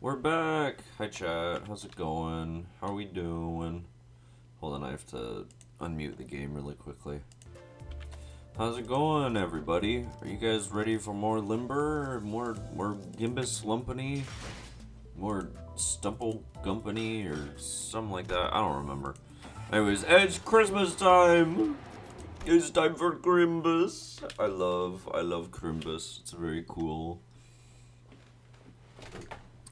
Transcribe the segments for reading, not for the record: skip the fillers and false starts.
We're back. Hi chat. How's it going? How are we doing? Hold on, I have to unmute the game really quickly. How's it going, everybody? Are you guys ready for more limber? More gimbus lumpany? More stumple gumpany or something like that? I don't remember. Anyways, it's Christmas time! It's time for Crimbus. I love Crimbus. It's very cool.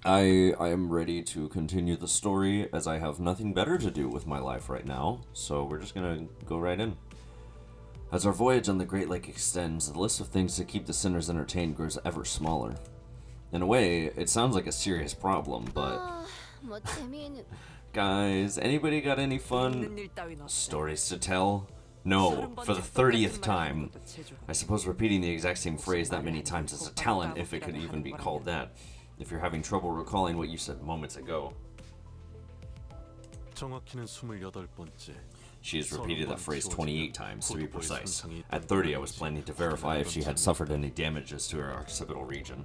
I am ready to continue the story as I have nothing better to do with my life right now, so we're just gonna go right in. As our voyage on the Great Lake extends, the list of things to keep the sinners entertained grows ever smaller. In a way, it sounds like a serious problem, but... Guys, anybody got any fun stories to tell? No, for the 30th time. I suppose repeating the exact same phrase that many times is a talent, if it could even be called that. If you're having trouble recalling what you said moments ago. She has repeated that phrase 28 times, to be precise. At 30, I was planning to verify if she had suffered any damages to her occipital region.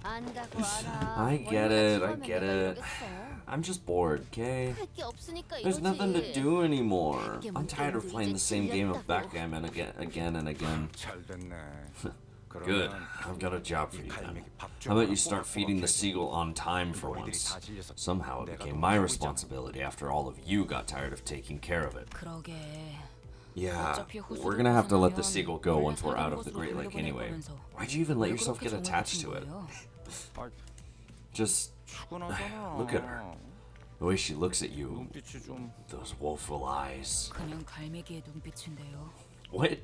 I get it. I'm just bored, okay? There's nothing to do anymore. I'm tired of playing the same game of backgammon again and again. Good. I've got a job for you then. How about you start feeding the seagull on time for once? Somehow it became my responsibility after all of you got tired of taking care of it. Yeah, we're gonna have to let the seagull go once we're out of the Great Lake anyway. Why'd you even let yourself get attached to it? Just look at her. The way she looks at you. Those woeful eyes. What?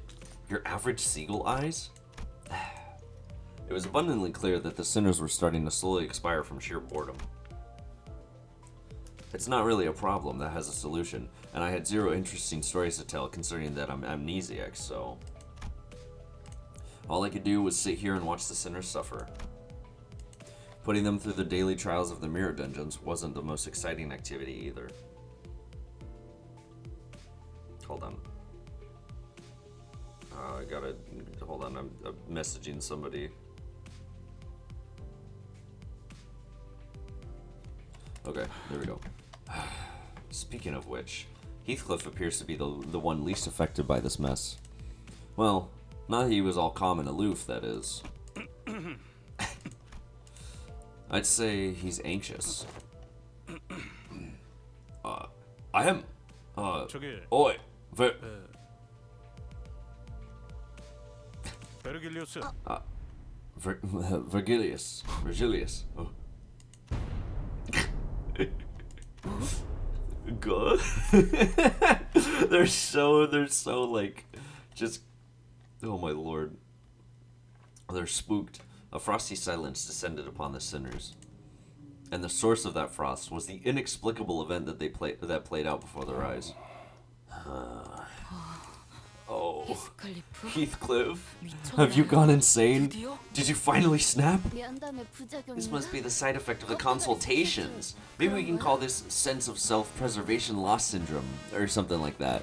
Your average seagull eyes? It was abundantly clear that the sinners were starting to slowly expire from sheer boredom. It's not really a problem that has a solution, and I had zero interesting stories to tell considering that I'm amnesiac, so... All I could do was sit here and watch the sinners suffer. Putting them through the daily trials of the mirror dungeons wasn't the most exciting activity either. Hold on. I gotta... Hold on, I'm messaging somebody. Okay, there we go. Speaking of which, Heathcliff appears to be the one least affected by this mess. Well, not that he was all calm and aloof, that is. I'd say he's anxious. I am... Oi! Virgilius. Oh. God. they're so like, just, oh my lord. They're spooked. A frosty silence descended upon the sinners. And the source of that frost was the inexplicable event that played out before their eyes. Oh, Heathcliff, have you gone insane? Did you finally snap? This must be the side effect of the consultations. Maybe we can call this sense of self-preservation loss syndrome, or something like that.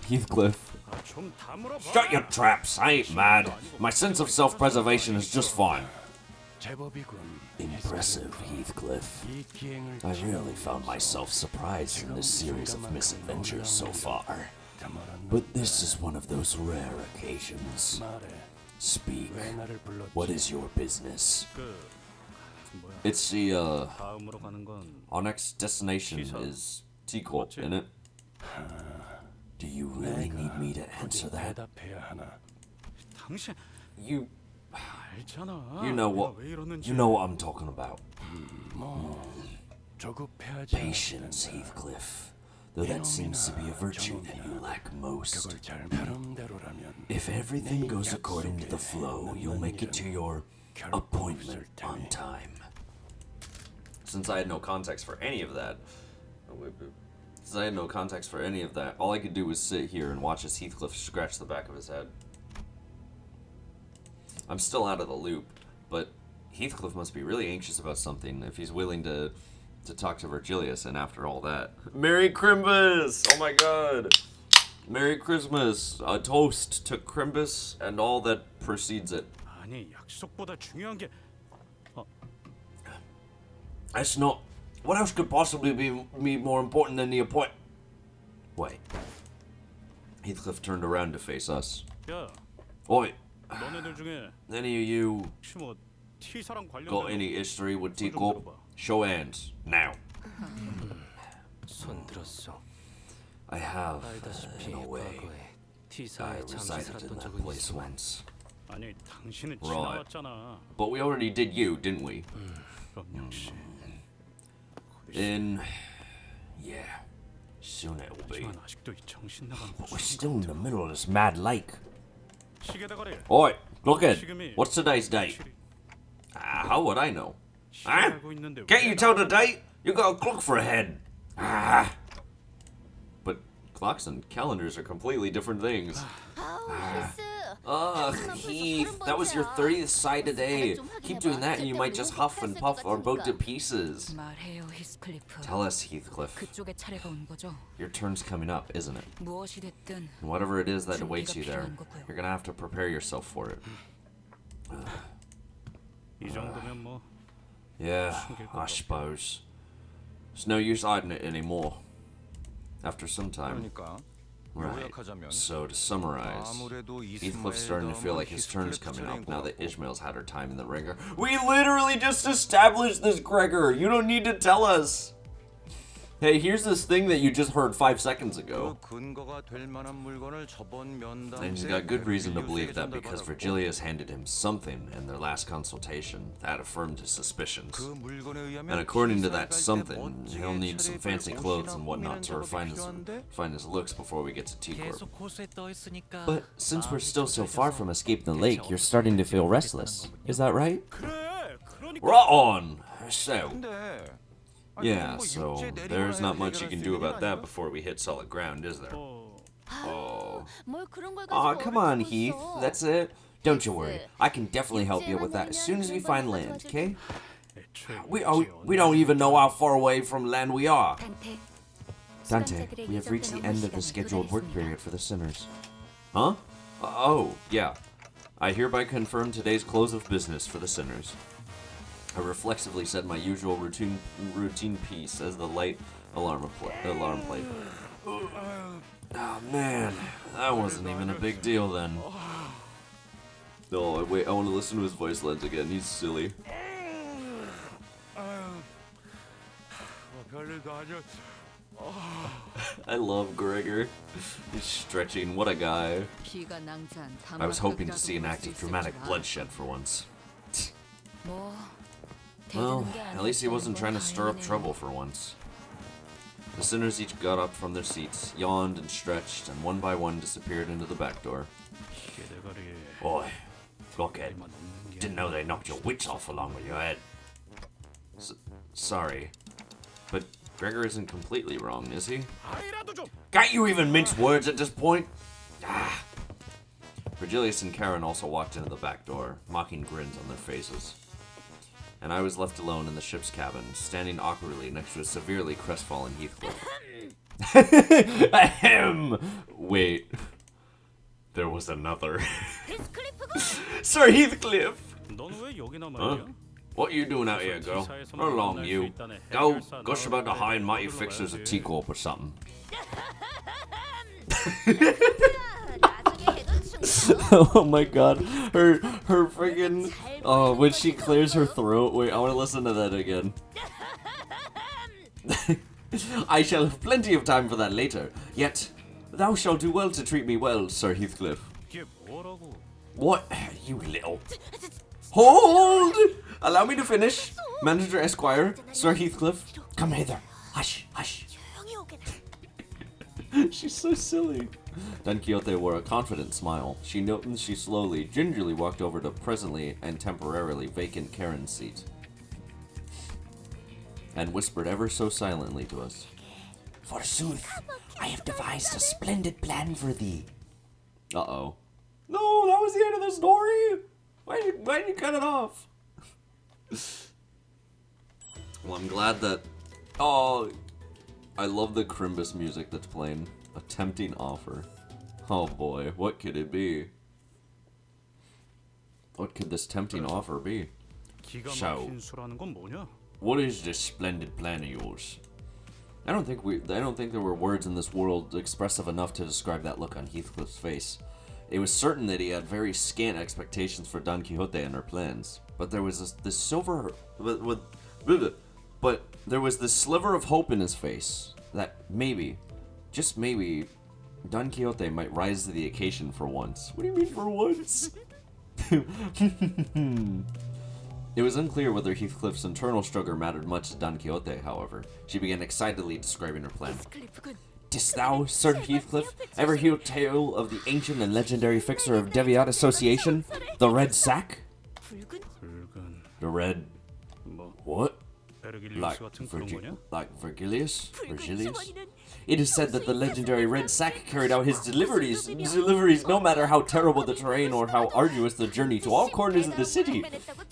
Heathcliff. Shut your traps, I ain't mad. My sense of self-preservation is just fine. Impressive, Heathcliff. I really found myself surprised in this series of misadventures so far. But this is one of those rare occasions. Speak. What is your business? It's the, our next destination is T-Corp, innit? Do you really need me to answer that? You know what I'm talking about. Patience, Heathcliff. Though that seems to be a virtue that you lack most. If everything goes according to the flow, you'll make it to your appointment on time. Since I had no context for any of that, all I could do was sit here and watch as Heathcliff scratch the back of his head. I'm still out of the loop, but Heathcliff must be really anxious about something if he's willing to talk to Virgilius, and after all that... Merry Crimbus! Oh my god! Merry Christmas! A toast to Crimbus and all that precedes it. That's not... What else could possibly be more important than the appointment? Wait. Heathcliff turned around to face us. Oi. Any of you got any history with T-Corp? Show hands. Now. I have, in a way. I resided in that place once. Right. But we already did you, didn't we? Yeah. Soon it will be. But we're still in the middle of this mad lake. Oi, look it. What's today's date? How would I know? Huh? Can't you tell the date? You got a clock for a head. But clocks and calendars are completely different things. Heath, that was your 30th side today. Keep doing that and you might just huff and puff our boat to pieces. Tell us, Heathcliff. Your turn's coming up, isn't it? And whatever it is that awaits you there, you're gonna have to prepare yourself for it. Yeah, I suppose. It's no use hiding it anymore. After some time. Right, so to summarize, Heathcliff's starting to feel like his turn's coming up now that Ishmael's had her time in the ringer. We literally just established this, Gregor! You don't need to tell us! Hey, here's this thing that you just heard 5 seconds ago. And he's got good reason to believe that because Virgilius handed him something in their last consultation that affirmed his suspicions. And according to that something, he'll need some fancy clothes and whatnot to refine his looks before we get to T-Corp. But since we're still so far from escaping the lake, you're starting to feel restless. Is that right? Right on! So... Yeah, so there's not much you can do about that before we hit solid ground, is there? Oh. Aw, come on, Heath. That's it. Don't you worry. I can definitely help you with that as soon as we find land, okay? We don't even know how far away from land we are. Dante, we have reached the end of the scheduled work period for the sinners. Huh? Oh, yeah. I hereby confirm today's close of business for the sinners. I reflexively said my usual routine piece as the light alarm played. Oh man, that wasn't even a big deal then. Oh wait, I want to listen to his voice lines again. He's silly. I love Gregor. He's stretching. What a guy. I was hoping to see an act of dramatic bloodshed for once. Well, at least he wasn't trying to stir up trouble for once. The sinners each got up from their seats, yawned and stretched, and one by one disappeared into the back door. Boy, blockhead. Didn't know they knocked your wits off along with your head. Sorry. But Gregor isn't completely wrong, is he? Can't you even mince words at this point? Virgilius and Karen also walked into the back door, mocking grins on their faces. And I was left alone in the ship's cabin, standing awkwardly next to a severely crestfallen Heathcliff. Ahem! Wait. There was another. Sir Heathcliff! Huh? What are you doing out here, girl? Run along, you. Go gush about the high and mighty fixers of T-Corp or something. Oh my god, her friggin' when she clears her throat. Wait, I want to listen to that again. I shall have plenty of time for that later. Yet, thou shalt do well to treat me well, Sir Heathcliff. What, you little... Hold! Allow me to finish. Manager Esquire, Sir Heathcliff, come hither. Hush, hush. She's so silly. Don Quixote wore a confident smile. She slowly, gingerly walked over to presently and temporarily vacant Karen's seat, and whispered ever so silently to us. Forsooth, I have devised a splendid plan for thee. Uh-oh. No, that was the end of the story! Why did you cut it off? Well, I'm glad that... Oh, I love the Crimbus music that's playing. A tempting offer. Oh boy, what could it be? What could this tempting offer be? So, what is this splendid plan of yours? I don't think there were words in this world expressive enough to describe that look on Heathcliff's face. It was certain that he had very scant expectations for Don Quixote and her plans. But there was this sliver of hope in his face that maybe, just maybe, Don Quixote might rise to the occasion for once. What do you mean for once? It was unclear whether Heathcliff's internal struggle mattered much to Don Quixote, however. She began excitedly describing her plan. Didst thou, Sir Heathcliff, ever hear tale of the ancient and legendary fixer of Deviat Association, the Red Sack? The Red... what? Like Virgilius? It is said that the legendary Red Sack carried out his deliveries no matter how terrible the terrain or how arduous the journey to all corners of the city.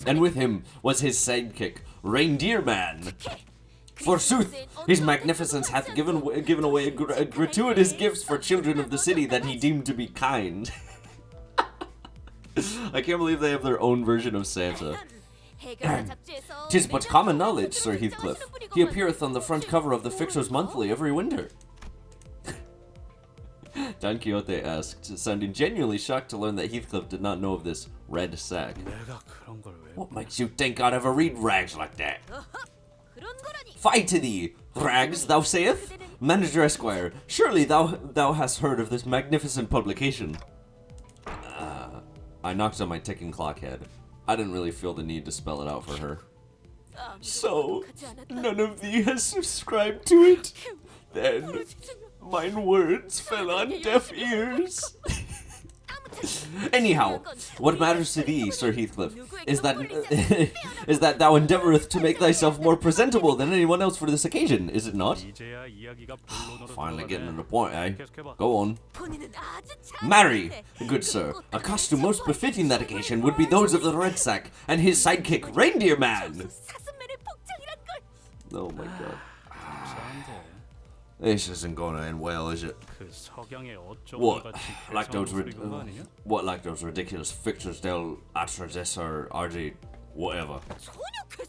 And with him was his sidekick, Reindeer Man. Forsooth, his magnificence hath given away gratuitous gifts for children of the city that he deemed to be kind. I can't believe they have their own version of Santa. 'Tis but common knowledge, Sir Heathcliff. He appeareth on the front cover of the Fixer's Monthly every winter. Don Quixote asked, sounding genuinely shocked to learn that Heathcliff did not know of this red sack. What makes you think I'd ever read rags like that? Fie to thee, rags, thou sayest? Manager Esquire, surely thou hast heard of this magnificent publication. I knocked on my ticking clock head. I didn't really feel the need to spell it out for her. So, none of thee has subscribed to it? Then, mine words fell on deaf ears. Anyhow, what matters to thee, Sir Heathcliff, is that thou endeavoureth to make thyself more presentable than anyone else for this occasion, is it not? Finally getting to the point, eh? Go on. Marry, good sir, a costume most befitting that occasion would be those of the Red Sack and his sidekick, Reindeer Man! Oh my god. This isn't gonna end well, is it? What? Like those ridiculous fixtures del Atrades or RD whatever.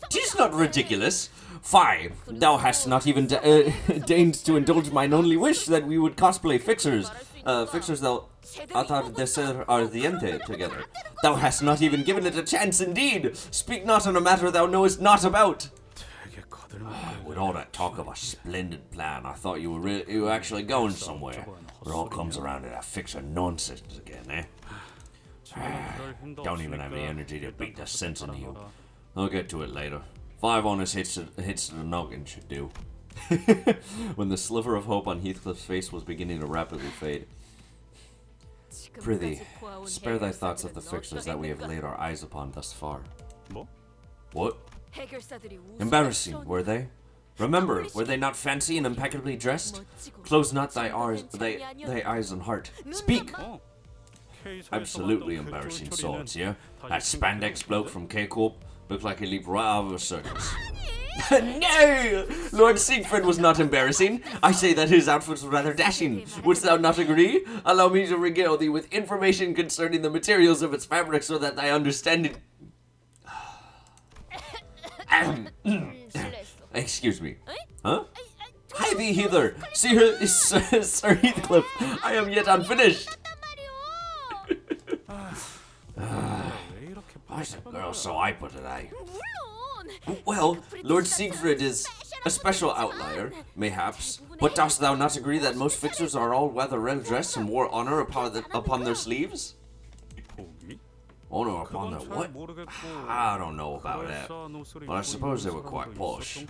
'Tis not ridiculous. Fie, thou hast not even deigned to indulge mine only wish that we would cosplay fixers del Atar de Ser Ardiente together. Thou hast not even given it a chance indeed. Speak not on a matter thou knowest not about. With all that talk of a splendid plan, I thought you were actually going somewhere. It all comes around to that fixer nonsense again, eh? Don't even have the energy to beat the sense into you. I'll get to it later. 5 honest hits to the noggin should do. When the sliver of hope on Heathcliff's face was beginning to rapidly fade. Prithee, spare thy thoughts of the fixers that we have laid our eyes upon thus far. What? Embarrassing, were they? Remember, were they not fancy and impeccably dressed? Close not thy eyes and heart. Speak! Absolutely embarrassing sorts, yeah? That spandex bloke from K-Corp looked like he leaped right out of a circus. No! Lord Siegfried was not embarrassing. I say that his outfit was rather dashing. Wouldst thou not agree? Allow me to regale thee with information concerning the materials of its fabric so that thy understanding... Excuse me. Huh? Hie thee hither. See her, Sir Heathcliff. I am yet unfinished. Why's the girl so hyper today? Well, Lord Siegfried is a special outlier, mayhaps. But dost thou not agree that most fixers are all rather well dressed and wore honor upon their sleeves? Honor upon their what? I don't know about that, but I suppose they were quite posh.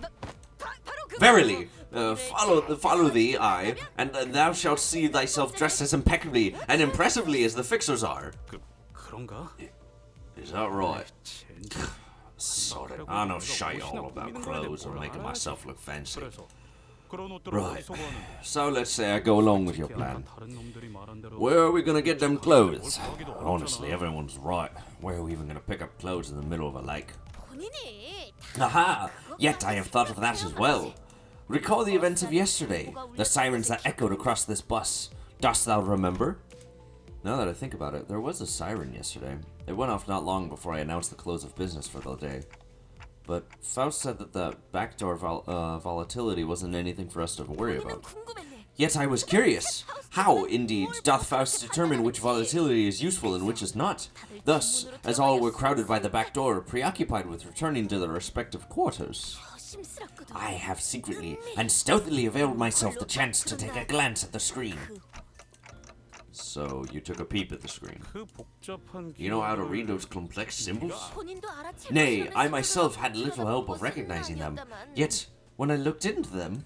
Verily, follow thee, I, and thou shalt see thyself dressed as impeccably and impressively as the fixers are. Is that right? Sod it, I know shite all about clothes or making myself look fancy. Right, so let's say I go along with your plan. Where are we gonna get them clothes? Honestly, everyone's right. Where are we even gonna pick up clothes in the middle of a lake? Aha! Yet I have thought of that as well. Recall the events of yesterday, the sirens that echoed across this bus. Dost thou remember? Now that I think about it, there was a siren yesterday. It went off not long before I announced the close of business for the day. But Faust said that the backdoor volatility wasn't anything for us to worry about. Yet I was curious. How, indeed, doth Faust determine which volatility is useful and which is not? Thus, as all were crowded by the back door, preoccupied with returning to their respective quarters, I have secretly and stealthily availed myself the chance to take a glance at the screen. So, you took a peep at the screen. You know how to read those complex symbols? Nay, I myself had little help of recognizing them. Yet, when I looked into them,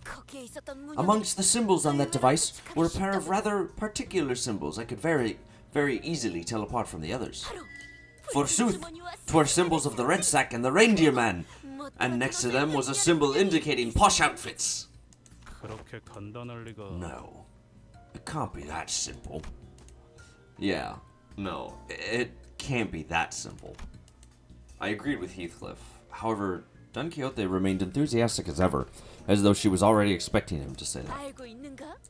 amongst the symbols on that device were a pair of rather particular symbols I could very easily tell apart from the others. Forsooth, 'twere symbols of the Red Sack and the Reindeer Man, and next to them was a symbol indicating posh outfits. No, it can't be that simple. Yeah, no, it can't be that simple. I agreed with Heathcliff. However, Don Quixote remained enthusiastic as ever, as though she was already expecting him to say that.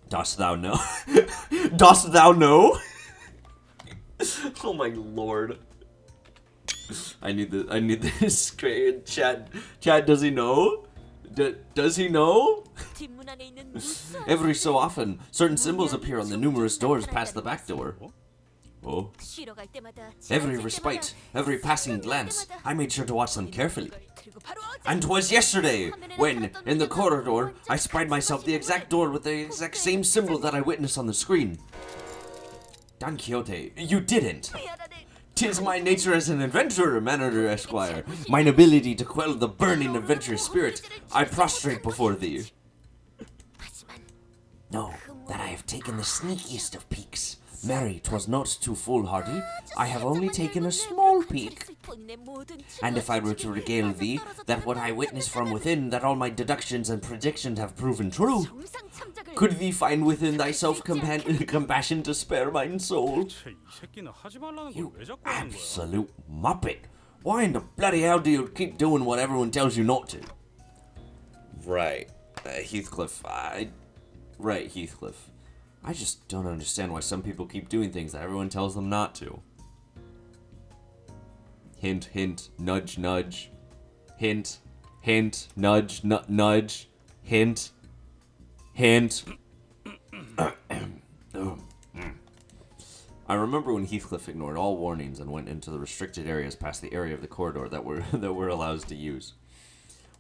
Dost thou know? Dost thou know? Oh my lord. I need this great chat. Chat, does he know? Does he know? Every so often, certain symbols appear on the numerous doors past the back door. Oh. Every respite, every passing glance, I made sure to watch them carefully. And 'twas yesterday, when, in the corridor, I spied myself the exact door with the exact same symbol that I witnessed on the screen. Don Quixote, you didn't. 'Tis my nature as an adventurer, Manager Esquire, mine ability to quell the burning adventurous spirit, I prostrate before thee. Know that I have taken the sneakiest of peeks. Marry, 'twas not too foolhardy, I have only taken a small peek. And if I were to regale thee, that what I witness from within, that all my deductions and predictions have proven true, could thee find within thyself compassion to spare mine soul? You absolute muppet! Why in the bloody hell do you keep doing what everyone tells you not to? Right, Heathcliff, Right, Heathcliff. I just don't understand why some people keep doing things that everyone tells them not to. Hint, hint, nudge, nudge. Hint, hint, nudge, nudge. Hint, hint. I remember when Heathcliff ignored all warnings and went into the restricted areas past the area of the corridor that we're allowed to use.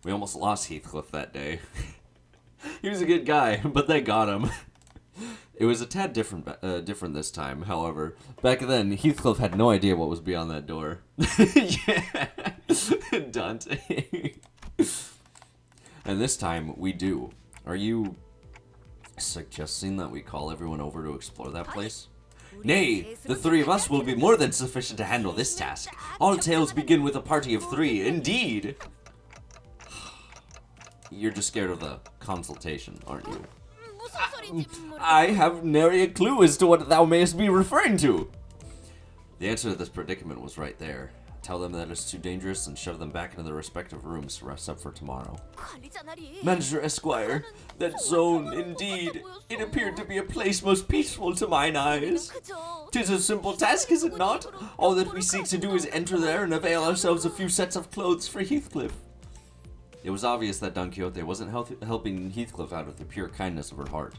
We almost lost Heathcliff that day. He was a good guy, but they got him. It was a tad different this time, however. Back then, Heathcliff had no idea what was beyond that door. Yeah, Dante. And this time, we do. Are you suggesting that we call everyone over to explore that place? Nay, the three of us will be more than sufficient to handle this task. All tales begin with a party of three, indeed. You're just scared of the consultation, aren't you? I have nary a clue as to what thou mayest be referring to. The answer to this predicament was right there. Tell them that it's too dangerous and shove them back into their respective rooms to rest up for tomorrow. Manager Esquire, that zone, indeed, it appeared to be a place most peaceful to mine eyes. 'Tis a simple task, is it not? All that we seek to do is enter there and avail ourselves a few sets of clothes for Heathcliff. It was obvious that Don Quixote wasn't helping Heathcliff out of the pure kindness of her heart.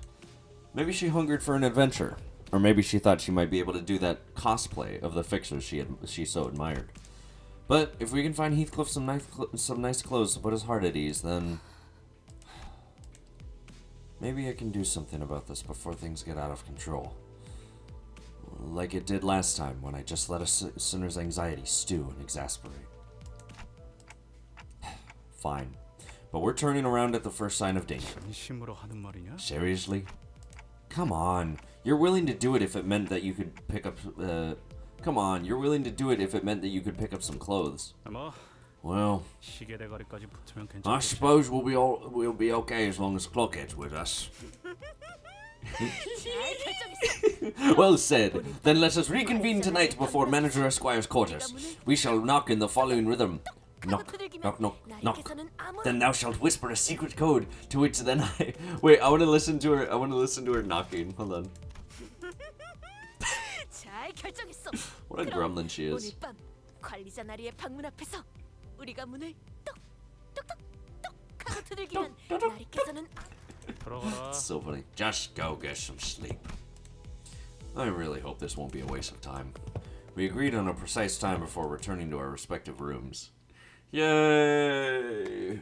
Maybe she hungered for an adventure, or maybe she thought she might be able to do that cosplay of the fixers she so admired. But if we can find Heathcliff some nice clothes to put his heart at ease, then maybe I can do something about this before things get out of control. Like it did last time when I just let a sinner's anxiety stew and exasperate. Fine. But we're turning around at the first sign of danger. Seriously? Come on. You're willing to do it if it meant that you could pick up, Come on, you're willing to do it if it meant that you could pick up some clothes. Well, I suppose we'll be okay as long as Clockhead's with us. Well said. Then let us reconvene tonight before Manager Esquire's quarters. We shall knock in the following rhythm. Knock, knock, knock, knock. Then thou shalt whisper a secret code, to which then I... Wait, I want to listen to her knocking. Hold on. What a gremlin she is. 관리자 나리의 방문 앞에서 우리가 문을 똑똑똑똑 하고 두들기면 나리께서는 It's so funny. Just go get some sleep. I really hope this won't be a waste of time. We agreed on a precise time before returning to our respective rooms. Yay!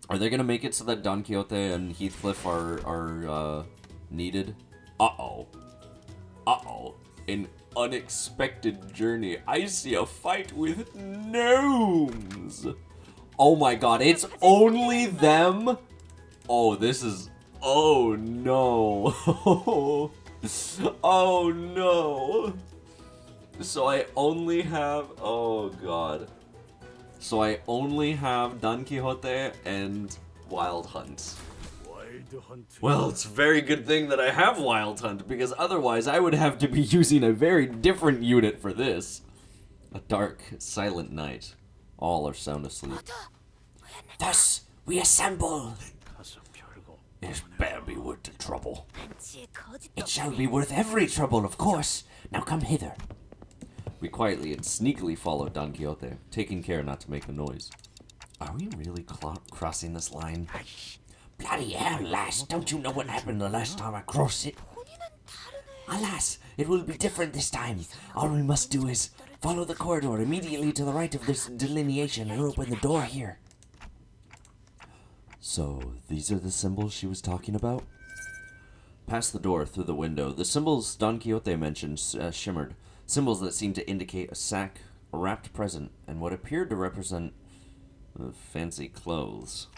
Are they gonna make it so that Don Quixote and Heathcliff are needed? Uh-oh. Uh-oh. An unexpected journey. I see a fight with gnomes! Oh my god, it's only them? Oh, this is... Oh no. Oh no. So I only have... Oh god. So I only have Don Quixote and Wild Hunt. Well, it's a very good thing that I have Wild Hunt, because otherwise I would have to be using a very different unit for this. A dark, silent night. All are sound asleep. Thus, we assemble. It better be worth the trouble. It shall be worth every trouble, of course. Now come hither. We quietly and sneakily followed Don Quixote, taking care not to make a noise. Are we really crossing this line? Bloody hell, lass, don't you know what happened the last time I crossed it? Alas, it will be different this time. All we must do is follow the corridor immediately to the right of this delineation and open the door here. So, these are the symbols she was talking about? Past the door, through the window, the symbols Don Quixote mentioned shimmered. Symbols that seemed to indicate a sack, a wrapped present, and what appeared to represent fancy clothes.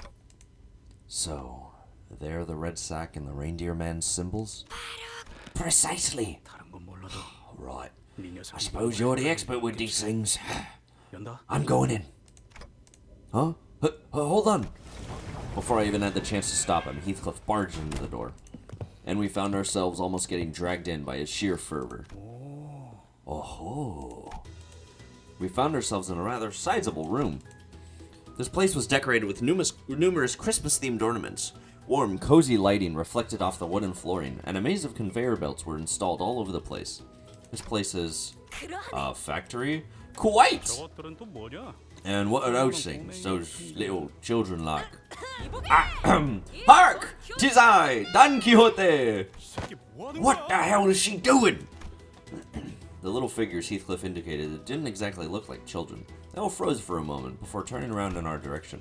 So, they're the red sack and the reindeer man's symbols? Precisely! Right. I suppose you're the expert with these things. I'm going in. Huh? Hold on! Before I even had the chance to stop him, Heathcliff barged into the door. And we found ourselves almost getting dragged in by his sheer fervor. Oh. We found ourselves in a rather sizable room. This place was decorated with numerous Christmas-themed ornaments. Warm, cozy lighting reflected off the wooden flooring, and a maze of conveyor belts were installed all over the place. This place is a factory? Quite! And what are those things those little children like? Hark! 'Tis I, Don Quixote! What the hell is she doing? The little figures Heathcliff indicated didn't exactly look like children. They all froze for a moment before turning around in our direction.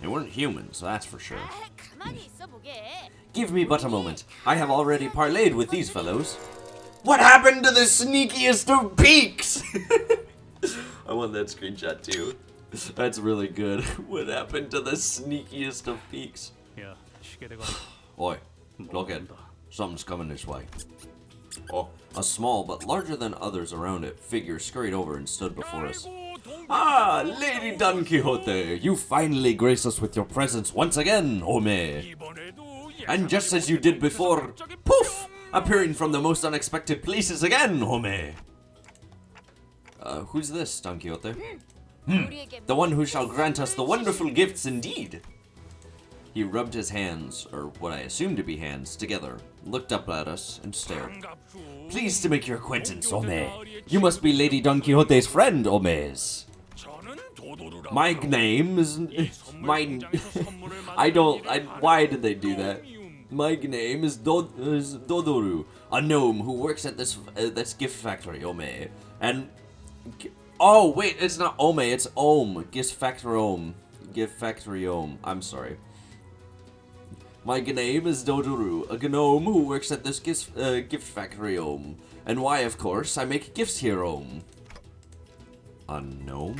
They weren't human, so that's for sure. Give me but a moment. I have already parleyed with these fellows. What happened to the sneakiest of peaks? I want that screenshot too. That's really good. What happened to the sneakiest of peaks? Oi, look it. Something's coming this way. Oh, a small but larger than others around it figure scurried over and stood before us. Ah, Lady Don Quixote, you finally grace us with your presence once again, Fumei. And just as you did before, poof, appearing from the most unexpected places again, Fumei. Who's this, Don Quixote? The one who shall grant us the wonderful gifts indeed. He rubbed his hands, or what I assumed to be hands, together, looked up at us, and stared. Pleased to make your acquaintance, Fumei. You must be Lady Don Quixote's friend, Fumei. My name is... why did they do that? My name is Dodoru, a gnome who works at this gift factory, Fumei. And... Oh, wait, it's not Fumei, it's Ohm. Gift Factory Ohm. I'm sorry. My name is Dodoru, a gnome who works at this gift factory Ohm. And why, of course, I make gifts here, Ohm. A gnome?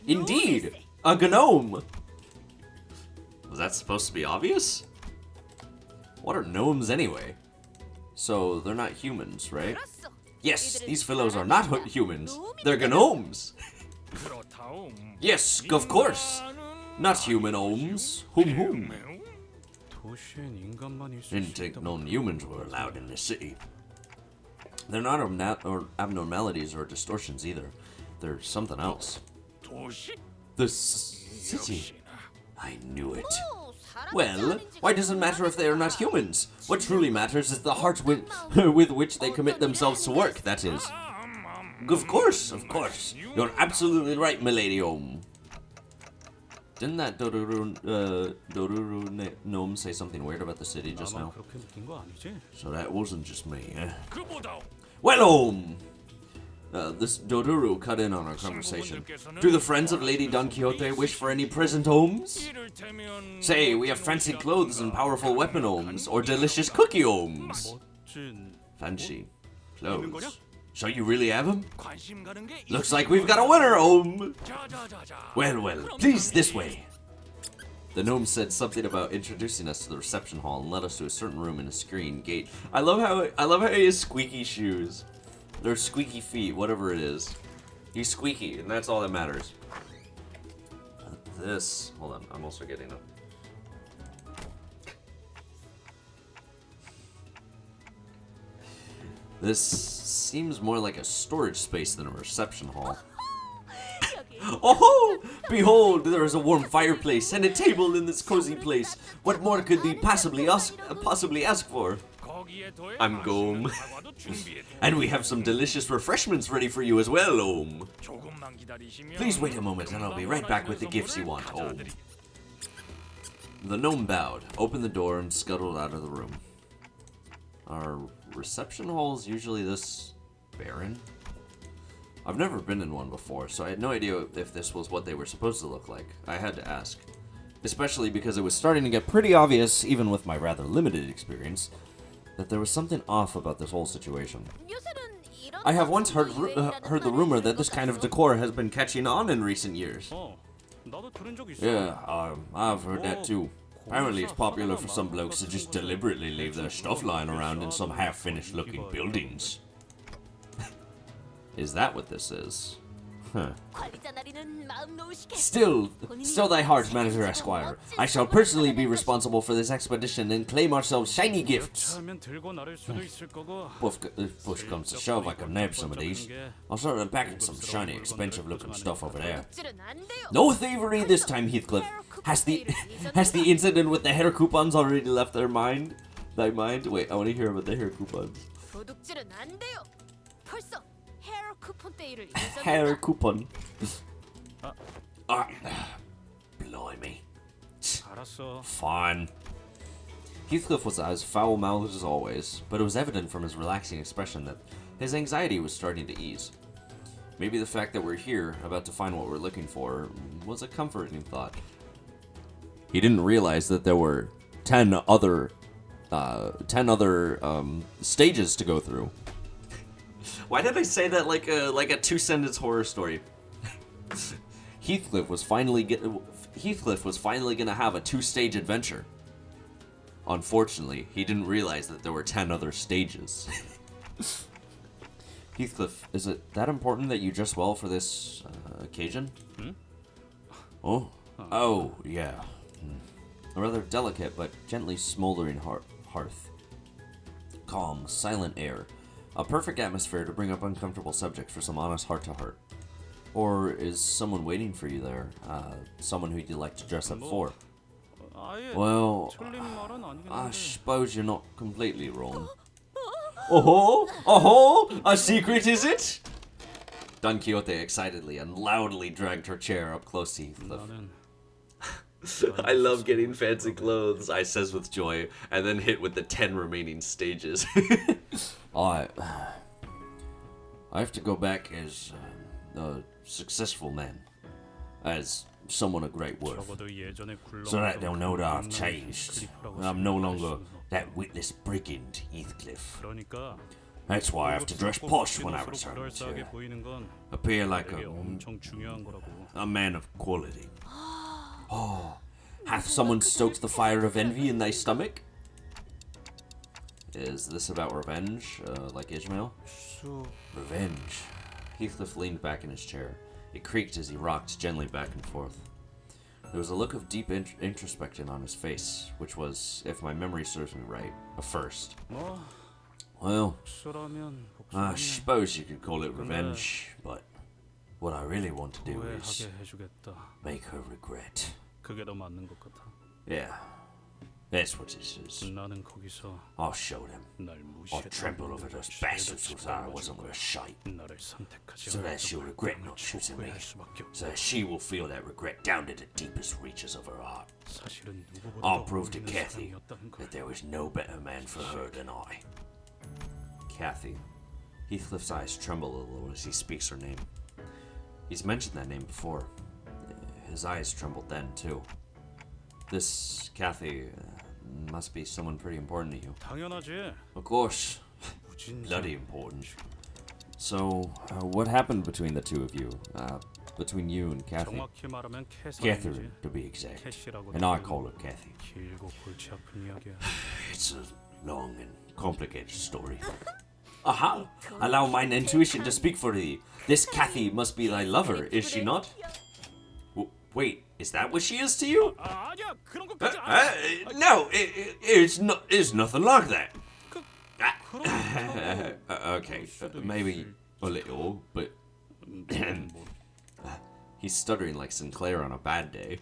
Indeed! A gnome! Was that supposed to be obvious? What are gnomes anyway? So, they're not humans, right? Yes, these fellows are not humans. They're gnomes. Yes, of course. Not human ohms. Whom? Didn't think non-humans were allowed in this city. They're not abnormalities or distortions either. They're something else. The city. I knew it. Well, why does it matter if they are not humans? What truly matters is the heart with which they commit themselves to work, that is. Of course. You're absolutely right, milady Om. Didn't that Doruru gnome say something weird about the city just now? So that wasn't just me, eh? Well, Om! This Doruru cut in on our conversation. Do the friends of Lady Don Quixote wish for any present Oms? Say, we have fancy clothes and powerful weapon Oms, or delicious cookie Oms. Fancy clothes. So you really have them? Looks like we've got a winner, Om! Well, please, this way. The gnome said something about introducing us to the reception hall and led us to a certain room in a screen gate. I love how he has squeaky shoes. They're squeaky feet, whatever it is. He's squeaky, and that's all that matters. This, hold on, I'm also getting up. This seems more like a storage space than a reception hall. Oh, behold, there is a warm fireplace and a table in this cozy place. What more could we possibly ask for? I'm Gom. And we have some delicious refreshments ready for you as well, Om. Please wait a moment and I'll be right back with the gifts you want, Om. The gnome bowed, opened the door, and scuttled out of the room. Are reception halls usually this barren? I've never been in one before, so I had no idea if this was what they were supposed to look like. I had to ask. Especially because it was starting to get pretty obvious, even with my rather limited experience, that there was something off about this whole situation. I have once heard the rumor that this kind of decor has been catching on in recent years. Yeah, I've heard that too. Apparently it's popular for some blokes to just deliberately leave their stuff lying around in some half-finished looking buildings. Is that what this is? Huh. Still thy heart, Manager Esquire. I shall personally be responsible for this expedition and claim ourselves shiny gifts. If push comes to shove, I can nab some of these. I'll start unpacking some shiny, expensive-looking stuff over there. No thievery this time, Heathcliff. Has the incident with the hair coupons already left thy mind? Wait, I want to hear about the hair coupons. Hair coupon. Blimey. Fine. Heathcliff was as foul-mouthed as always, but it was evident from his relaxing expression that his anxiety was starting to ease. Maybe the fact that we're here, about to find what we're looking for, was a comforting thought. He didn't realize that there were 10 other stages to go through. Why did I say that like a two-sentence horror story? Heathcliff was finally gonna have a two-stage adventure. Unfortunately, he didn't realize that there were 10 other stages. Heathcliff, is it that important that you dress well for this occasion? Oh, yeah. A rather delicate but gently smoldering hearth. Calm, silent air. A perfect atmosphere to bring up uncomfortable subjects for some honest heart-to-heart. Or is someone waiting for you there? Someone who you'd like to dress up for? Well, I suppose you're not completely wrong. Oh-ho! A secret, is it? Don Quixote excitedly and loudly dragged her chair up close to Heathcliff. I love getting fancy clothes, I says with joy, and then hit with the 10 remaining stages. I have to go back as a successful man, as someone of great worth, so that they'll know that I've changed. I'm no longer that witless brigand, Heathcliff. That's why I have to dress posh when I return to appear like a man of quality. Oh, hath someone stoked the fire of envy in thy stomach? Is this about revenge, like Ishmael? Revenge. Heathcliff leaned back in his chair. It creaked as he rocked gently back and forth. There was a look of deep introspection on his face, which was, if my memory serves me right, a first. Well, I suppose you could call it revenge, but what I really want to do is make her regret. Yeah, That's what this is. 나는 거기서 I'll show them. 날 I'll 무시했던 trample over those bastards who thought I wasn't worth shite. 나를 선택하지 So that she'll regret not choosing me. 후회할 수밖에 없다. So that she will feel that regret down to the deepest reaches of her heart. 사실은 I'll 누구보다 prove to 어울리는 Kathy 사람이었다는 걸. that there was no better man for her than I. Kathy. Heathcliff's eyes tremble a little as he speaks her name. He's mentioned that name before. His eyes trembled then, too. This Kathy must be someone pretty important to you. 당연하지. Of course. Bloody important. So, what happened between the two of you? Between you and Kathy? 정확히 말하면 Catherine, to be exact. 캐시라고 And I call her Kathy. 길고 골치 아픈 이야기야. It's a long and complicated story. Aha! Allow mine intuition to speak for thee. This Kathy must be thy lover, is she not? Wait, is that what she is to you? 아니야, 그런 것까지 안. No, it's nothing like that. Okay, maybe a little, but he's stuttering like Sinclair on a bad day.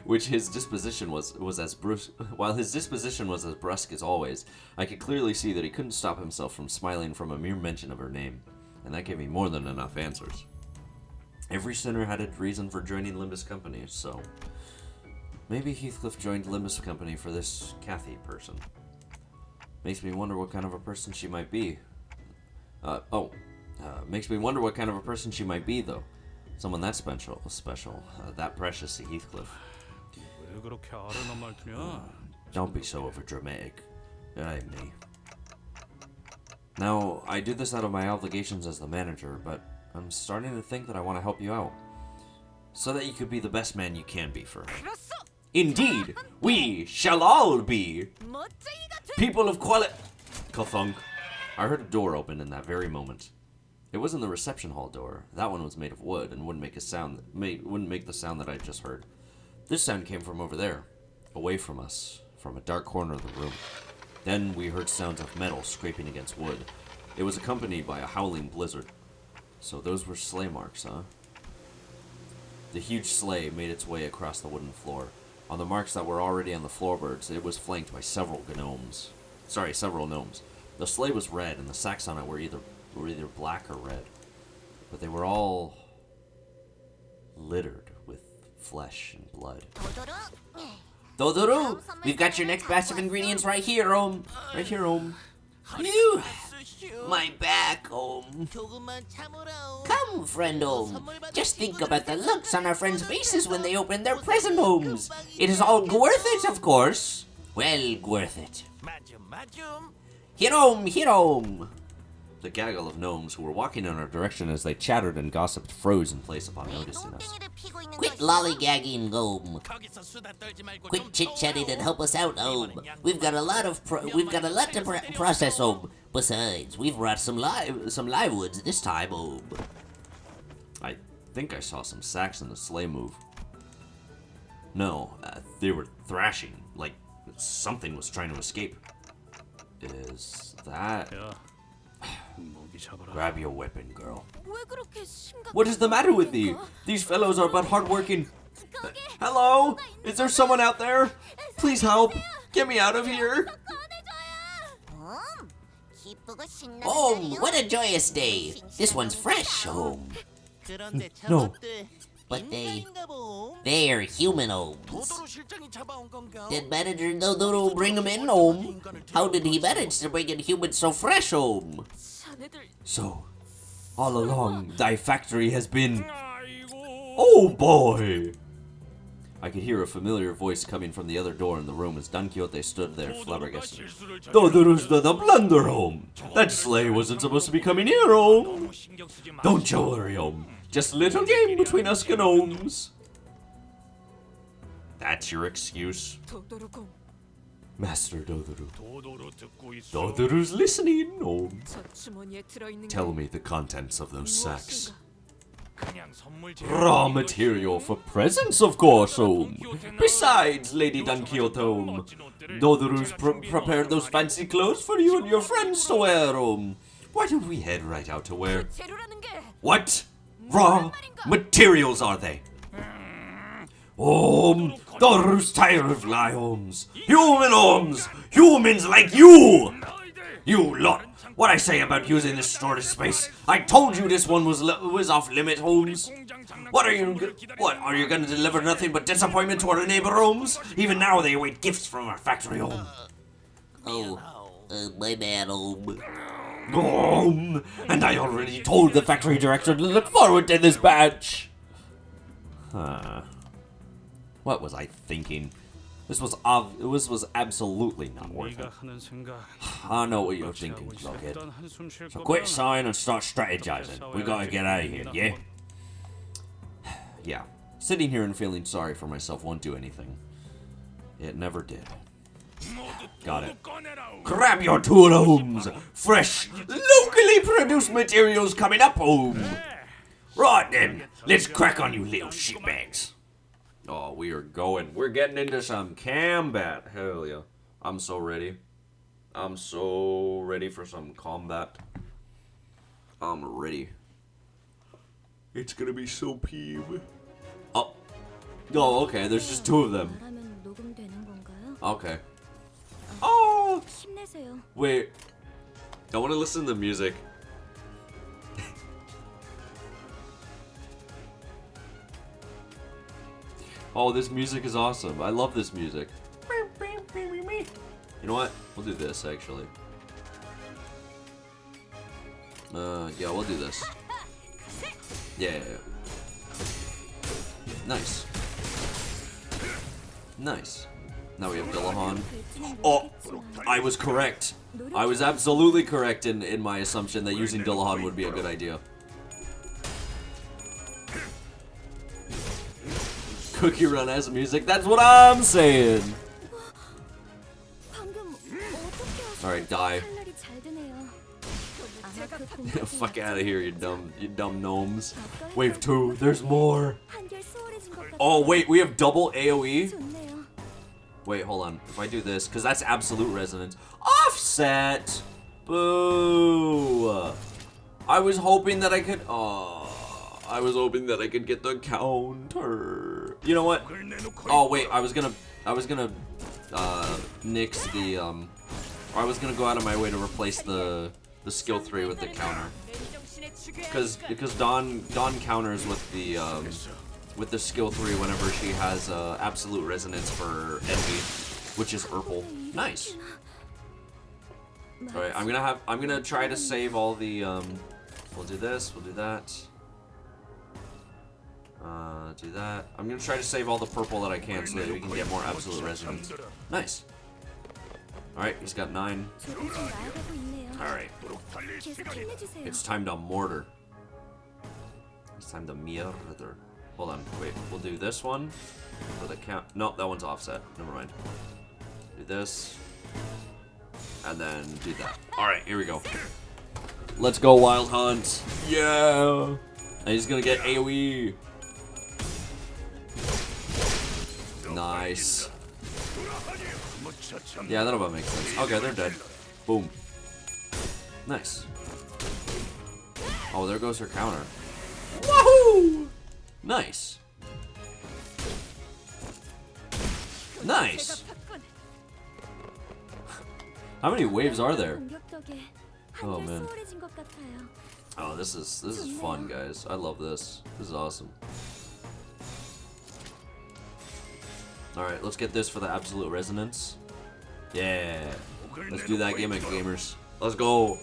Which his disposition was as brusque. While his disposition was as brusque as always, I could clearly see that he couldn't stop himself from smiling from a mere mention of her name, and that gave me more than enough answers. Every sinner had a reason for joining Limbus Company, so maybe Heathcliff joined Limbus Company for this Kathy person. Makes me wonder what kind of a person she might be. Makes me wonder what kind of a person she might be, though. Someone that special, that precious to Heathcliff. 왜 그렇게 아른한 말투냐? Don't be so overdramatic. That ain't me. Now, I do this out of my obligations as the manager, but I'm starting to think that I want to help you out. So that you could be the best man you can be for her. Indeed, we shall all be people of quality. Kathunk. I heard a door open in that very moment. It wasn't the reception hall door. That one was made of wood and wouldn't make a sound. Wouldn't make the sound that I just heard. This sound came from over there, away from us, from a dark corner of the room. Then we heard sounds of metal scraping against wood. It was accompanied by a howling blizzard. So those were sleigh marks, huh? The huge sleigh made its way across the wooden floor. On the marks that were already on the floorboards, it was flanked by several gnomes. Several gnomes. The sleigh was red, and the sacks on it were either black or red. But they were all littered with flesh and blood. Dodoru! We've got your next batch of ingredients right here, Right here, Phew! My back, Come, friend, Just think about the looks on our friends' faces when they open their present homes. It is all worth it, of course. Well, worth it. Here, The gaggle of gnomes who were walking in our direction as they chattered and gossiped froze in place upon noticing us. Quit lollygagging, Quit chit-chatting and help us out, We've got a lot to process, Besides, we've brought some live woods this time, I think I saw some sacks in the sleigh move. No, they were thrashing, like something was trying to escape. Is that... 야, 모기 잡아라. Grab your weapon, girl. What is the matter with thee? These fellows are but hard-working... Hello? Is there someone out there? Please help. Get me out of here. What a joyous day. This one's fresh, No. But they're human gnomes. Did manager Dodo bring them in, How did he manage to bring in humans so fresh, So, all along, thy factory has been... Oh boy! I could hear a familiar voice coming from the other door in the room as Don Quixote stood there flabbergasted. Dodoru's done a blunder, That sleigh wasn't supposed to be coming here, Don't you worry, Just a little game between us gnomes. That's your excuse? Master Dodoru. Dodoru's listening, Tell me the contents of those sacks. Raw material for presents, of course, Besides, Lady Don Quixote, Dodoru's prepared those fancy clothes for you and your friends to wear, Why don't we head right out to where... What? Raw materials, are they? Those tired of lie homes. Human homes. Humans like you. You lot. What I say about using this storage space? I told you this one was off limit, Holmes. What are you going to deliver nothing but disappointment to our neighbor homes? Even now they await gifts from our factory home. My bad, home. And I already told the factory director to look forward to this batch. What was I thinking? This was absolutely not worth it. I know what you're thinking, Slughead. So quit sighing and start strategizing. We gotta get out of here, yeah? Yeah. Sitting here and feeling sorry for myself won't do anything. It never did. Got it. Grab your tool, Holmes. Fresh, locally produced materials coming up, Holmes. Right then, let's crack on, you little shitbags. Oh, we're getting into some combat. Hell yeah. I'm so ready. I'm so ready for some combat. I'm ready. It's gonna be so peeve. Oh. Oh, okay, there's just two of them. Okay. Oh! Wait. I want to listen to the music. Oh, this music is awesome. I love this music. You know what? We'll do this, actually. Yeah, we'll do this. Yeah. Nice. Nice. Now we have Dillahan. Oh, I was correct. I was absolutely correct in my assumption that using Dillahan would be a good idea. Cookie Run has music. That's what I'm saying. Alright, die. Fuck out of here, you dumb gnomes. Wave 2, there's more. Oh wait, we have double AoE? Wait, hold on. If I do this, because that's absolute resonance. Offset! Boo! I was hoping that I could... I was hoping that I could get the counter. You know what? Oh wait, I was gonna nix the or I was gonna go out of my way to replace the skill 3 with the counter. Because Dawn counters with the skill 3 whenever she has absolute resonance for envy, which is Urple. Nice. All right, I'm gonna try to save all the we'll do this, we'll do that. Do that. I'm gonna try to save all the purple that I can so that we can get more absolute resonance. Nice. Alright, he's got 9. Alright. It's time to mortar. It's time to murder. Hold on, wait. We'll do this one for the count. No, that one's offset. Never mind. Do this. And then do that. Alright, here we go. Let's go, Wild Hunt. Yeah! And he's gonna get AoE. Nice. Yeah, that'll about make sense. Okay, they're dead. Boom. Nice. Oh, there goes her counter. Woohoo! Nice. Nice. How many waves are there? Oh man. Oh, this is fun, guys. I love this. This is awesome. Alright, let's get this for the absolute resonance. Yeah. Let's do that gimmick, gamers. Let's go.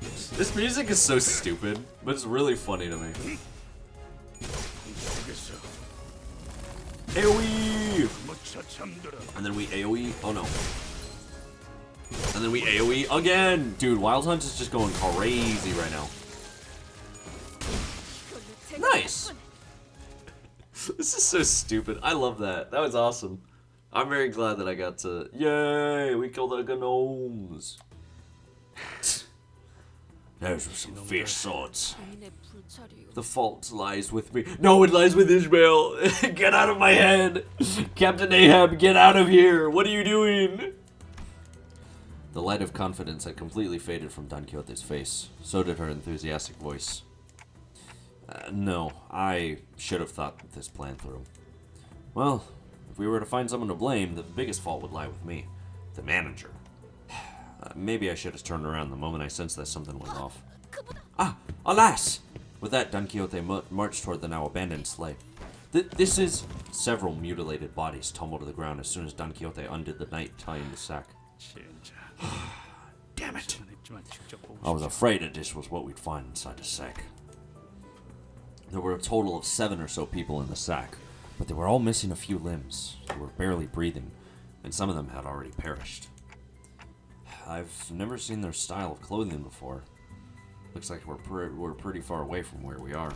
This music is so stupid, but it's really funny to me. AoE! And then we AoE. Oh no. And then we AoE again! Dude, Wild Hunt is just going crazy right now. Nice! This is so stupid. I love that. That was awesome. I'm very glad that I got to... Yay! We killed the gnomes. Those were some fierce swords. The fault lies with me. No, it lies with Ishmael. Get out of my head. Captain Ahab, get out of here. What are you doing? The light of confidence had completely faded from Don Quixote's face. So did her enthusiastic voice. No, I should have thought this plan through. Well, if we were to find someone to blame, the biggest fault would lie with me. The manager. Maybe I should have turned around the moment I sensed that something was off. Ah, alas! With that, Don Quixote marched toward the now abandoned sleigh. This is... Several mutilated bodies tumbled to the ground as soon as Don Quixote undid the knight tying the sack. Damn it! I was afraid that this was what we'd find inside the sack. There were a total of 7 or so people in the sack, but they were all missing a few limbs. They were barely breathing, and some of them had already perished. I've never seen their style of clothing before. Looks like we're pretty far away from where we are.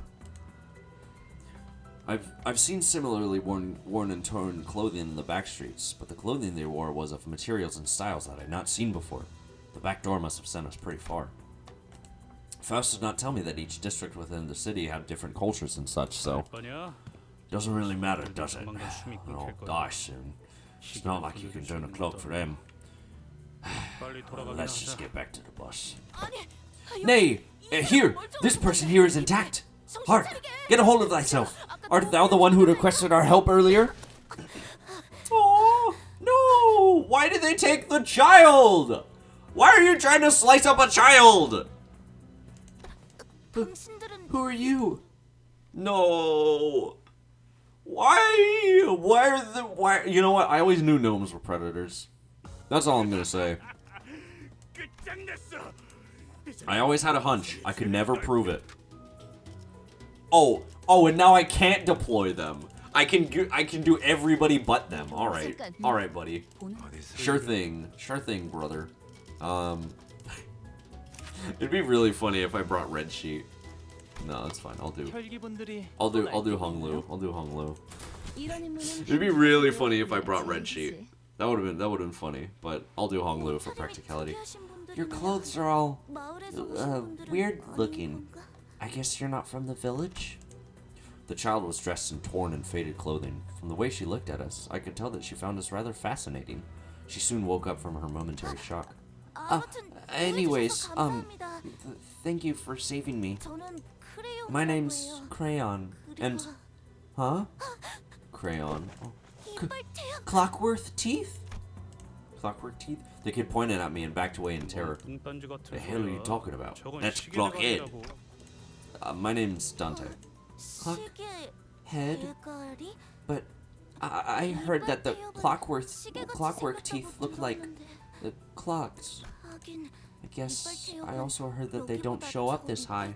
I've seen similarly worn and torn clothing in the back streets, but the clothing they wore was of materials and styles that I'd not seen before. The back door must have sent us pretty far. Faust did not tell me that each district within the city had different cultures and such, so... Doesn't really matter, does it? They'll all die soon. It's not like you can turn a cloak for them. Let's just get back to the bus. Nay! Here! This person here is intact! Hark! Get a hold of thyself! Art thou the one who requested our help earlier? Oh no! Why did they take the child? Why are you trying to slice up a child? Who are you? No. Why? Why? You know what? I always knew gnomes were predators. That's all I'm gonna say. I always had a hunch. I could never prove it. Oh, and now I can't deploy them. I can do everybody but them. All right, buddy. Sure thing, brother. It'd be really funny if I brought Red Sheet. No, that's fine. I'll do Hung Lu. It'd be really funny if I brought Red Sheet. That would have been funny. But I'll do Hung Lu for practicality. Your clothes are all weird looking. I guess you're not from the village? The child was dressed in torn and faded clothing. From the way she looked at us, I could tell that she found us rather fascinating. She soon woke up from her momentary shock. Anyways, thank you for saving me. My name's Crayon, and... Huh? Crayon. Oh. Clockworth Teeth? Clockwork Teeth? The kid pointed at me and backed away in terror. The hell are you talking about? That's Clockhead. My name's Dante. Clockhead? But I heard that the clockwork teeth look like the clocks. I guess I also heard that they don't show up this high.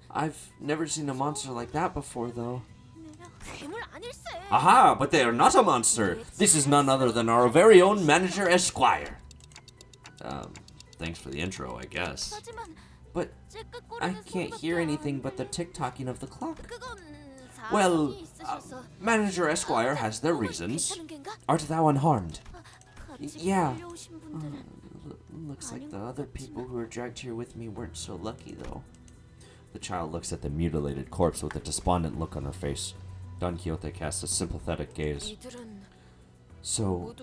I've never seen a monster like that before, though. Aha! But they are not a monster! This is none other than our very own manager Esquire. Thanks for the intro, I guess. But I can't hear anything but the tick-tocking of the clock. Well, Manager Esquire has their reasons. Art thou unharmed? Yeah. Looks like the other people who were dragged here with me weren't so lucky, though. The child looks at the mutilated corpse with a despondent look on her face. Don Quixote casts a sympathetic gaze. So,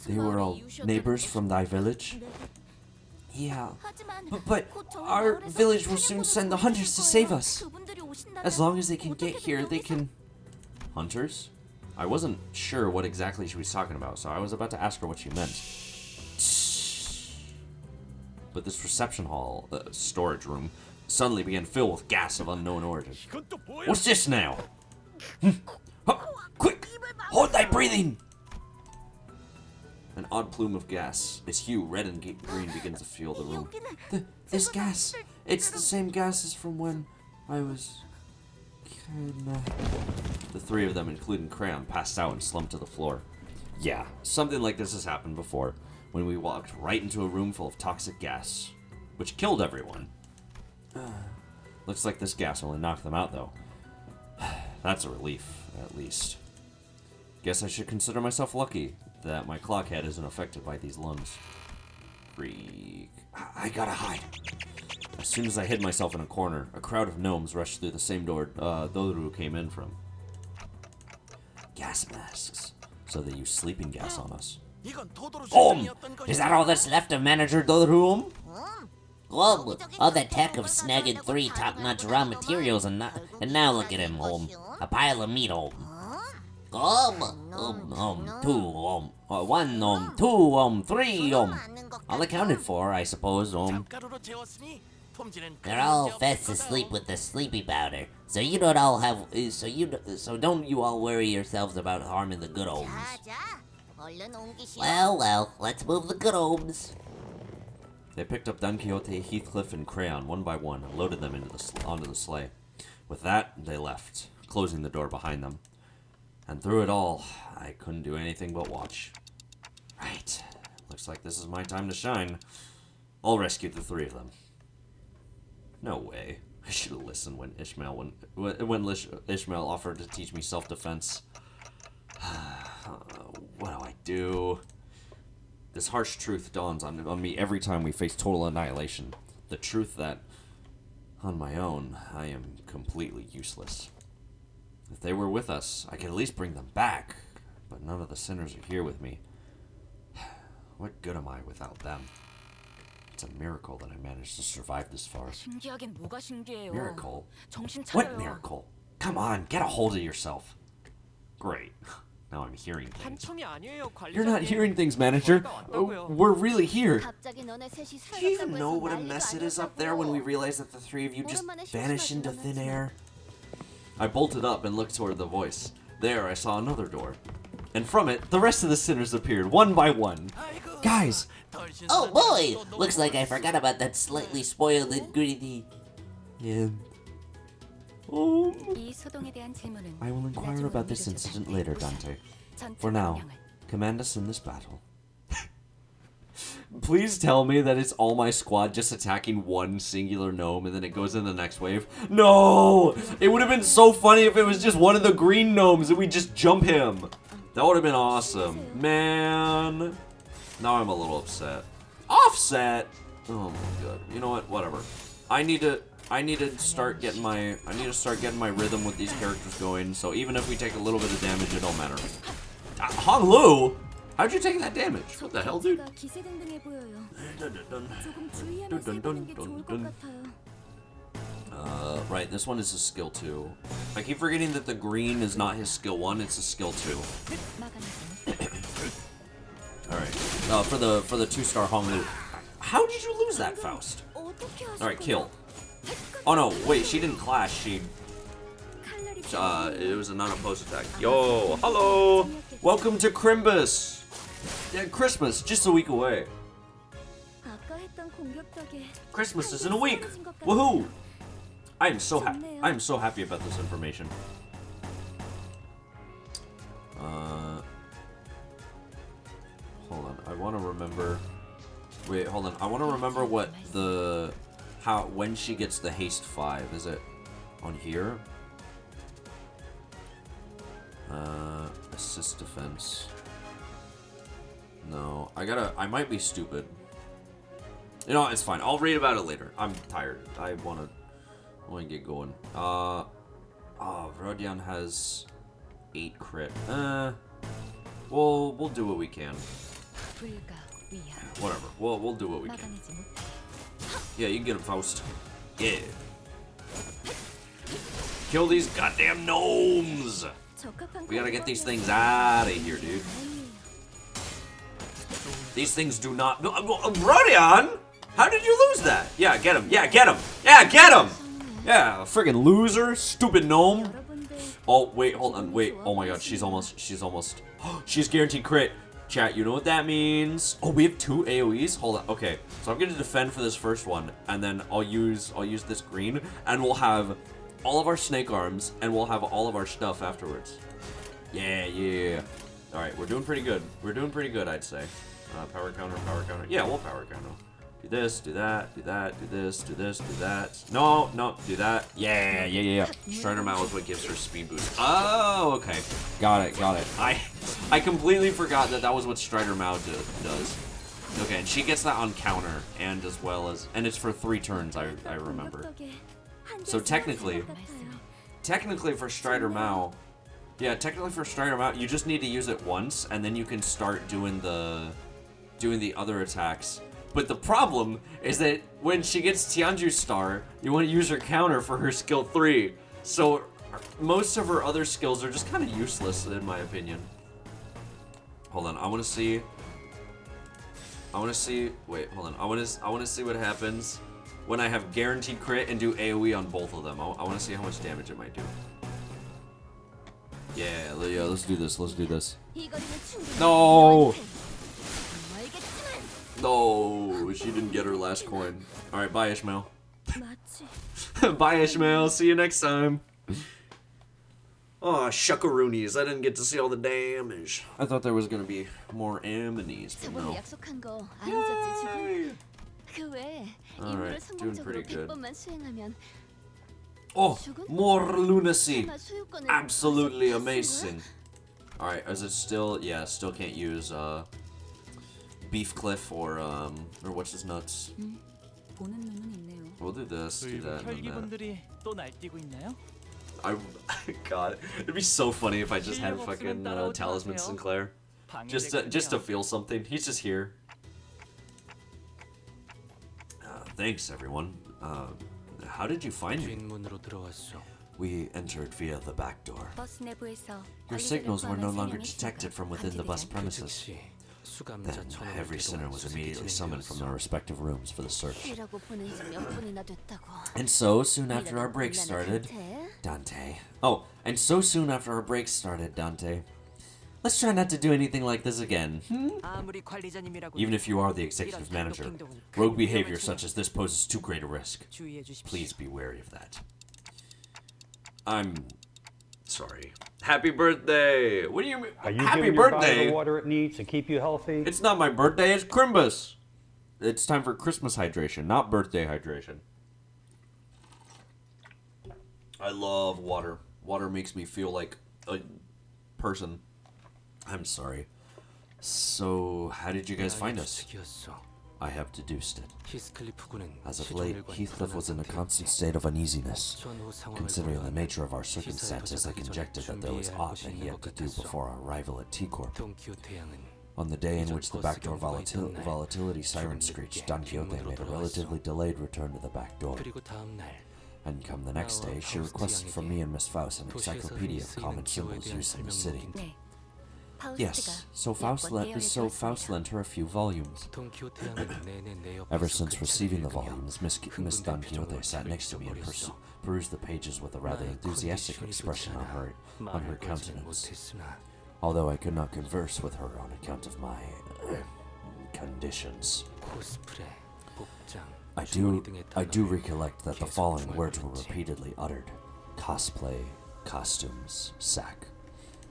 they were all neighbors from thy village? Yeah, but our village will soon send the hunters to save us. As long as they can get here, they can... Hunters? I wasn't sure what exactly she was talking about, so I was about to ask her what she meant. But this reception hall, storage room, suddenly began filled with gas of unknown origin. What's this now? Quick! Hold thy breathing! An odd plume of gas. Its hue, red and green, begins to fill the room. This gas! It's the same gas as from when I was... The three of them, including Crayon, passed out and slumped to the floor. Yeah, something like this has happened before, when we walked right into a room full of toxic gas, which killed everyone. Looks like this gas only knocked them out, though. That's a relief, at least. Guess I should consider myself lucky that my clockhead isn't affected by these lungs. Freak. I gotta hide. As soon as I hid myself in a corner, a crowd of gnomes rushed through the same door Dodoru came in from. Gas masks. So they use sleeping gas on us. Is that all that's left of Manager Dodoru? Whoa, all that tech of snagging 3 top-notch raw materials and now look at him, a pile of meat, Two, one, two, three, all accounted for, I suppose, They're all fast asleep with the sleepy powder, so you don't all have, so don't you all worry yourselves about harming the good ohms. Well, let's move the good ohms. They picked up Don Quixote, Heathcliff, and Crayon one by one and loaded them onto the sleigh. With that, they left, closing the door behind them. And through it all, I couldn't do anything but watch. Right. Looks like this is my time to shine. I'll rescue the three of them. No way. I should have listened when Ishmael offered to teach me self-defense. What do I do? This harsh truth dawns on me every time we face total annihilation. The truth that, on my own, I am completely useless. If they were with us, I could at least bring them back. But none of the sinners are here with me. What good am I without them? It's a miracle that I managed to survive this far. Miracle? What miracle? Come on, get a hold of yourself. Great. Now I'm hearing things. You're not hearing things, manager. We're really here. Do you even know what a mess it is up there when we realize that the three of you just vanished into thin air? I bolted up and looked toward the voice. There I saw another door. And from it, the rest of the sinners appeared, one by one. Guys! Oh boy! Looks like I forgot about that slightly spoiled ingredient. Yeah. I will inquire about this incident later, Dante. For now, command us in this battle. Please tell me that it's all my squad just attacking one singular gnome and then it goes in the next wave. No! It would have been so funny if it was just one of the green gnomes and we just jump him. That would have been awesome. Man. Now I'm a little upset. Offset? Oh my god. You know what? Whatever. I need to start getting my rhythm with these characters going, so even if we take a little bit of damage, it don't matter. Hong Lu? How'd you take that damage? What the hell, dude? Right, this one is a skill 2. I keep forgetting that the green is not his skill 1, it's a skill 2. Alright, for the 2-star Hong Lu. How did you lose that, Faust? Alright, kill. Oh no, wait, she didn't clash, it was a non-opposed attack. Yo, hello! Welcome to Crimbus! Yeah, Christmas, just a week away. Christmas is in a week! Woohoo! I am so happy about this information. Hold on, I want to remember... Wait, hold on, I want to remember what the... when she gets the haste 5, is it on here? Assist defense. No, I might be stupid. You know, it's fine. I'll read about it later. I'm tired. I wanna get going. Rodion has 8 crit. We'll do what we can. Whatever. We'll do what we can. Yeah, you can get him, Faust. Yeah. Kill these goddamn gnomes! We gotta get these things out of here, dude. These things do not... Rodion! How did you lose that? Yeah, get him. Yeah, get him. Yeah, get him! Yeah, friggin' loser. Stupid gnome. Oh, wait, hold on. Wait. Oh my god, she's almost... She's guaranteed crit. Chat, you know what that means? Oh, we have 2 AoEs? Hold on. Okay, so I'm gonna defend for this first one, and then I'll use this green, and we'll have all of our snake arms, and we'll have all of our stuff afterwards. Yeah. All right, we're doing pretty good. We're doing pretty good, I'd say. Power counter. Yeah, we'll power counter. Do this, do that, do that, do this, do this, do that. No, do that. Yeah. Strider Mao is what gives her speed boost. Oh, okay. Got it. I completely forgot that was what Strider Mao does. Okay, and she gets that on counter, and as well as... And it's for 3 turns, I remember. So technically for Strider Mao... Yeah, technically for Strider Mao, you just need to use it once, and then you can start doing the other attacks. But the problem is that when she gets Tianju's star, you want to use her counter for her skill 3. So most of her other skills are just kind of useless, in my opinion. Hold on, I want to see. Wait, hold on. I want to see what happens when I have guaranteed crit and do AoE on both of them. I want to see how much damage it might do. Yeah, let's do this. Let's do this. No! No, she didn't get her last coin. All right, bye, Ishmael. Bye, Ishmael. See you next time. Oh, shuckaroonies. I didn't get to see all the damage. I thought there was going to be more amenies, but no. Yay! Alright, doing pretty good. Oh, more lunacy. Absolutely amazing. Alright, is it still... Yeah, still can't use Beef Cliff or what's his nuts. We'll do this, do that, and that. God, it'd be so funny if I just had fucking Talisman Sinclair. Just to feel something. He's just here. Thanks, everyone. How did you find me? We entered via the back door. Your signals were no longer detected from within the bus premises. Then, every sinner was immediately summoned from their respective rooms for the search. And so, soon after our break started... Dante. Oh, and so soon after our break started, Dante. Let's try not to do anything like this again, Even if you are the executive manager, rogue behavior such as this poses too great a risk. Please be wary of that. I'm... sorry. Happy birthday! What do you mean? Are you Happy giving your birthday? body the water it needs to keep you healthy? It's not my birthday, it's Crimbus. It's time for Christmas hydration, not birthday hydration. I love water. Water makes me feel like a person. I'm sorry. So, how did you guys find us? I have deduced it. As of late, Heathcliff was in a constant state of uneasiness. Considering the nature of our circumstances, I conjectured that there was aught that he had to do before our arrival at T-Corp. On the day in which the backdoor volatility siren screeched, Don Quixote made a relatively delayed return to the back door. And come the next day, she requested from me and Miss Faust an encyclopedia of common symbols used in the city. Yes, so Faust lent her a few volumes. Ever since receiving the volumes, Miss Don Quixote sat next to me and perused the pages with a rather enthusiastic expression on her countenance. Although I could not converse with her on account of my conditions. I do recollect that the following words were repeatedly uttered: cosplay, costumes, sack.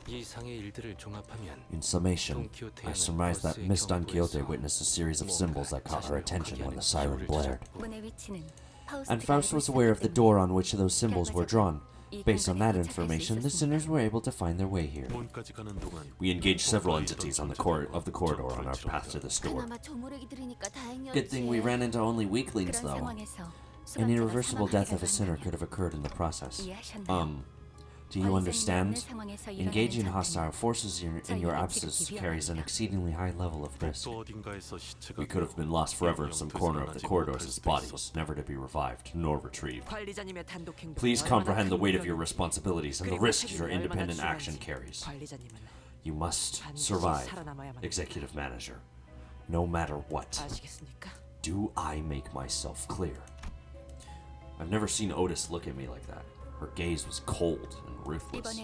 In summation, I surmised that Miss Don Quixote witnessed a series of symbols that caught her attention when the siren blared. And Faust was aware of the door on which those symbols were drawn. Based on that information, the sinners were able to find their way here. We engaged several entities on the corridor on our path to this door. Good thing we ran into only weaklings, though. An irreversible death of a sinner could have occurred in the process. Do you understand? Engaging hostile forces in your absence carries an exceedingly high level of risk. We could have been lost forever in some corner of the corridors as bodies, never to be revived nor retrieved. Please comprehend the weight of your responsibilities and the risk your independent action carries. You must survive, Executive Manager, no matter what. Do I make myself clear? I've never seen Otis look at me like that. Her gaze was cold and ruthless.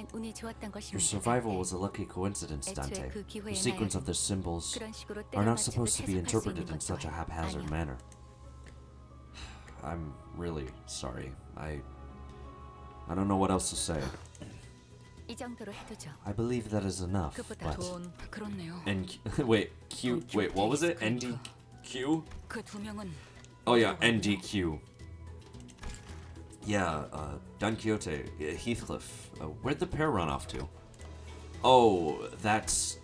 Your survival was a lucky coincidence, Dante. The sequence of the symbols are not supposed to be interpreted in such a haphazard manner. I'm really sorry. I don't know what else to say. I believe that is enough, but... wait, what was it? NDQ? Oh yeah, NDQ. Yeah, Don Quixote, Heathcliff, where'd the pair run off to? Oh, that's...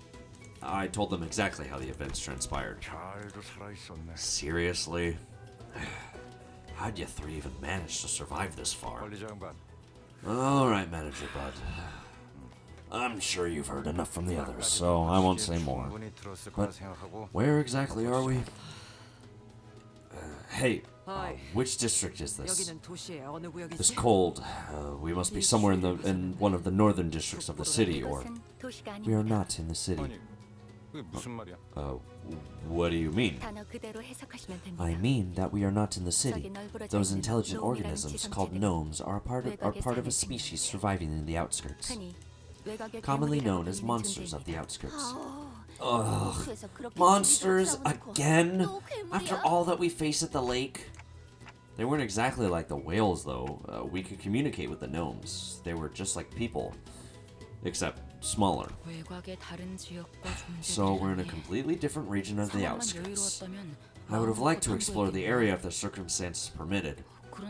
I told them exactly how the events transpired. Seriously? How'd you three even manage to survive this far? Alright, Manager Bud. I'm sure you've heard enough from the others, so I won't say more. But where exactly are we? Hey, which district is this? 여기는 도시의 어느 It's 구역이지? cold. We must be somewhere in one of the northern districts of the city, or we are not in the city. 아니, 그게 무슨 말이야? What do you mean? 단어 그대로 해석하시면 됩니다. I mean that we are not in the city. Those intelligent organisms called gnomes are part of a species surviving in the outskirts, 흔히 외곽의 commonly 괴물이라고 known as 불리는 monsters of 존재입니다. the outskirts. 어, 그래서 그렇게 Monsters 질리게 싸우는 거. again? 또 괴물이야? After all that we face at the lake? They weren't exactly like the whales, though. We could communicate with the gnomes. They were just like people, except smaller. 외곽의 다른 지역과 So we're in a completely different region of the outskirts. I would have liked to explore the area if the circumstances permitted.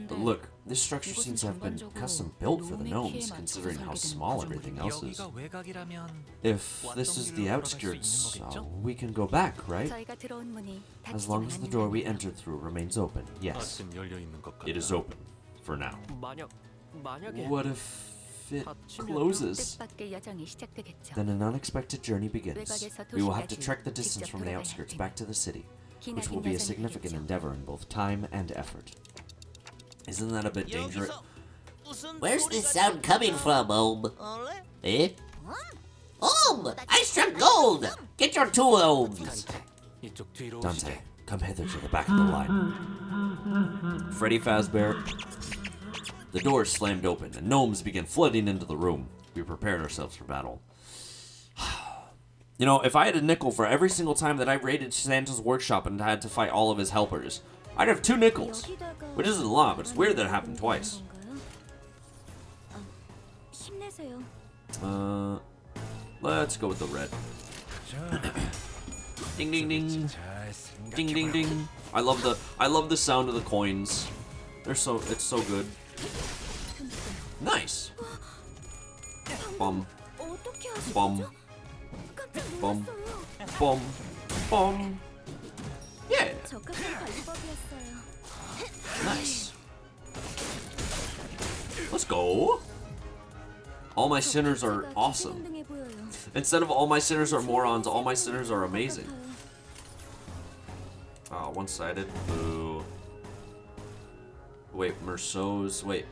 But look, this structure seems to have been custom built for the gnomes, considering how small everything else is. 여기가 외곽이라면 If this is the outskirts, we can go back, right? 저희가 들어온 문이 As long as the door we entered through remains open, yes. 아직 열려 있는 것 같다. It is open, for now. 만약에 What if it closes? 뜻밖의 여정이 시작되겠죠. Then an unexpected journey begins. We will have to trek the distance from the outskirts back to the city, which will be a significant endeavor in both time and effort. Isn't that a bit dangerous? Where's this sound coming from, Ohm? Eh? Ohm! I struck gold! Get your two ohms! 이쪽 뒤로 Dante, come hither to the back of the line. Freddy Fazbear. The doors slammed open, and gnomes began flooding into the room. We prepared ourselves for battle. You know, if I had a nickel for every single time that I raided Santa's workshop and had to fight all of his helpers, I'd have 2 nickels. Which isn't a lot, but it's weird that it happened twice. 힘내세요. Let's go with the red. Ding ding ding. Ding ding ding. I love the sound of the coins. It's so good. Nice. Bum. 어떻게 하시죠? Bum. 깜짝 Bum. 놀랐어요. Bum. Bum. Yeah. 적합한 관리법이었어요. Nice. Let's go. All my sinners are awesome. 기능등해 보여요. Instead of all my sinners are morons, all my sinners are amazing. Oh, one-sided. Boo. Wait, Merceau's. Wait,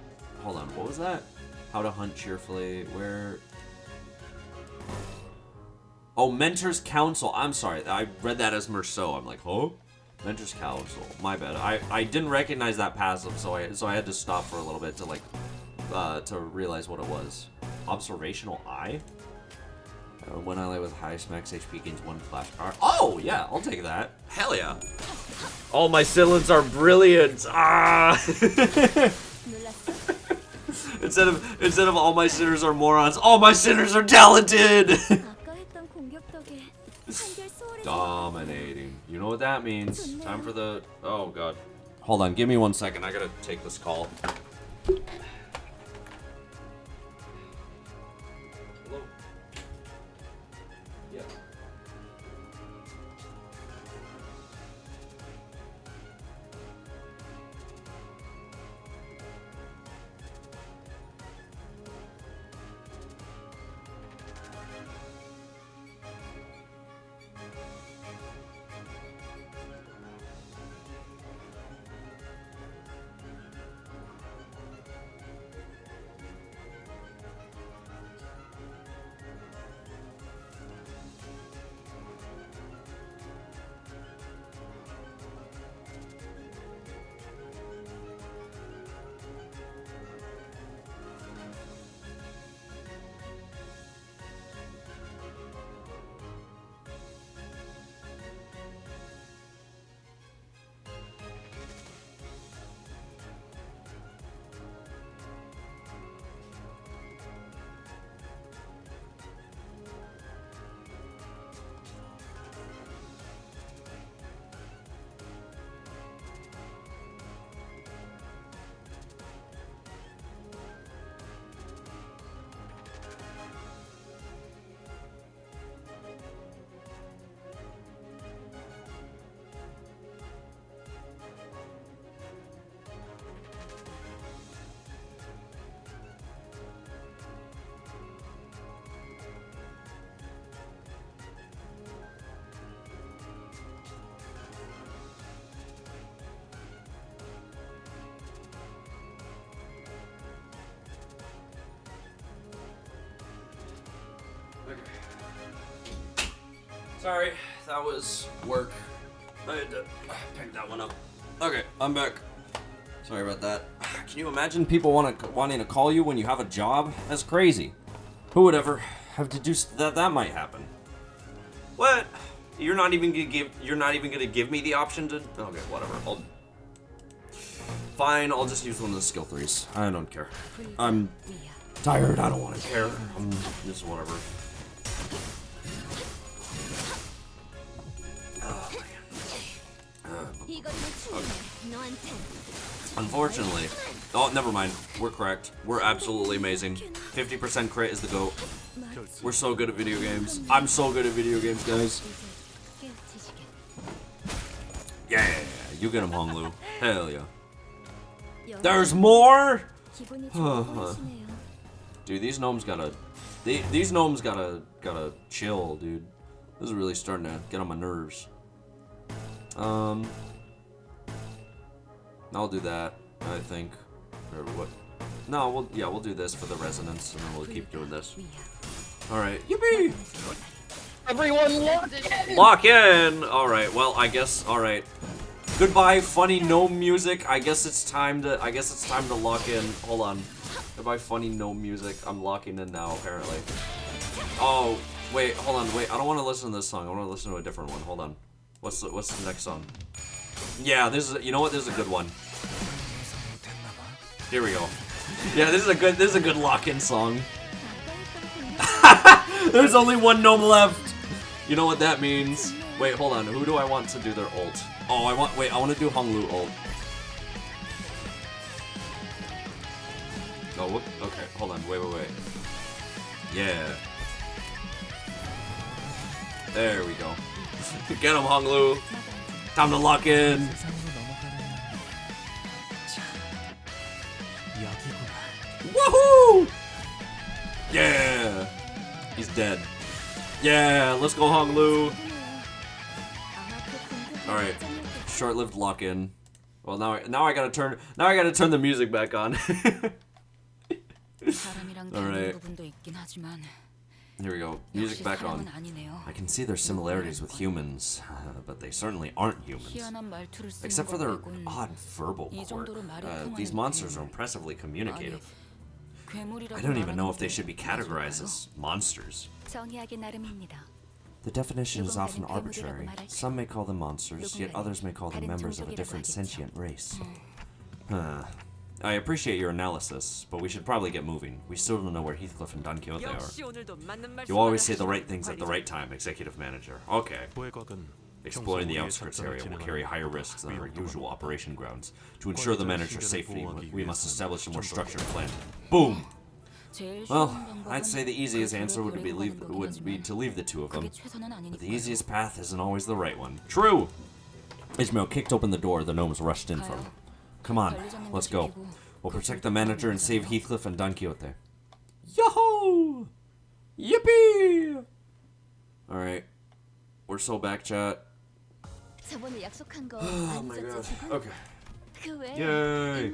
hold on. What was that? How to hunt cheerfully. Where? Oh, Mentor's Council. I'm sorry. I read that as Merceau. I'm like, huh? Mentor's Council. My bad. I didn't recognize that passive, so I had to stop for a little bit to like to realize what it was. Observational Eye. When I lay with highest max HP gains 1 flash power. Oh yeah, I'll take that. Hell yeah. All my Sillins are brilliant. Ah. instead of all my sinners are morons, all my sinners are talented. 아까 했던 공격 덕에 한결 수월해져. Dominating. You know what that means. Time for the... Oh, God. Hold on. Give me 1 second. I gotta take this call. Hello? Yeah. Sorry, that was work. I had to pick that one up. Okay, I'm back. Sorry about that. Can you imagine people wanting to call you when you have a job? That's crazy. Who would ever have to do that? That might happen. What? You're not even gonna give me the option to. Okay, whatever. Fine. I'll just use one of the skill 3s. I don't care. I'm tired. I don't want to care. Just whatever. Unfortunately. Oh, never mind. We're correct. We're absolutely amazing. 50% crit is the GOAT. We're so good at video games. I'm so good at video games, guys. Yeah, you get him, Honglu. Hell yeah. There's more? Dude, these gnomes gotta chill, dude. This is really starting to get on my nerves. I'll do that, I think. Or what? No, we'll do this for the resonance, and then we'll keep doing this. Alright, yippee! Everyone lock in! Lock in! Alright, well, I guess, alright. Goodbye, funny gnome music. I guess it's time to lock in. Hold on. Goodbye, funny gnome music. I'm locking in now, apparently. Oh, wait, hold on, wait. I don't want to listen to this song. I want to listen to a different one. Hold on. What's the next song? Yeah, this is, you know what? This is a good one. Here we go. Yeah, this is a good lock-in song. There's only one gnome left. You know what that means? Wait, hold on. Who do I want to do their ult? Oh, I want to do Honglu ult. Oh, what? Okay, hold on. Wait. Yeah. There we go. Get him, Honglu. Time to lock in. Woohoo! Yeah. He's dead. Yeah, let's go, Honglu. All right. Short-lived lock-in. Well, now I gotta turn the music back on. All right. Here we go. Music back on. I can see their similarities with humans, but they certainly aren't humans. Except for their odd verbal quirk. These monsters are impressively communicative. I don't even know if they should be categorized as monsters. The definition is often arbitrary. Some may call them monsters, yet others may call them members of a different sentient race. I appreciate your analysis, but we should probably get moving. We still don't know where Heathcliff and Don Quixote are. You always say the right things at the right time, Executive Manager. Okay. Exploring the outskirts area will carry higher risks than our usual operation grounds. To ensure the manager's safety, we must establish a more structured plan. Boom! Well, I'd say the easiest answer would be to leave the two of them. But the easiest path isn't always the right one. True! Ishmael kicked open the door the gnomes rushed in from. Come on, let's go. We'll protect the manager and save Heathcliff and Don Quixote. Yo-ho! Yippee! Alright. We're so back, chat. Oh my god. Okay. Yay!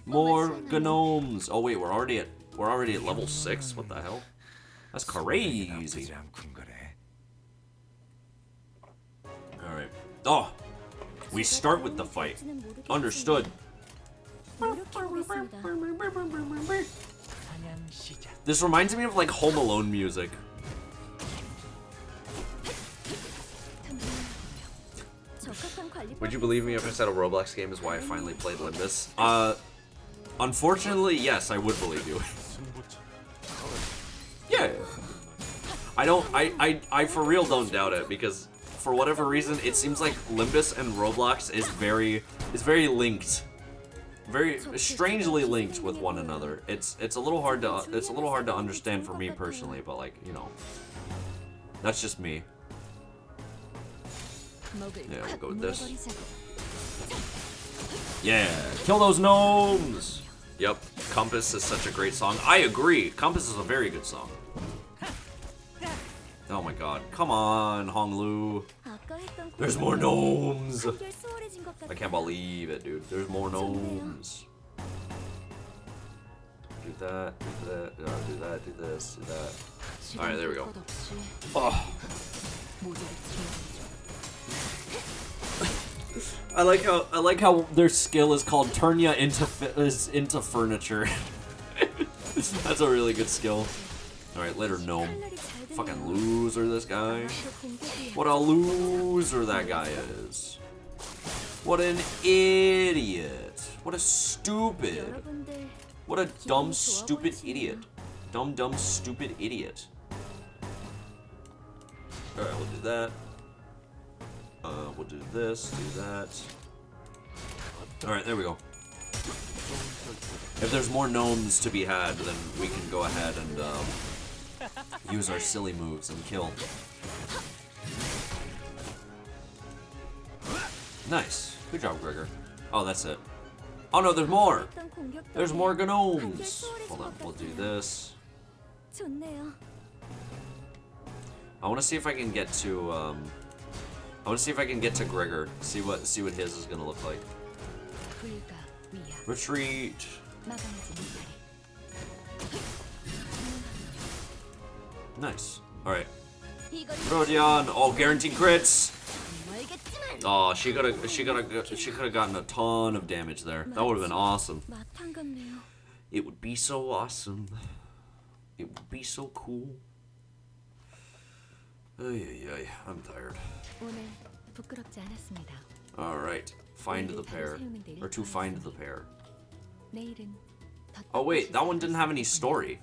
More gnomes! Oh wait, we're already at level 6? What the hell? That's crazy. Alright. Oh! We start with the fight. Understood. This reminds me of like Home Alone music. Would you believe me if I said a Roblox game is why I finally played Limbus? Unfortunately, yes, I would believe you. Yeah. I for real don't doubt it, because for whatever reason, it seems like Limbus and Roblox is very linked. Very strangely linked with one another. It's a little hard to understand for me personally, but like, you know. That's just me. Yeah, we'll go with this. Yeah, kill those gnomes! Yep, Compass is such a great song. I agree, Compass is a very good song. Oh my god, come on, Honglu. There's more gnomes! I can't believe it, dude. There's more gnomes. Do that, do that, do that, do this, do that. Alright, there we go. Oh. I like how their skill is called turn ya into furniture. That's a really good skill. All right, later gnome. Fucking loser, this guy. What a loser that guy is. What an idiot. What a stupid. What a dumb, stupid idiot. Dumb, stupid idiot. Alright, we'll do that. We'll do this, do that. Alright, there we go. If there's more gnomes to be had, then we can go ahead and use our silly moves and kill. Nice. Good job, Gregor. Oh, that's it. Oh no, there's more! There's more gnomes! Hold on, we'll do this. I want to see if I can get to, I want to see if I can get to Gregor. See what his is gonna look like. Retreat! Nice. Alright. Rodion! Oh, guaranteed crits! Oh, she could have gotten a ton of damage there. That would have been awesome. It would be so awesome. It would be so cool. Ay, I'm tired. Alright, find the pair. Or to find the pair. Oh wait, that one didn't have any story.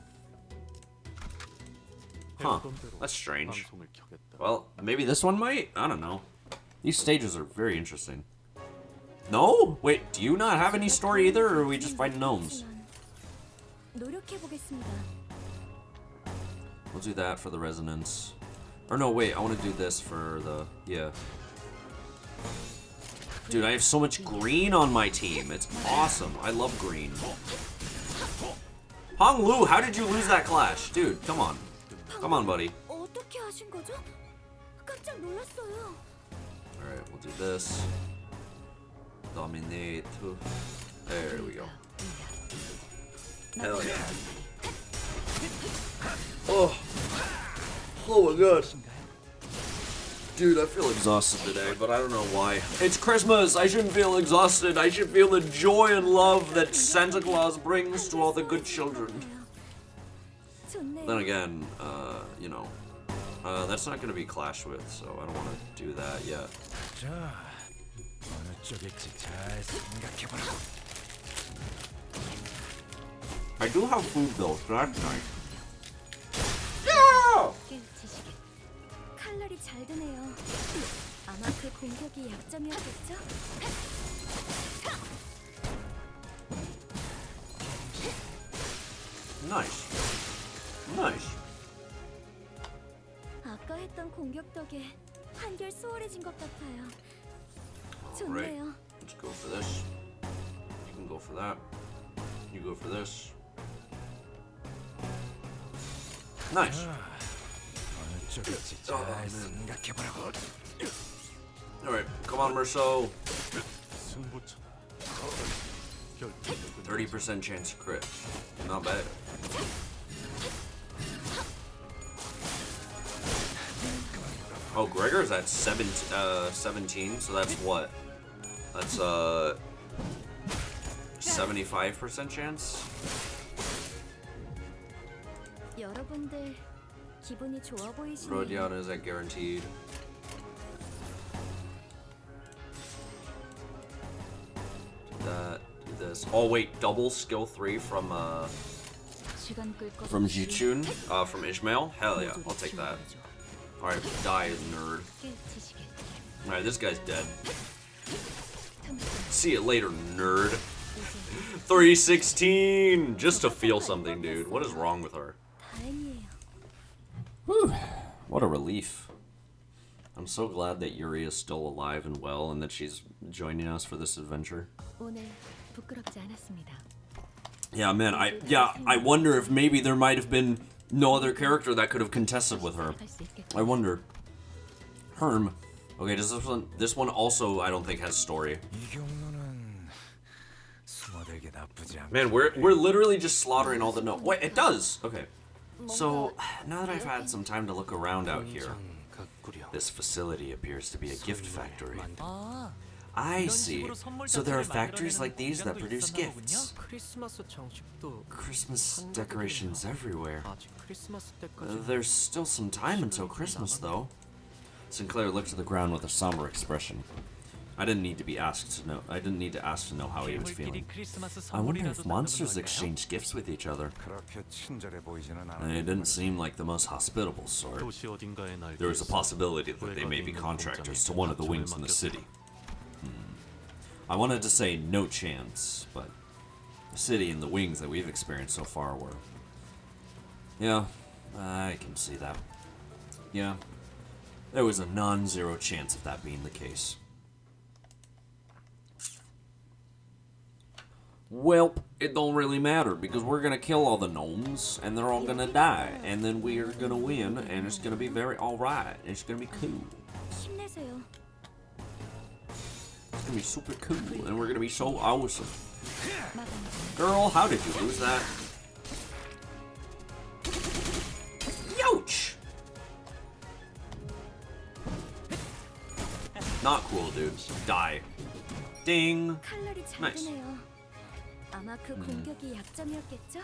Huh, that's strange. Well, maybe this one might? I don't know. These stages are very interesting. No? Wait, do you not have any story either, or are we just fighting gnomes? We'll do that for the resonance. Or no, wait, I want to do this for the... yeah. Dude, I have so much green on my team. It's awesome. I love green. Hong Lu, how did you lose that clash? Dude, come on. Come on, buddy. Alright, we'll do this. Dominate. There we go. Hell yeah. Oh. Oh my god. Dude, I feel exhausted today, but I don't know why. It's Christmas! I shouldn't feel exhausted. I should feel the joy and love that Santa Claus brings to all the good children. Then again, you know, that's not gonna be clashed with, so I don't want to do that yet. I do have food though, so that's nice. Yeah! 칼날이 잘 드네요. 아마 그 공격이 약점이었겠죠? Nice. Nice. 아까 했던 공격 덕에 한결 수월해진 것 같아요. Alright, 좋네요. let's go for this. You can go for that. You go for this. Nice. Alright, come on, Merceau. 30% chance to crit. Not bad. Oh, Gregor's at 17, so that's what? That's 75% chance? 여러분들 기분이 좋아 보이시네요. Rodion is at guaranteed. Do that, do this. Oh wait, double skill 3 from Jichun, from Ishmael? Hell yeah, I'll take that. Alright, die, nerd. Alright, this guy's dead. See you later, nerd. 316! Just to feel something, dude. What is wrong with her? Whew. What a relief. I'm so glad that Yuri is still alive and well and that she's joining us for this adventure. Yeah, man, I wonder if maybe there might have been no other character that could have contested with her. I wonder. Herm. Okay, does this one also I don't think has story. Man, we're literally just slaughtering all the no. Wait, it does. Okay. So, now that I've had some time to look around out here, This facility appears to be a gift factory. 아, I 이런 see. 식으로 선물 So there are 자체를 factories like these that 공장도 produce 있었나 보군요. gifts. 크리스마스 장식도 Christmas 한가득이네요. decorations everywhere. 아직 크리스마스 때까지 There's still some time until Christmas, though. Sinclair looked to the ground with a somber expression. I didn't need to ask to know how he was 괴물끼리 feeling. 크리스마스 I wonder 선물이라도 if monsters 나누는 걸까요? exchange gifts with each other. 그렇게 친절해 보이지는 They didn't seem like the most hospitable sort. 도시 어딘가에 날 There is a possibility that they may be contractors to one of the wings in the city. I wanted to say no chance, but the city and the wings that we've experienced so far were... Yeah, I can see that. Yeah, there was a non-zero chance of that being the case. Well, it don't really matter, because we're gonna kill all the gnomes, and they're all gonna die, and then we're gonna win, and it's gonna be very alright. It's gonna be cool. 힘내세요. It's gonna be super cool, and we're gonna be so awesome. 마감. Girl, how did you lose that? Youch! Not cool, dude. Die. Ding! 칼날이 잘 Nice. 드네요. 아마 그 공격이 약점이었겠죠?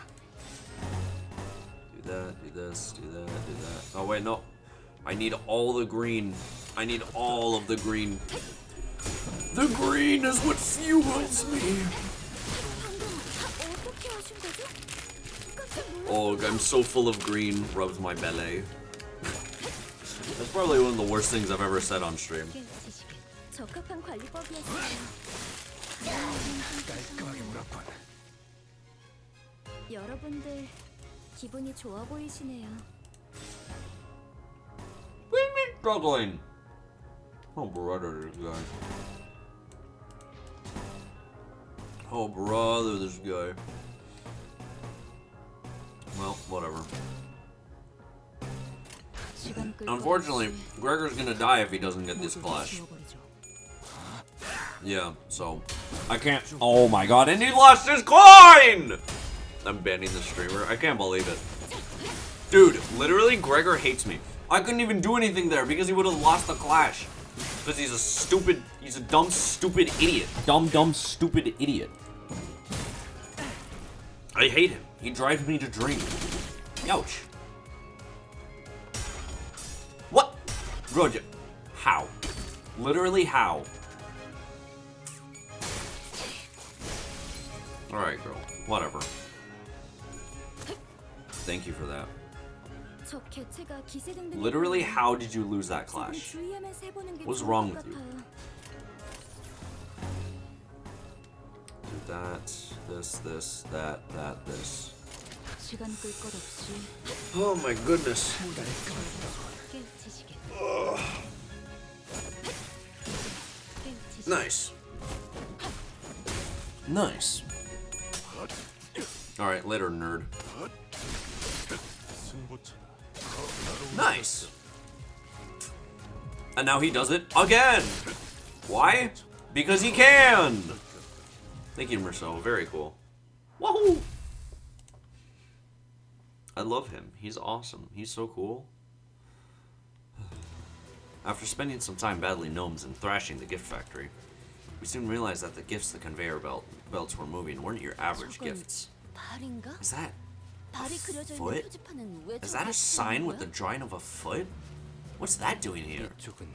Do that, do this, do that, do that. Oh, wait, no. I need all the green. I need all of the green. The green is what fuels me. 어떻게 하신 거죠? 깜짝 Oh, I'm so full of green. Rubs my belly. That's probably one of the worst things I've ever said on stream. 적합한 관리법이었어요. 여러분들 기분이 좋아 보이시네요. Struggling. Oh, brother, this guy. Oh, brother, this guy. Well, whatever. 시간 끌고 Unfortunately, Gregor's gonna die if he doesn't get this flash. 지워버리죠. Yeah, so I can't. Oh my god, and he lost his coin! I'm banning the streamer. I can't believe it. Dude, literally, Gregor hates me. I couldn't even do anything there because he would have lost the clash. Because he's a dumb, stupid idiot. Dumb, stupid idiot. I hate him. He drives me to drink. Ouch. What? Roger. How? Literally how? Alright, girl. Whatever. Thank you for that. 저 개체가 기세등등. Literally, how did you lose that clash? 주의하면서 해보는 게 What's 좋을 wrong 것 with you? 같아요. Do that, this, that, this. 시간 끌 것 없이 Oh my goodness. 깨우치시게. Nice. Nice. Alright, later, nerd. Nice. And now he does it again. Why? Because he can. Thank you, Merceau. Very cool. Woohoo! I love him. He's awesome. He's so cool. After spending some time battling gnomes and thrashing the gift factory, we soon realized that the gifts the conveyor belts were moving weren't your average gifts. 발인가? Is that 발이 그려져 있는 foot? 표지판은 왜 Is that a sign with the drawing of a foot? What's that doing here? 이쪽은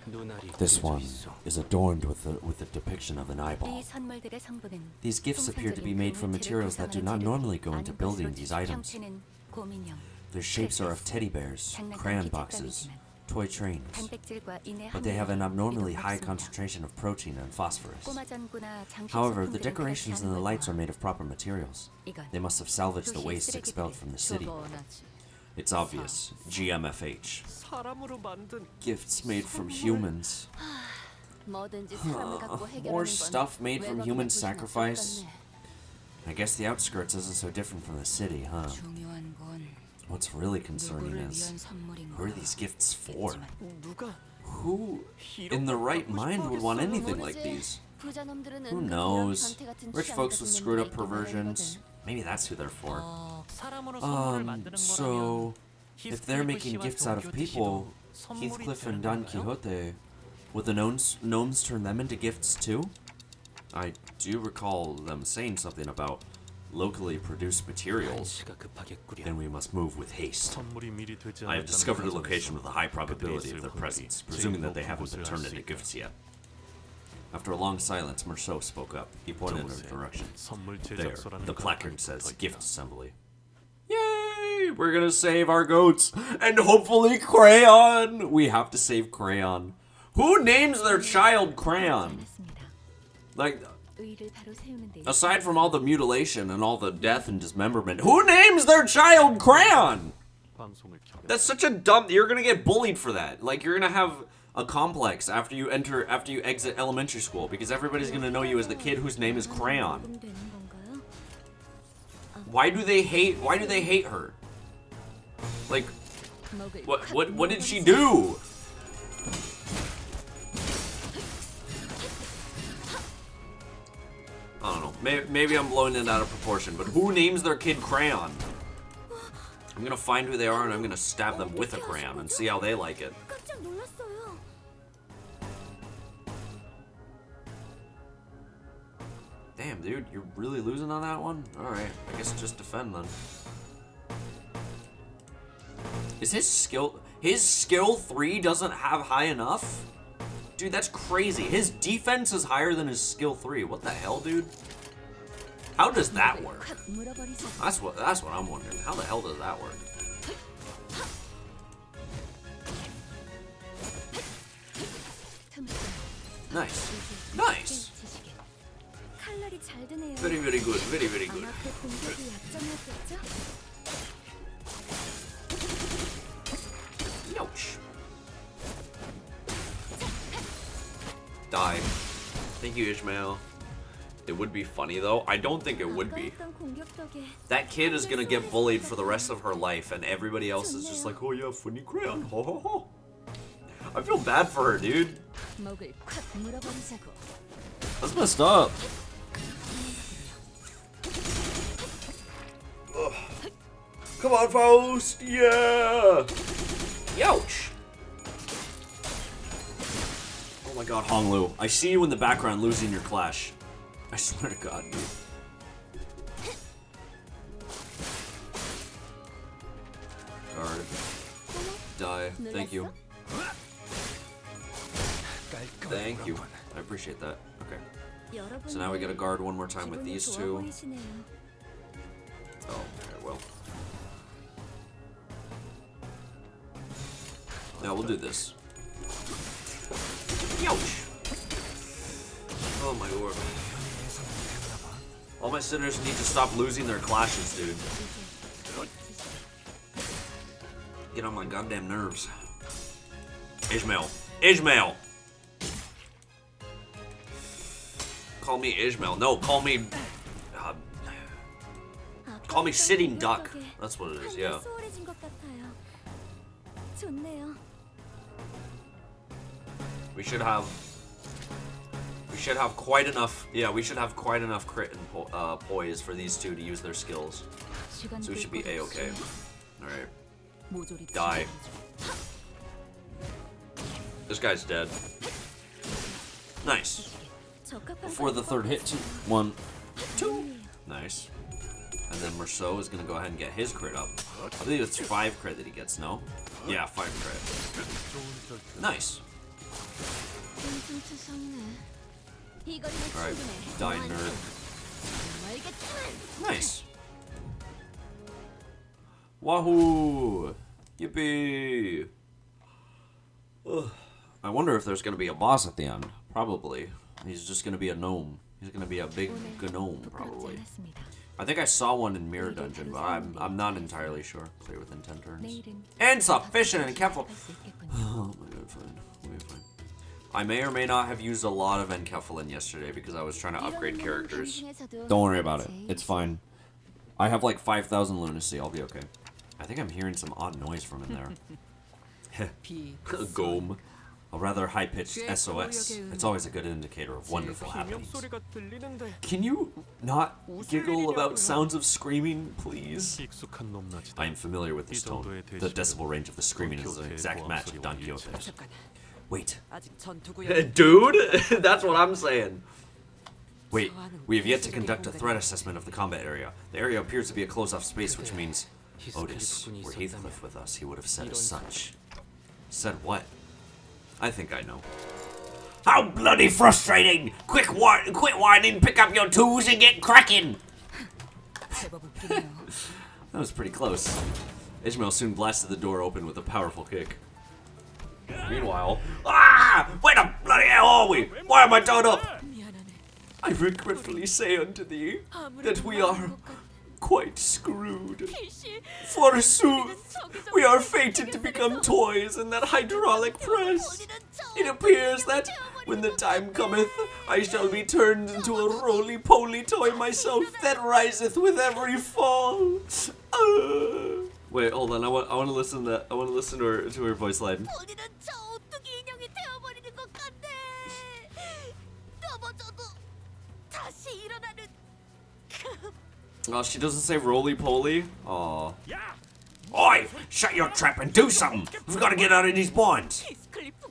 눈알이 This 그려져 one 있어. is adorned with a depiction of an eyeball. 이 선물들의 성분은 These gifts appear to be made from materials that do not normally go into building these items. 형태는 고민형, Their shapes are of teddy bears, crayon boxes, toy trains, 단백질과 인의 but they have an abnormally 함유를 high 이루고 concentration of protein and phosphorus. 꼬마전구나 장식 However, the 소품들은 decorations 그렇지 and the 않은 lights are 거야. made of proper materials. 이건 They must have salvaged the 도시 waste expelled from the city. 주거원하지. It's obvious. GMFH. 사람으로 만든 Gifts made from humans. 뭐든지 사람을 갖고 해결하는 More 건 stuff made from 외곽이나 human 도시나 sacrifice. 똑같네. I guess the outskirts isn't so different from the city, huh? 중요한 건 What's really concerning 누구를 is, 위한 선물인가? who are these gifts for? 누가 Who in the right mind would want anything like these? 부자놈들은 Who 은근 knows? 이런 변태 같은 Rich 취향을 folks with 가진 screwed up 놈들이 있긴 perversions. 하거든. Maybe that's who they're for. 사람으로 선물을 만드는 거라면 So if they're making 히스테리크 gifts 씨와 out of 동교 people, Heathcliff and Don Quixote. Would the gnomes turn them into gifts too? I do recall them saying something about locally produced materials. Then we must move with haste. I have discovered a location with a high probability of their presence, presuming that they haven't been turned into gifts yet. After a long silence, Merceau spoke up. He pointed in a direction. There, the placard says gift assembly. Yay! We're gonna save our goats! And hopefully Crayon! We have to save Crayon. Who names their child Crayon? Like, aside from all the mutilation and all the death and dismemberment, who names their child Crayon? That's such a dumb... You're gonna get bullied for that. Like, you're gonna have a complex after you exit elementary school because everybody's gonna know you as the kid whose name is Crayon. Why do they hate her? Like, what did she do? I don't know. Maybe I'm blowing it out of proportion, but who names their kid Crayon? I'm gonna find who they are and I'm gonna stab them with a crayon and see how they like it. Damn, dude, you're really losing on that one? Alright, I guess just defend then. Is his skill 3 doesn't have high enough? Dude, that's crazy. His defense is higher than his skill 3. What the hell, dude? How does that work? That's what I'm wondering. How the hell does that work? Nice. Nice. Very, very good. Very, very good. Ouch. Die. Thank you, Ishmael. It would be funny, though. I don't think it would be. That kid is gonna get bullied for the rest of her life, and everybody else is just like, oh yeah, funny crayon. Ho ho ho. I feel bad for her, dude. That's messed up. Ugh. Come on, Faust! Yeah! Youch! Oh my god, Honglu. I see you in the background losing your clash. I swear to god, dude. Guard. Die. Thank you. Thank you. I appreciate that. Okay. So now we gotta guard one more time with these two. Oh, okay, well. Now we'll do this. Youch! Oh my lord. All my sinners need to stop losing their clashes, dude. Get on my goddamn nerves. Ishmael. Ishmael! Call me Ishmael. No, call me... call me Sitting Duck. That's what it is, yeah. We should have quite enough, yeah, we should have quite enough crit and poise for these two to use their skills. So we should be A-okay. Alright. Die. This guy's dead. Nice. Before the third hit, 1, 2. Nice. And then Merceau is gonna go ahead and get his crit up. I believe it's 5 crit that he gets, no? Yeah, 5 crit. Nice. Alright, die nerd. Nice. Wahoo! Yippee! Ugh. I wonder if there's gonna be a boss at the end. Probably. He's just gonna be a gnome. He's gonna be a big gnome, probably. I think I saw one in Mirror Dungeon, but I'm not entirely sure. Play within 10 turns. Insufficient and careful. Oh my god, fine. We'll be fine. I may or may not have used a lot of Enkephalin yesterday because I was trying to upgrade characters. Don't worry about it. It's fine. I have like 5,000 lunacy. I'll be okay. I think I'm hearing some odd noise from in there. Gome. A rather high-pitched SOS. It's always a good indicator of wonderful 비명 happenings. 소리가 들리는데 Can you not giggle about sounds of screaming, please? 익숙한 놈나지다. I am familiar with this tone. The decibel range of the screaming is an exact match of Don Quixote's. Wait. 아직 전투 구역 Dude? That's what I'm saying. Wait, we have yet to conduct a threat assessment of the combat area. The area appears to be a closed-off space, which means... Otis, were Heathcliff with us, he would have said as such. Said what? I think I know. How bloody frustrating! Quit whining, pick up your tools and get cracking! 제법 웃기네요. That was pretty close. Ishmael soon blasted the door open with a powerful kick. Meanwhile... Ah! Where the bloody hell are we? Why am I tied up? 미안하네. I regretfully say unto thee that we are quite screwed. Forsooth, we are fated to become toys in that hydraulic press. It appears that, when the time cometh, I shall be turned into a roly-poly toy myself that riseth with every fall. Wait, hold on. I want to listen to that. I want to listen to her voice line. 본인은 저 오뚜기 인형이 되어버리는 것 같네. 넘어져도 다시 일어나는 Oh, she doesn't say roly-poly? Aw. Oi! Shut your trap and do something! We've got to get out of these bonds!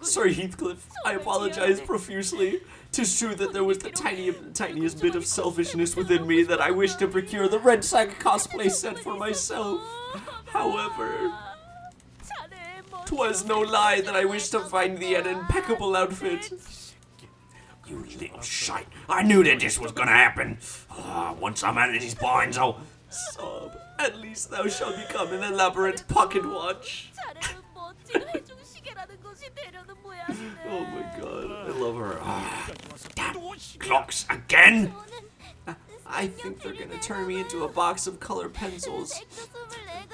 Sorry, Heathcliff. I apologize profusely. 'Tis true that there was the tiniest bit of selfishness within me that I wished to procure the Red Sack cosplay set for myself. However, 'twas no lie that I wished to find thee an impeccable outfit. You little shite! I knew that this was gonna happen! Once I'm out of these bonds, I'll... Sob, at least thou shalt become an elaborate pocket watch. 자네는 멋진 회중시계라는 것이 되려는 모양이네. Oh my god, I love her. Clocks again? I think they're gonna turn me into a box of color pencils.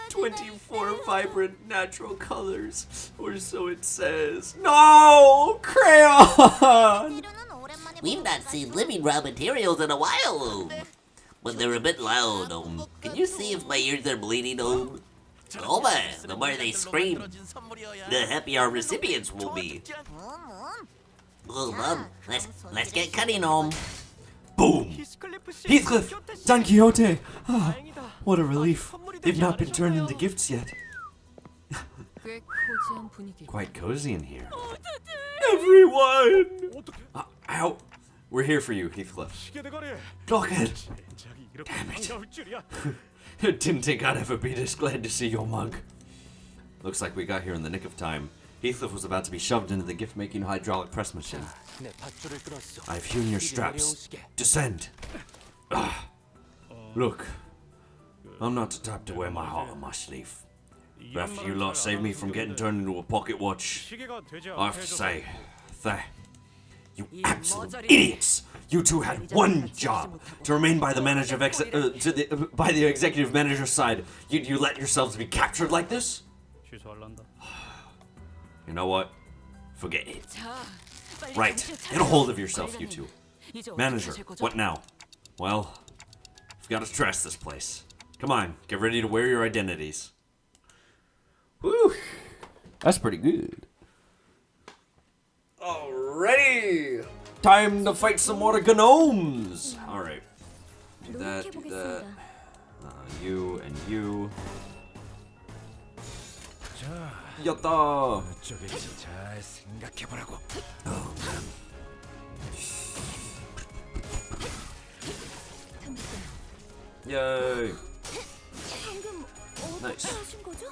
24 vibrant natural colors, or so it says. No! Crayon! We've not seen living raw materials in a while, but they're a bit loud, Can you see if my ears are bleeding, Oh man, the more they scream, the happier our recipients will be. Oh, Mom, let's get cutting, Boom! Heathcliff! Don Quixote! Ah, what a relief. They've not been turned into gifts yet. 꽤 코지한 분위기. Quite cozy in here. Everyone! Ow! We're here for you, Heathcliff. Blockhead! Damn it. Didn't think I'd ever be this glad to see your mug. Looks like we got here in the nick of time. Heathcliff was about to be shoved into the gift-making hydraulic press machine. I've hewn your straps. Descend! Look, I'm not the type to wear my heart on my sleeve. But after you lot saved me from getting turned into a pocket watch, I have to say, you absolute idiots! You two had one job, to remain by the manager by the executive manager's side. You let yourselves be captured like this? You know what? Forget it. Right, get a hold of yourself, you two. Manager, what now? Well, we've got to trash this place. Come on, get ready to wear your identities. Whew, that's pretty good. Alrighty, time to fight some more gnomes. All right, do that, do that. You and you. Yatta. Oh man. Yay. 방금 Nice. 어떻게 하신 거죠?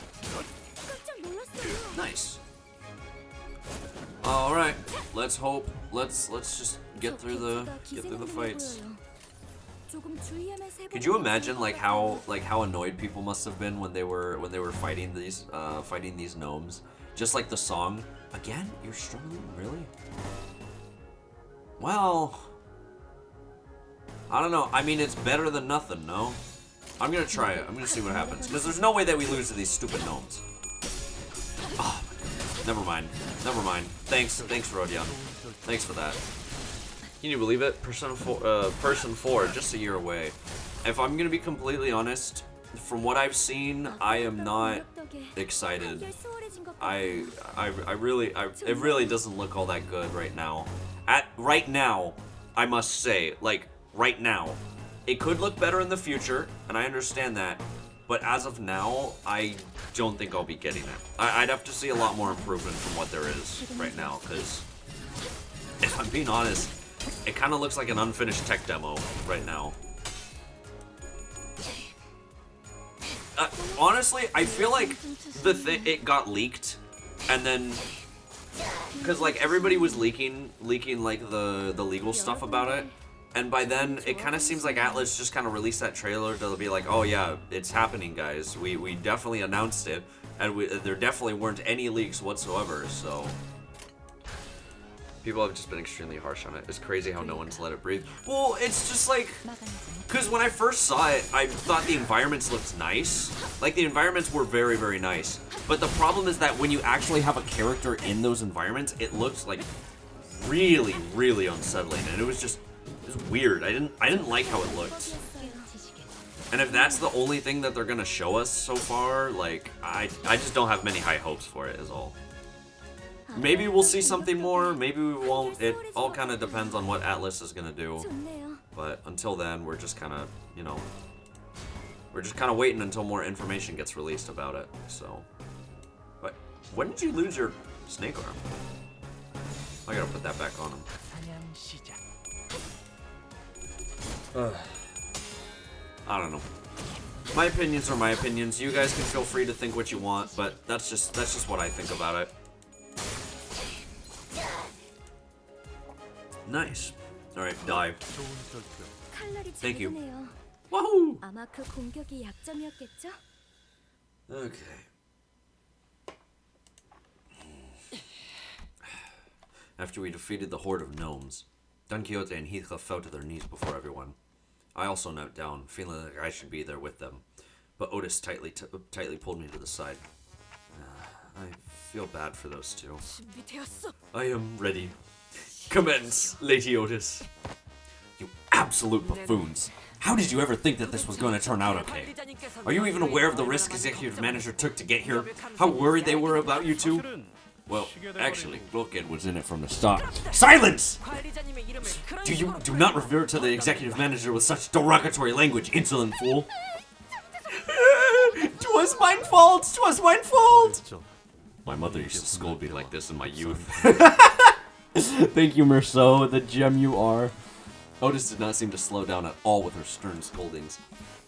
깜짝 놀랐어요. Nice. All right, let's hope. Let's just get through the fights. Could you imagine like how annoyed people must have been when they were fighting these gnomes? Just like the song. Again, you're struggling, really? Well, I don't know. I mean, it's better than nothing, no? I'm gonna try it. I'm gonna see what happens. Because there's no way that we lose to these stupid gnomes. Oh, never mind. Never mind. Thanks, Rodion. Thanks for that. Can you believe it? Person 4, just a year away. If I'm gonna be completely honest, from what I've seen, I am not excited it really doesn't look all that good right now. Right now, I must say, like, right now, it could look better in the future, and I understand that, but as of now, I don't think I'll be getting it. I'd have to see a lot more improvement from what there is right now, because if I'm being honest, it kind of looks like an unfinished tech demo right now. Honestly, I feel like it got leaked, and then, because like everybody was leaking like the legal stuff about it, and by then it kind of seems like Atlas just kind of released that trailer to be like, oh yeah, it's happening, guys. We definitely announced it, and there definitely weren't any leaks whatsoever. So people have just been extremely harsh on it. It's crazy how no one's let it breathe. Well, it's just like, because when I first saw it, I thought the environments looked nice. Like, the environments were very, very nice. But the problem is that when you actually have a character in those environments, it looks like really, really unsettling. And it was weird. I didn't like how it looked. And if that's the only thing that they're gonna show us so far, like, I just don't have many high hopes for it, is all. Maybe we'll see something more, maybe we won't. It all kind of depends on what Atlas is going to do. But until then, we're just kind of, you know, we're just kind of waiting until more information gets released about it, so. But when did you lose your snake arm? I gotta put that back on him. I don't know. My opinions are my opinions. You guys can feel free to think what you want, but that's just what I think about it. Nice. Alright, dive. Thank you. Wahoo! 아마 그 공격이 약점이었겠죠? Okay. After we defeated the horde of gnomes, Don Quixote and Heathcliff fell to their knees before everyone. I also knelt down, feeling like I should be there with them, but Otis tightly pulled me to the side. I feel bad for those two. I am ready. Commence, Lady Otis. You absolute buffoons. How did you ever think that this was going to turn out okay? Are you even aware of the risk executive manager took to get here? How worried they were about you two? Well, actually, Loken was in it from the start. Silence! Do not refer to the executive manager with such derogatory language, insolent fool. 'Twas mine fault! 'Twas mine fault! My mother used to scold me like this in my youth. Thank you, Merceau, the gem you are. Otis did not seem to slow down at all with her stern scoldings,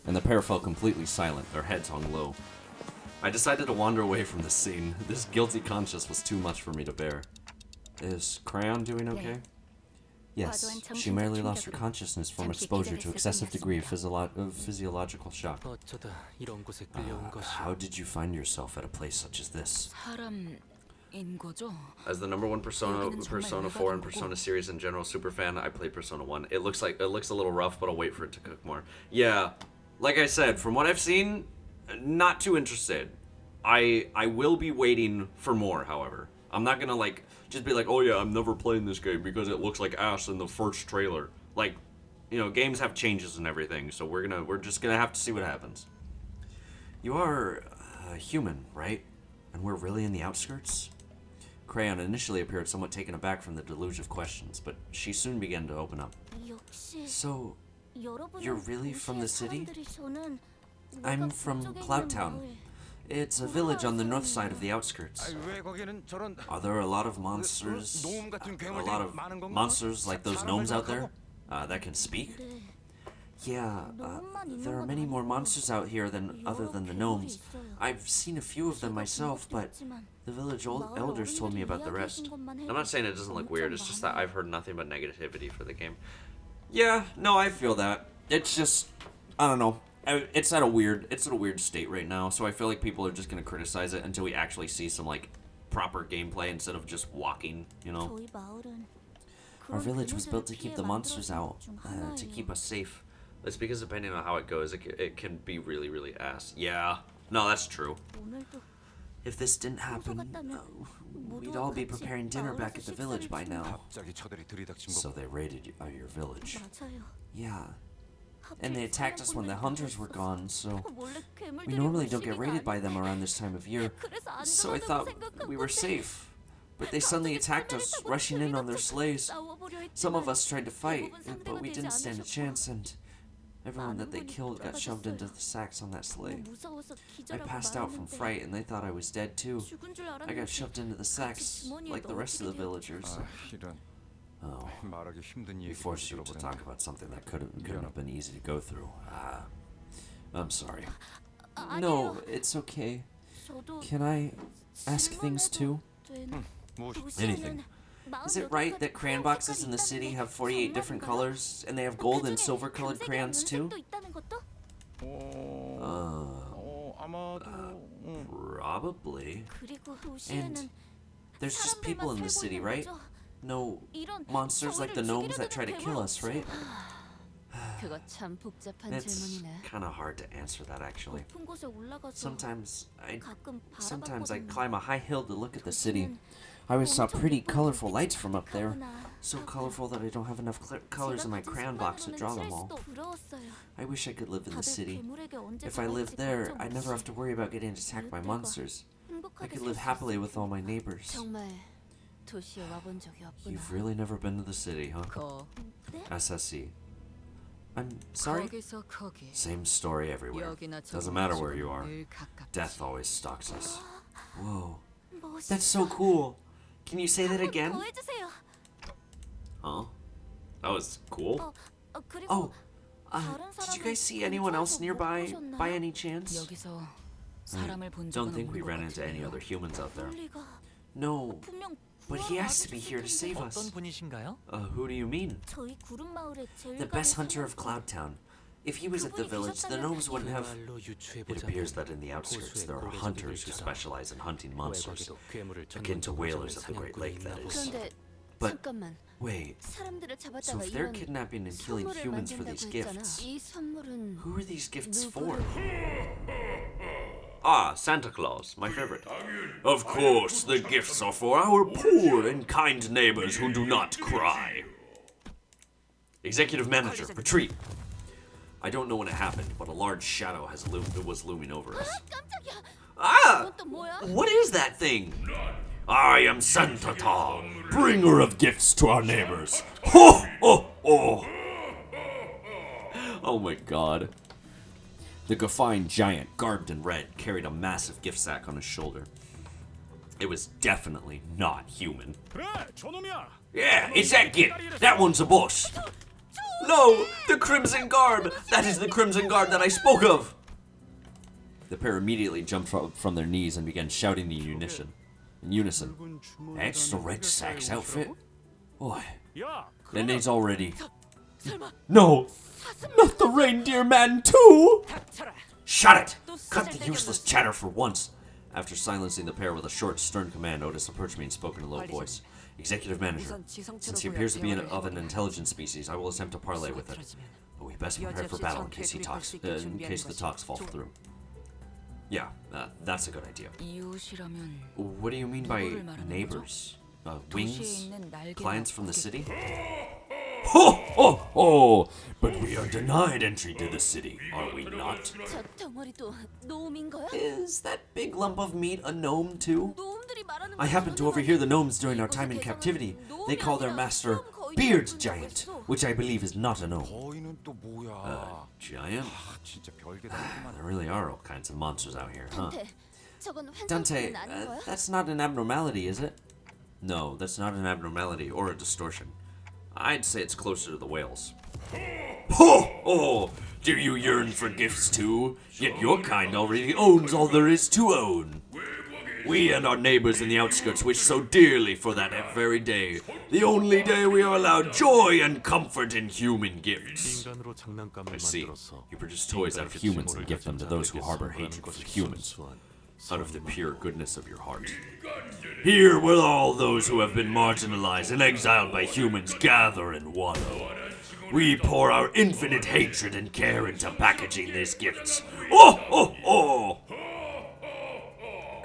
and the pair fell completely silent, their heads hung low. I decided to wander away from this scene. This guilty conscience was too much for me to bear. Is Crayon doing okay? Yes, she merely lost her consciousness from exposure to excessive degree of physiological shock. How did you find yourself at a place such as this? As the #1 Persona 4 and Persona series in general superfan, I played Persona 1. It looks a little rough, but I'll wait for it to cook more. Yeah, like I said, from what I've seen, not too interested. I will be waiting for more, however. I'm not gonna like just be like, oh yeah, I'm never playing this game because it looks like ass in the first trailer. Like, you know, games have changes and everything, so we're just gonna have to see what happens. You are human, right? And we're really in the outskirts? Crayon initially appeared somewhat taken aback from the deluge of questions, but she soon began to open up. So, you're really from the city? I'm from Cloudtown. It's a village on the north side of the outskirts. Are there a lot of monsters? Like those gnomes out there that can speak? Yeah, there are many more monsters out here other than the gnomes. I've seen a few of them myself, but the village elders told me about the rest. I'm not saying it doesn't look weird, it's just that I've heard nothing but negativity for the game. Yeah, no, I feel that. It's just, I don't know. It's at a weird state right now, so I feel like people are just gonna criticize it until we actually see some like proper gameplay instead of just walking, you know. Our village was built to keep the monsters out, to keep us safe. It's because depending on how it goes, it can be really, really ass. Yeah, no, that's true. If this didn't happen, we'd all be preparing dinner back at the village by now. So they raided your village. Yeah. And they attacked us when the hunters were gone, so 몰래 we 괴물들이 normally don't get 의심이 raided by 가는데 them around this time of year. 그래서 안 So I 들어가자고 thought 생각한 we were 건데 safe. But they suddenly attacked us, rushing in on their sleighs. 싸워보려 Some of 했지만 us tried to fight, 대부분 but we 상대가 didn't 되지 stand a 않으셨고 chance, and everyone that they 많은 분이 killed got shoved into 돌아가셨어요. the sacks on that sleigh. 무서워서 I 기절하고 passed out from 말았는데 fright, and they thought I was dead too. 죽은 줄 I got 알았는데 shoved into the sacks, like the rest of the villagers. 아, 이런 Oh, 말하기 힘든 we 얘기 forced you to talk about something that couldn't have been easy to go through. I'm sorry. No, it's okay. 저도 Can I ask things too? Anything. Is it right that crayon boxes in the city have 48 different colors, and they have gold and silver colored crayons too? 아마도 Probably. 그리고 And 도시에는 there's just people in the city, right? No 이런 monsters like the gnomes that try to kill us, right? 그거 참 복잡한 It's 질문이네. kind of hard to answer that actually. 높은 곳에 올라가서 Sometimes 가끔 I 바라봤거든요. climb a high hill to look at the city. I always saw pretty colorful lights from up there. So colorful that I don't have enough colors in my crayon box to draw them all. I wish I could live in the city. If I lived there, I'd never have to worry about getting attacked by monsters. I could live happily with all my neighbors. 정말 도시에 와본 적이 없구나. You've really never been to the city, huh? SSC. I'm sorry? 거기서 거기. Same story everywhere. 여기나 Doesn't 저기나 matter where you are. 늘 가깝지. Death always stalks us. Whoa. That's so cool. Can you say that again? 더 해주세요. Huh? That was cool. 그리고 Oh, did you guys see anyone else nearby by any chance? 여기서 사람을 본 Don't 적은 think we 없는 것 ran into any 같은데요. other humans out there. 리가 No, 분명 but he has to be here to save us. 어떤 분이신가요? Who do you mean? 저희 구름 마을의 제일 The best hunter of Cloudtown. If he was at the village, the gnomes wouldn't have... 말로 유추해 It 보자면 appears that in the outskirts there are hunters who specialize in hunting monsters, 외곽에도 괴물을 akin to 전문적으로 whalers of the Great 사냥꾼이 Lake, that 있나 is. 그런데 But 잠깐만. wait, 사람들을 so 잡았다가 if they're 이런 kidnapping and killing 선물을 humans for these 만든다고 gifts, 했잖아. 이 선물은 who are these gifts for? 누구를 Ah, Santa Claus, my favorite. Of course, the gifts are for our poor and kind neighbors who do not cry. Executive Manager, retreat. I don't know when it happened, but a large shadow was looming over us. 깜짝이야. Ah! 또 뭐야? What is that thing? I am Santa Claus, bringer of gifts to our neighbors. Ho, ho, ho. Oh my god. The Gaffine giant, garbed in red, carried a massive gift sack on his shoulder. It was definitely not human. 그래, 저놈이야. Yeah, it's that kid. That one's the boss. No, the Crimson Guard. That is the Crimson Guard that I spoke of. The pair immediately jumped from their knees and began shouting in unison. That's the Red Sack's outfit? Boy, 야, then 그러면 it's already... No, not the reindeer man too! Shut it! Cut the useless chatter for once. After silencing the pair with a short, stern command, Otis approached me and spoke in a low voice. Executive Manager, since he appears to be of an intelligent species, I will attempt to parley with it. But we best prepare for battle in case the talks fall through. Yeah, that's a good idea. 이웃이라면 What do you mean by neighbors? 도시에 Wings? 있는 날개나 Clients from the 고개. city? Ho, ho, ho! But we are denied entry to the city, are we not? 저 덩어리도 노음인 거야? Is that big lump of meat a gnome too? 노음들이 말하는 I happened to overhear the gnomes during our time in captivity. They call their master Beard Giant, which I believe is not a gnome. 거인은 또 뭐야? Giant? 진짜 별게 다 있구만. There really are all kinds of monsters out here, huh? 단테, 저건 Dante, 환상은 아닌 거야? that's not an abnormality, is it? No, that's not an abnormality or a distortion. I'd say it's closer to the whales. Ho! Oh! Do you yearn for gifts too? Yet your kind already owns all there is to own. We and our neighbors in the outskirts wish so dearly for that very day. The only day we are allowed joy and comfort in human gifts. 인간으로 장난감을 I see. 만들어서 You produce toys out of humans and give them to those who harbor hatred for humans, out of the pure goodness of your heart. Here will all those who have been marginalized and exiled by humans gather and wallow. We pour our infinite hatred and care into packaging these gifts. Oh, oh, oh!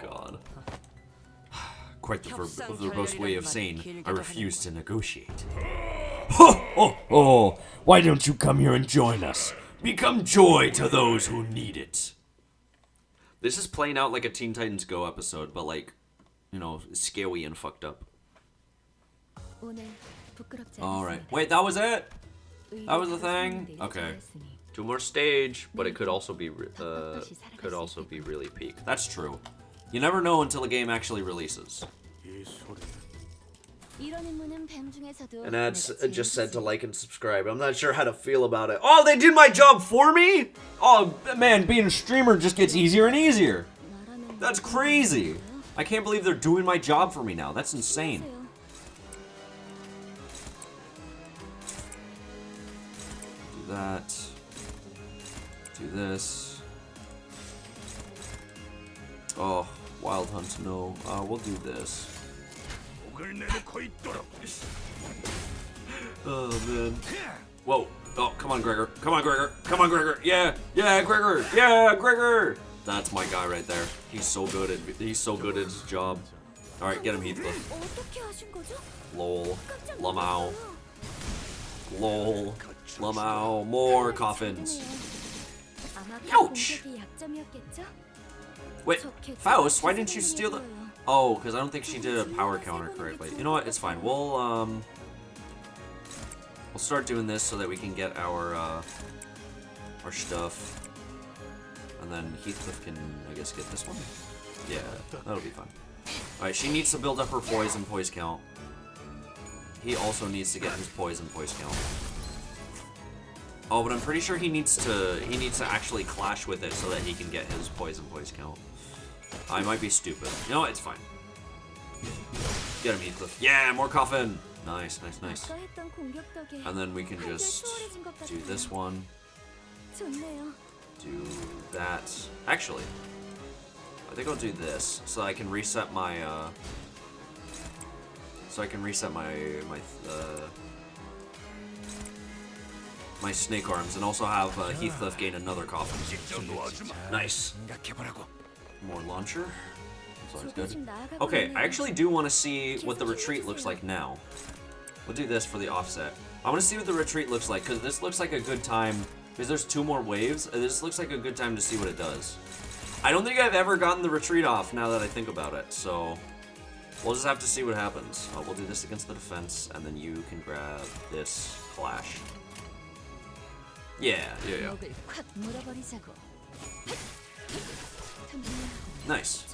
God. Quite the verbose way of saying, I refuse to negotiate. Ho, ho, ho! Why don't you come here and join us? Become joy to those who need it. This is playing out like a Teen Titans Go episode, but like, you know, scary and fucked up. Alright. Wait, that was it? That was the thing? Okay. 2 more stage, but it could also be really peak. That's true. You never know until a game actually releases. And ads just said to like and subscribe. I'm not sure how to feel about it. Oh, they did my job for me? Oh, man, being a streamer just gets easier and easier. That's crazy. I can't believe they're doing my job for me now. That's insane. Do that. Do this. Oh, Wild Hunt, no. We'll do this. Oh, man. Whoa. Oh, come on, Gregor. Come on, Gregor. Come on, Gregor. Yeah. Yeah, Gregor. Yeah, Gregor. That's my guy right there. He's so good at his job. All right, get him, Heathcliff. Lol. Lamau. Lol. Lamau. More coffins. Ouch. Wait, Faust, why didn't you steal the... Oh, because I don't think she did a power counter correctly. You know what? It's fine. We'll start doing this so that we can get our stuff. And then Heathcliff can, I guess, get this one. Yeah, that'll be fine. Alright, she needs to build up her poise and poise count. He also needs to get his poise and poise count. Oh, but I'm pretty sure he needs to actually clash with it so that he can get his poise and poise count. I might be stupid. You know what? It's fine. Get him, Heathcliff. Yeah, more coffin! Nice, nice, nice. And then we can just do this one. Do that. Actually, I think I'll do this so I can reset my my snake arms and also have Heathcliff gain another coffin. Nice. More launcher. That's always good. Okay, I actually do want to see what the retreat looks like now. We'll do this for the offset. I want to see what the retreat looks like because this looks like a good time. Because there's 2 more waves, this looks like a good time to see what it does. I don't think I've ever gotten the retreat off now that I think about it, so we'll just have to see what happens. We'll do this against the defense, and then you can grab this clash. Yeah. Nice.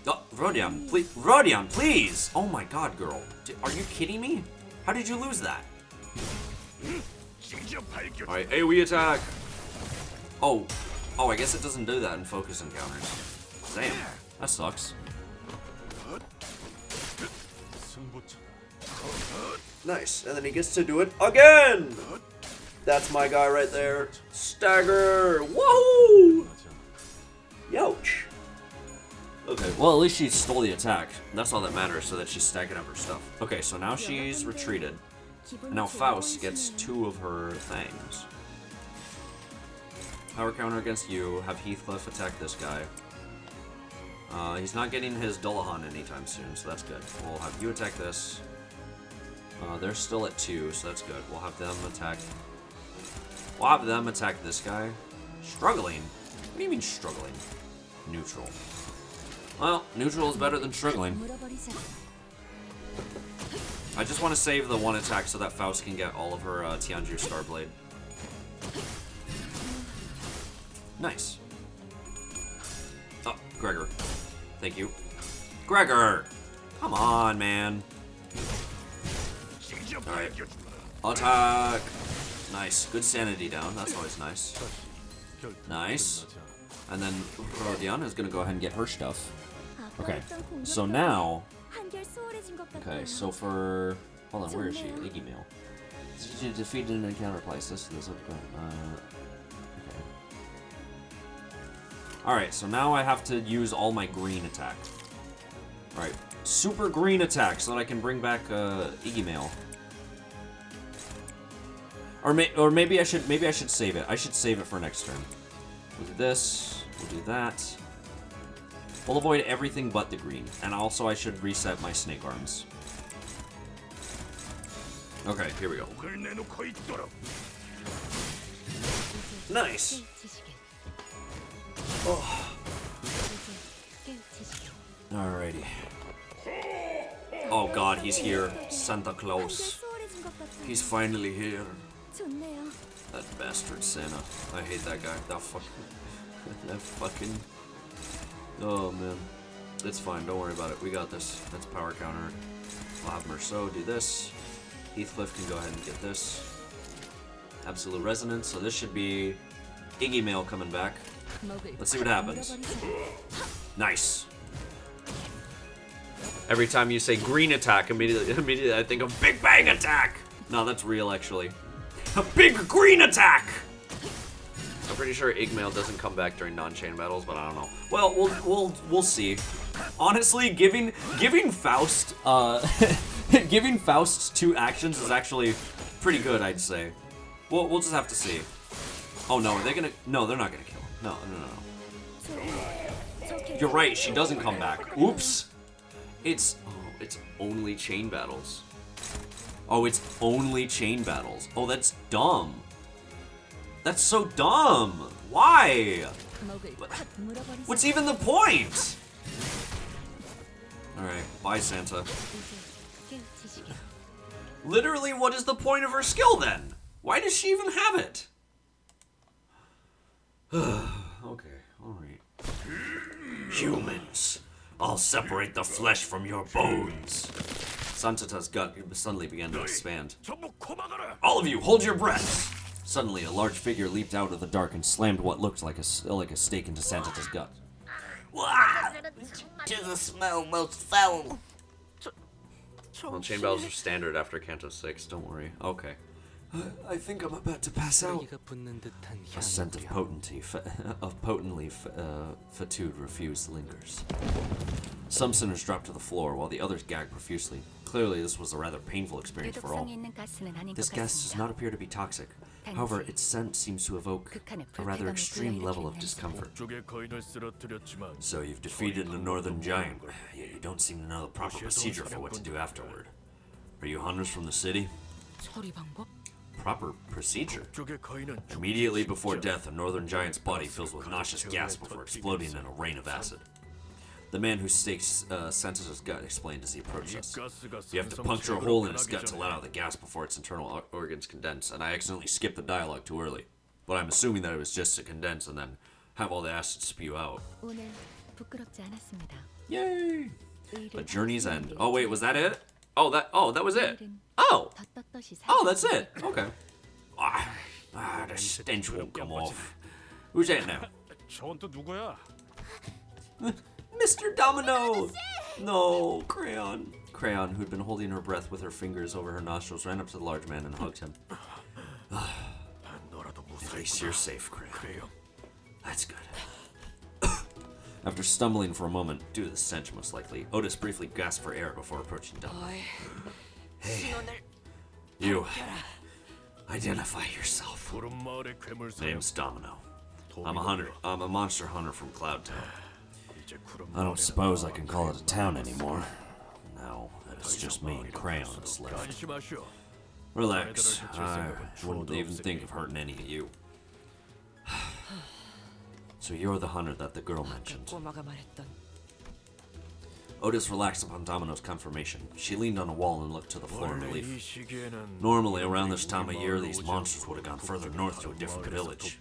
Oh, Rodion, please! Oh my god, girl. Are you kidding me? How did you lose that? Alright, AoE attack! Oh, I guess it doesn't do that in focus encounters. Damn, that sucks. Nice, and then he gets to do it again! That's my guy right there. Stagger! Woohoo! Youch! Okay, well at least she stole the attack. That's all that matters, so that she's stacking up her stuff. Okay, so now she's retreated. And now Faust gets 2 of her things. Power counter against you. Have Heathcliff attack this guy. He's not getting his Dullahan anytime soon, so that's good. We'll have you attack this. They're still at 2, so that's good. We'll have them attack. We'll have them attack this guy. Struggling? What do you mean struggling? Neutral. Well, neutral is better than struggling. I just want to save the 1 attack so that Faust can get all of her Tianju Starblade. Nice. Oh, Gregor. Thank you. Gregor! Come on, man. Alright. Attack! Nice. Good sanity down. That's always nice. Nice. And then Rodion is going to go ahead and get her stuff. Okay. So now... Okay, so for... Hold on, where is she? Iggy Mail. She defeated an encounter place. This okay. Alright, so now I have to use all my green attack. Alright. Super green attack so that I can bring back Iggy Mail. Or maybe I should save it. I should save it for next turn. We'll do this. We'll do that. We'll avoid everything but the green. And also I should reset my snake arms. Okay, here we go. Nice. Alrighty. Oh god, he's here. Santa Claus. 수월해진 것 같아. He's finally here. 좋네요. That bastard Santa. I hate that guy. That fucking. Oh man. It's fine, don't worry about it. We got this. That's power counter. We'll have Merceau do this. Heathcliff can go ahead and get this. Absolute Resonance. So this should be Iggy Mail coming back. Let's see what happens. Nice. Every time you say green attack, immediately I think of Big Bang Attack. No, that's real actually. A big green attack. I'm pretty sure Igmail doesn't come back during non-chain battles, but I don't know. Well, we'll see. Honestly, giving Faust giving Faust 2 actions is actually pretty good, I'd say. We'll just have to see. Oh no, they're not gonna kill him. No. You're right, she doesn't come back. Oops. It's only chain battles. Oh, it's only chain battles. Oh, that's dumb. That's so dumb. Why? What's even the point? Alright, bye Santa. Literally, what is the point of her skill then? Why does she even have it? Okay, alright. Humans, I'll separate the flesh from your bones. Santata's gut suddenly began to expand. All of you, hold your breaths! Suddenly, a large figure leaped out of the dark and slammed what looked like a stake into Santata's gut. Wah! To the smell most foul. Well, chain battles are standard after Canto 6, don't worry. Okay. I think I'm about to pass out. A scent of potently fatigued refuse lingers. Some sinners drop to the floor, while the others gag profusely. Clearly, this was a rather painful experience for all. This gas does not appear to be toxic. However, its scent seems to evoke a rather extreme level of discomfort. So you've defeated the Northern Giant, yet you don't seem to know the proper procedure for what to do afterward. Are you hunters from the city? Proper procedure. Immediately before death, a Northern Giant's body fills with nauseous gas before exploding in a rain of acid. The man who staked Santata's gut explained as he approached us. You have to puncture a hole in his gut to let out the gas before its internal organs condense, and I accidentally skipped the dialogue too early. But I'm assuming that it was just to condense and then have all the acid spew out. Yay! A journey's end. Oh wait, was that it? Oh, that was it. Oh, that's it. Okay. The stench won't come off. Who's that now? Mr. Domino! No, Crayon. Crayon, who'd been holding her breath with her fingers over her nostrils, ran up to the large man and hugged him. At least you're safe, Crayon. That's good. After stumbling for a moment, due to the stench most likely, Otis briefly gasped for air before approaching Domino. Hey, you. Identify yourself. Name's Domino. I'm a hunter. I'm a monster hunter from Cloud Town. I don't suppose I can call it a town anymore. No, it's just me and Crayon that's left. Relax. I wouldn't even think of hurting any of you. So you're the hunter that the girl mentioned. Otis relaxed upon Domino's confirmation. She leaned on a wall and looked to the floor in relief. Normally, around this time of year, these monsters would have gone further north to a different village.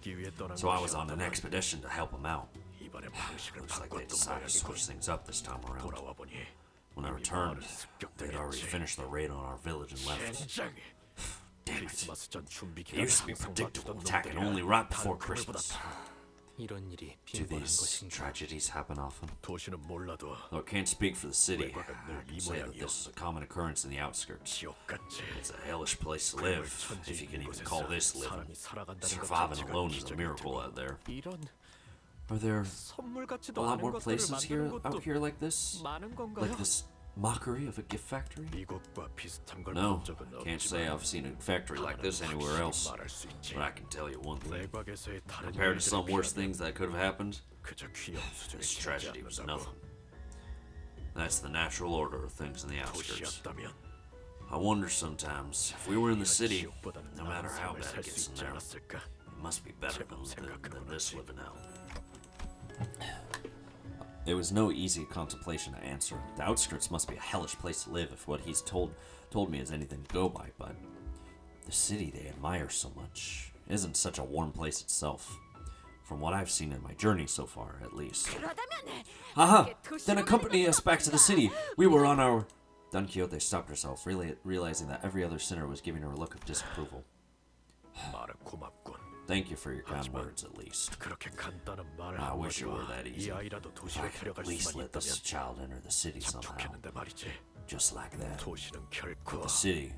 So I was on an expedition to help them out. Looks like they decided to switch things up this time around. When I returned, they'd already finished their raid on our village and left. Damn it. It used to be predictable, attacking only right before Christmas. Do these tragedies happen often? Though I can't speak for the city, I can say that this is a common occurrence in the outskirts. It's a hellish place to live, if you can even call this living. Surviving alone is a miracle out there. Are there a lot more places out here like this? Like this mockery of a gift factory? No, can't say I've seen a factory like this anywhere else. But I can tell you one thing. Compared to some worse things that could have happened, this tragedy was nothing. That's the natural order of things in the outskirts. I wonder sometimes, if we were in the city, no matter how bad it gets in there, it must be better than this living out. It was no easy contemplation to answer. The outskirts must be a hellish place to live if what he's told me is anything to go by, but the city they admire so much isn't such a warm place itself. From what I've seen in my journey so far, at least. Aha! Then accompany us back to the city. We were on our... Don Quixote stopped herself, realizing that every other sinner was giving her a look of disapproval. Thank you for your kind words, at least. I wish it were that easy. If I could at least let this child enter the city somehow. Just like that. But the city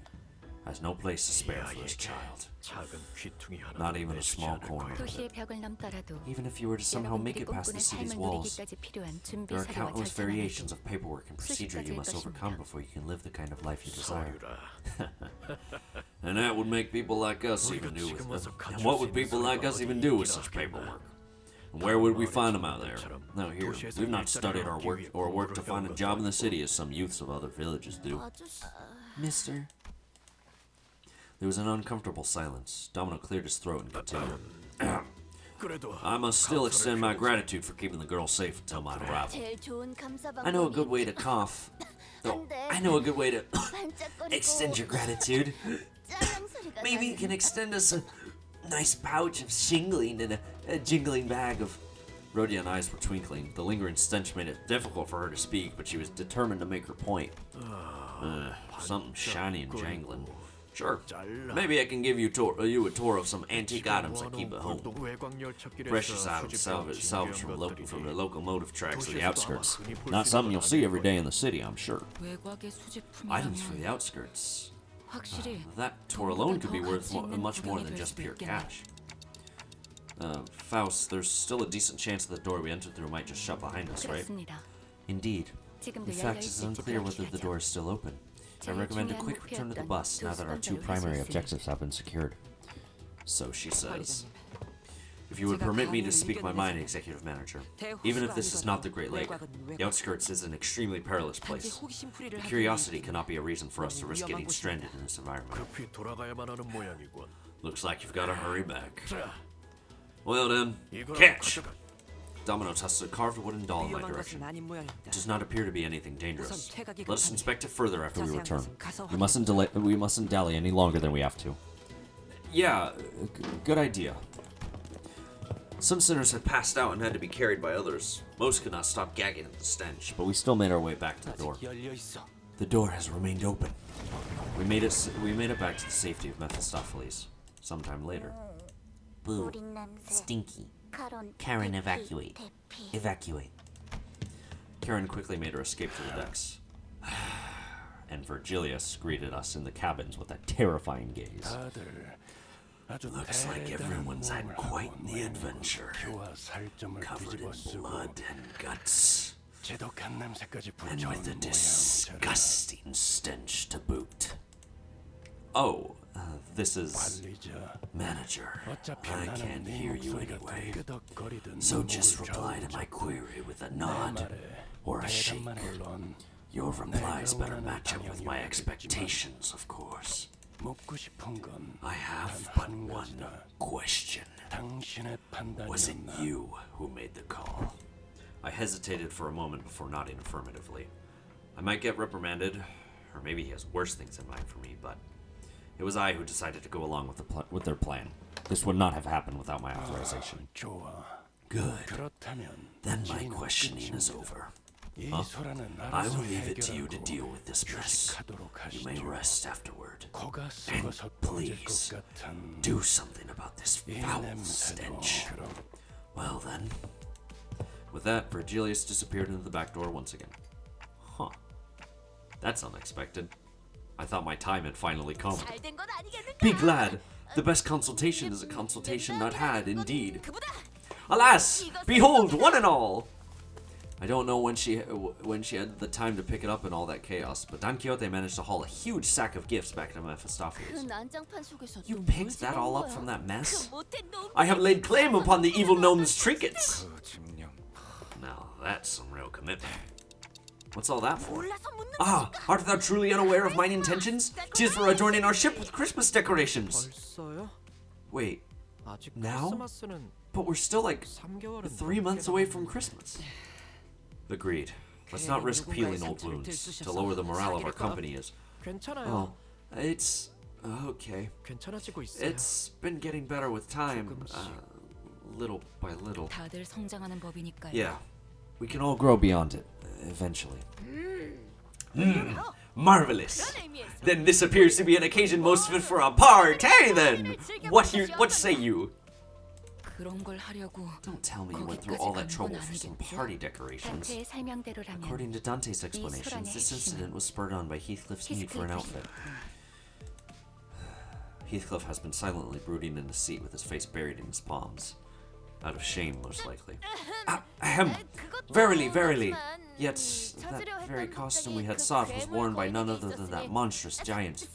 has no place to spare for this child. Not even a small corner of 도시의 it. 벽을 넘더라도 Even if you were to somehow make 여러분들이 it past the 꿈꾸는 city's 삶을 walls, 누리기까지 필요한 준비 there are 사료와 countless 절차가 variations of paperwork and procedure you must overcome before you can live the kind of life you desire. And that would make people like us even do with and what would people like us even do with such paperwork? And where would we find them out there? Now here, we've not studied our work or worked to find a job in the city as some youths of other villages do. Mister. There was an uncomfortable silence. Domino cleared his throat and continued. I must still extend my gratitude for keeping the girl safe until my arrival. 제일 좋은 감사 I know a good 방법이 way to cough. Oh, I know a good way to extend your gratitude. 짤랑 소리가 Maybe you can extend us a nice pouch of shingling and a jingling bag of... Rodian's eyes were twinkling. The lingering stench made it difficult for her to speak, but she was determined to make her point. Something shiny and jangling. Sure. Maybe I can give you a tour of some antique items I keep at home. Precious items salvaged from the locomotive tracks of the outskirts. Not something you'll see every day in the city, I'm sure. 외곽의 수집품이라면 Items for the outskirts. 확실히 That tour alone could be worth much more than just pure cash. Faust, there's still a decent chance that the door we entered through might just shut behind us, right? 그렇습니다. Indeed. 지금도 In fact, it's 열려있을지 unclear whether the door is still open. I recommend a quick return to the bus now that our two primary objectives have been secured. So she says. If you would permit me to speak my mind, Executive Manager, even if this is not the Great Lake, the outskirts is an extremely perilous place. The curiosity cannot be a reason for us to risk getting stranded in this environment. Looks like you've got to hurry back. Well then, catch! Domino tosses a carved wooden doll in my direction. It does not appear to be anything dangerous. Let us inspect it further after we return. We mustn't dally any longer than we have to. Yeah, good idea. Some sinners had passed out and had to be carried by others. Most could not stop gagging at the stench, but we still made our way back to the door. The door has remained open. We made it back to the safety of Mephistopheles. Sometime later. Boo. 우린 냄새 Stinky. 카론 Karen, 대피, evacuate. 대피. Evacuate. Karen quickly made her escape to the decks. And Virgilius greeted us in the cabins with a terrifying gaze. Looks like everyone's had quite the adventure. Covered in blood and guts. And with a disgusting stench to boot. Oh, this is... Manager. I can't hear you anyway. So just reply to my query with a nod or a shake. Your replies better match up with my expectations, of course. I have but one question. Was it you who made the call? I hesitated for a moment before nodding affirmatively. I might get reprimanded, or maybe he has worse things in mind for me, but it was I who decided to go along with their plan. This would not have happened without my authorization. Good. Then my questioning is over. Huh? I will leave it to you to deal with this mess. You may rest afterward. And please, do something about this foul stench. Well then. With that, Virgilius disappeared into the back door once again. Huh. That's unexpected. I thought my time had finally come. 잘된 건 아니겠는가? Be glad! The best consultation is a consultation not had, indeed. Alas! Behold, one and all! I don't know when she had the time to pick it up in all that chaos, but Don Quixote managed to haul a huge sack of gifts back to Mephistopheles. 그 난장판 속에서 You 또 picked 뭘 that 집어온 all up 거야? from that mess? 그 못된 놈. I have laid claim upon the evil gnome's trinkets! 그 집념. Now that's some real commitment. What's all that for? 몰라서 묻는 Ah, 거니까. art thou truly unaware of mine intentions? 'Tis for adorning our ship with Christmas decorations! 벌써요? Wait, 아직 Now? 크리스마스는 But we're still like 3개월은 3 months away from Christmas. Agreed. Let's not risk peeling old wounds. To lower the morale of our company is... 괜찮아요. Oh, it's... okay. 괜찮아지고 있어요. It's been getting better with time. Little by little. 다들 성장하는 법이니까요. Yeah. We can all grow beyond it, eventually. Marvelous! Then this appears to be an occasion most fit for a party, then! What say you? 그런 걸 하려고 Don't tell me you went through all that trouble for some party decorations. 단테의 설명대로라면 According to Dante's explanations, this incident was spurred on by Heathcliff's need for an outfit. Heathcliff has been silently brooding in his seat with his face buried in his palms. Out of shame, most likely. Ahem! Verily, verily! Yet, that very costume we had sought was worn by none other than that monstrous giant.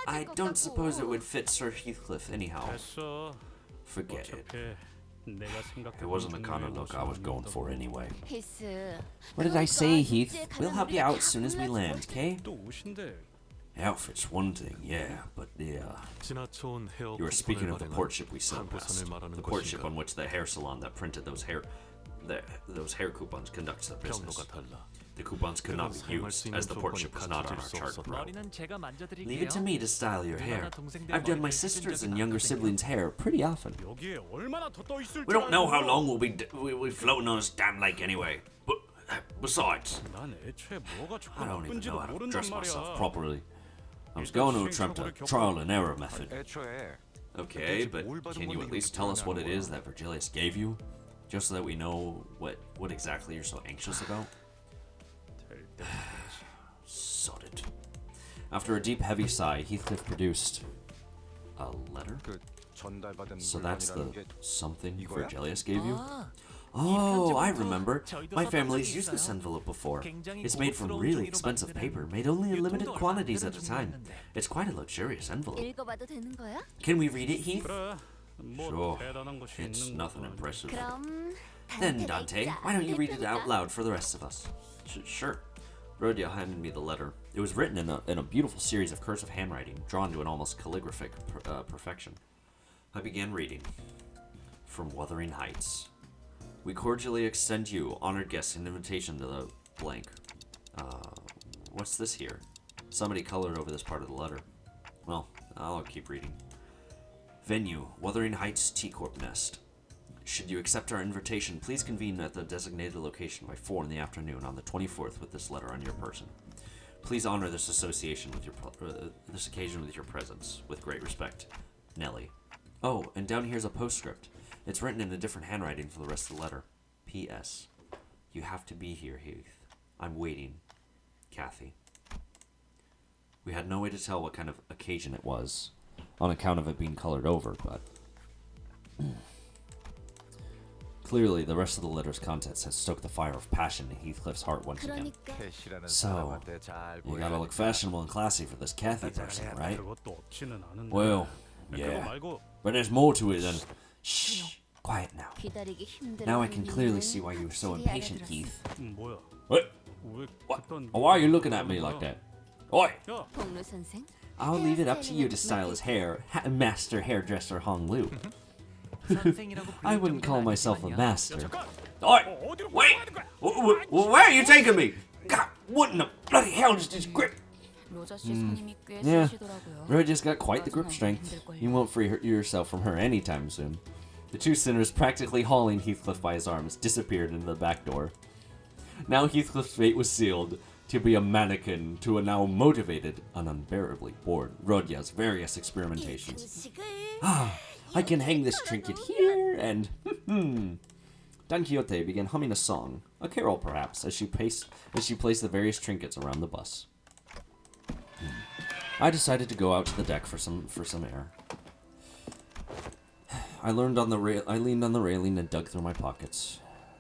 I don't suppose it would fit Sir Heathcliff anyhow. 됐어. Forget it. 어차피 내가 생각했던 It wasn't the kind of look I was going for anyway. 히스. What did I say, Heath? We'll help you out as soon as we land, okay? 또 옷인데. Outfit's one thing, yeah, but 지나쳐온 헤어 you were speaking of the 쿠폰을 port ship we sailed 발행 past. 항공선을 말하는 The port ship 것인가? on which the hair salon that printed those hair coupons conducts their business. 경로가 달라. The coupons could not be used, as the port ship was not on our chart route. 머리는 제가 만져드릴게요. Leave it to me to style your hair. I've done my sister's and younger siblings' hair pretty often. 여기에 얼마나 더 떠 있을 We don't know how long we'll be floating on this damn lake anyway. But besides, 난 애초에 뭐가 좋고 I don't even 나쁜지도 know how to 모른단 dress myself 말이야. properly. I was going to attempt a trial and error method. 애초에 Okay, but can you at least tell us what it is that Virgilius gave you? Just so that we know what exactly you're so anxious about? 될 때는 그러지. Sod it. After a deep, heavy sigh, Heathcliff produced a letter? 그 전달받은 So that's the 물건이라는 게 something 이거야? Virgilius gave you? Oh, I remember. My family's used this envelope before. It's made from really expensive paper, made only in limited quantities at a time. It's quite a luxurious envelope. 읽어봐도 되는 거야? Can we read it, Heath? 그래. 뭐 Sure. 대단한 것이 It's 있는 nothing 것도 아니고. impressive. 그럼 Then, Dante, why don't you read it out loud for the rest of us? Sure. Rodia handed me the letter. It was written in a beautiful series of cursive handwriting, drawn to an almost calligraphic perfection. I began reading. From Wuthering Heights. We cordially extend you, honored guests, an invitation to the blank. What's this here? Somebody colored over this part of the letter. Well, I'll keep reading. Venue, Wuthering Heights Tea Corp Nest. Should you accept our invitation, please convene at the designated location by 4 in the afternoon on the 24th with this letter on your person. Please honor this association with this occasion with your presence. With great respect, Nellie. Oh, and down here's a postscript. It's written in a different handwriting for the rest of the letter. P.S. You have to be here, Heath. I'm waiting. Kathy. We had no way to tell what kind of occasion it was, on account of it being colored over, but... Clearly, the rest of the letter's contents had stoked the fire of passion in Heathcliff's heart once again. 그러니까 캐시라는 So, 사람한테 잘 You 보여야 gotta look fashionable and classy for this Kathy person, right? 별것도 없지는 않은데. Well, 그거 yeah. 말고 But there's more to it than... Shh! Quiet now. 기다리기 힘들어. Now I can clearly see why you were so impatient, Heath. 뭐야? What? 왜 What? 그딴 Why are you looking at me like that? Oi! 야, 동루 선생. I'll leave it up to you to style his hair, Master Hairdresser Hong Lu. I wouldn't call myself a master. Oi! Wait! Where are you taking me? God, what in the bloody hell is this grip? 로저 씨 손님이 꽤 Yeah. 세시더라고요. Roja's got quite the grip strength. You won't free yourself from her anytime soon. The two sinners, practically hauling Heathcliff by his arms, disappeared into the back door. Now Heathcliff's fate was sealed, to be a mannequin to a now motivated and unbearably bored Rodya's various experimentations. I can hang this trinket here, and Don Quixote began humming a song, a carol perhaps, as she placed the various trinkets around the bus. I decided to go out to the deck for some air. I leaned on the railing and dug through my pockets.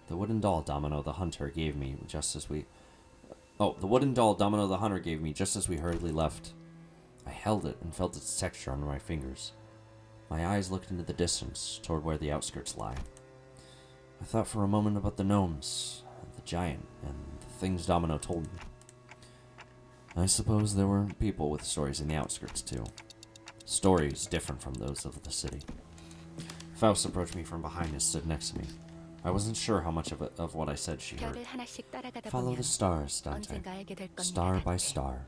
The wooden doll Domino the hunter gave me just as we hurriedly left. I held it and felt its texture under my fingers. My eyes looked into the distance, toward where the outskirts lie. I thought for a moment about the gnomes, the giant, and the things Domino told me. I suppose there were people with stories in the outskirts, too. Stories different from those of the city. Faust approached me from behind and stood next to me. I wasn't sure how much of what I said she heard. 별을 하나씩 따라가다 Follow 보면 the stars, Dante. 언젠가 알게 될 겁니다. Star by star.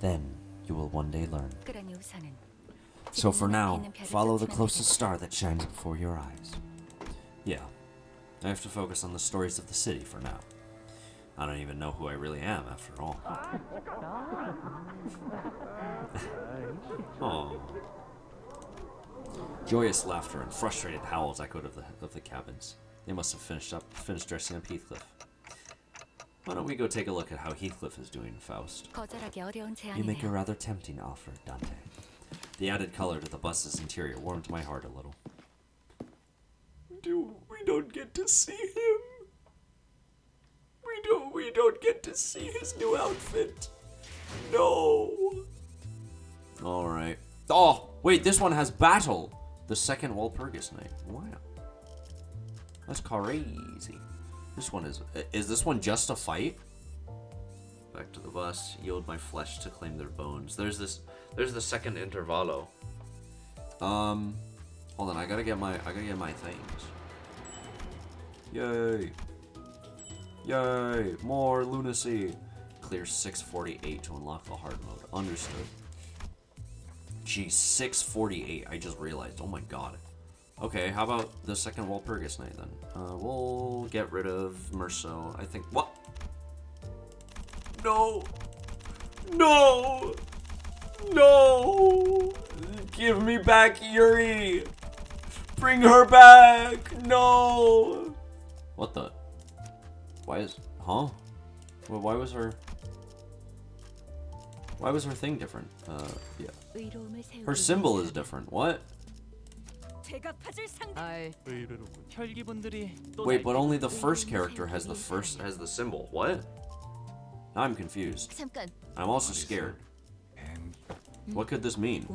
Then you will one day learn. 그러니 우선은 So for 지금 now, 눈앞에 있는 별을 follow the 쫓으면 closest 되겠다. star that shines before your eyes. Yeah, I have to focus on the stories of the city for now. I don't even know who I really am after all. Oh. Joyous laughter and frustrated howls echoed of the cabins. They must have finished dressing up Heathcliff. Why don't we go take a look at how Heathcliff is doing, Faust? 거절하기 어려운 You make a 제안이네요. rather tempting offer, Dante. The added color to the bus's interior warmed my heart a little. We don't get to see him. We don't get to see his new outfit. No. All right. Oh, wait, this one has battle. The second Walpurgis Night. Wow. That's crazy. This one is this one just a fight? Back to the bus. Yield my flesh to claim their bones. There's the second intervallo. Hold on, I gotta get my things. Yay. Yay, more lunacy. Clear 648 to unlock the hard mode. Understood. Geez, 648. I just realized. Oh my god. Okay, how about the second Walpurgis Night then? We'll get rid of Merceau. I think. What? No. No. No. Give me back Yuri. Bring her back. No. What the? Why is? Huh? Well, why was her thing different? Yeah. 의로움을 세우기 Her symbol is 위해서 different. What? 제가 찾을 상대 아이, 혈기분들이 또 Wait, but only the first character has the symbol. What? Now I'm confused. 잠깐 I'm also scared. What could this mean?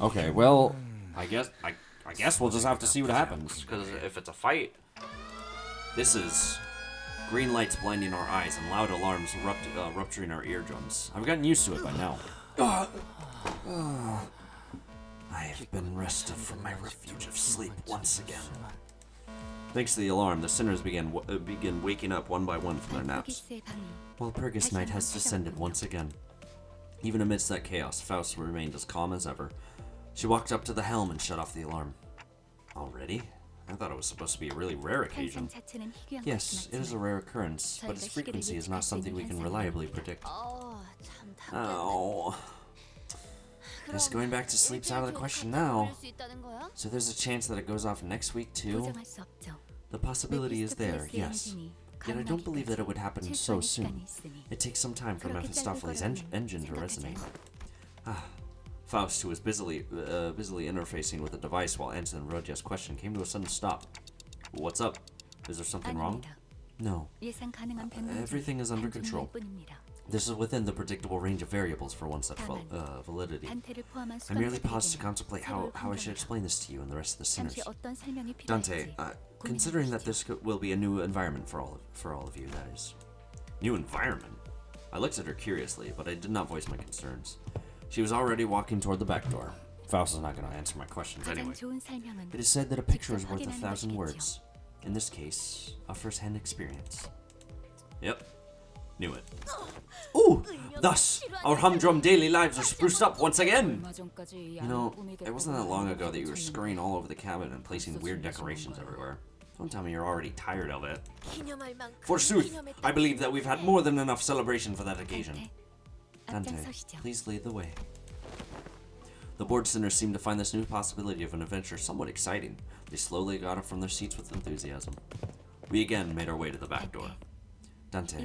Okay, well, I guess we'll just have to see what happens. Because if it's a fight, this is green lights blinding our eyes and loud alarms rupturing our eardrums. I've gotten used to it by now. I've been wrested from my refuge of sleep once again. Thanks to the alarm, the sinners begin waking up one by one from their naps. 포기스의 방이 Walpurgis Night has descended once again. Even amidst that chaos, Faust remained as calm as ever. She walked up to the helm and shut off the alarm. Already? I thought it was supposed to be a really rare occasion. 환상 자체는 희귀한 Yes, it is a 것이지만 rare occurrence, but its frequency is not something we can reliably predict. 참 Oh. Guess going back to sleep's out of the question now. So there's a chance that it goes off next week too? 보장할 수 없죠. The possibility is there, yes. Yet I don't believe that it would happen so soon. It takes some time for Mephistopheles' engine to resonate. Faust, who was busily interfacing with the device while answering Rodya's question, came to a sudden stop. What's up? Is there something wrong? No. 예상 가능한 Everything is under control. This is within the predictable range of variables for one such validity. I merely paused to contemplate how I should explain this to you and the rest of the sinners. Dante, considering that this will be a new environment for all of you, that is. New environment? I looked at her curiously, but I did not voice my concerns. She was already walking toward the back door. Faust is not going to answer my questions anyway. It is said that a picture is worth 1,000 words. In this case, a first-hand experience. Yep. Knew it. Ooh! Thus, our humdrum daily lives are spruced up once again! You know, it wasn't that long ago that you were scurrying all over the cabin and placing weird decorations everywhere. Don't tell me you're already tired of it. Forsooth, I believe that we've had more than enough celebration for that occasion. Dante, please lead the way. The bored sinners seemed to find this new possibility of an adventure somewhat exciting. They slowly got up from their seats with enthusiasm. We again made our way to the back door. Dante,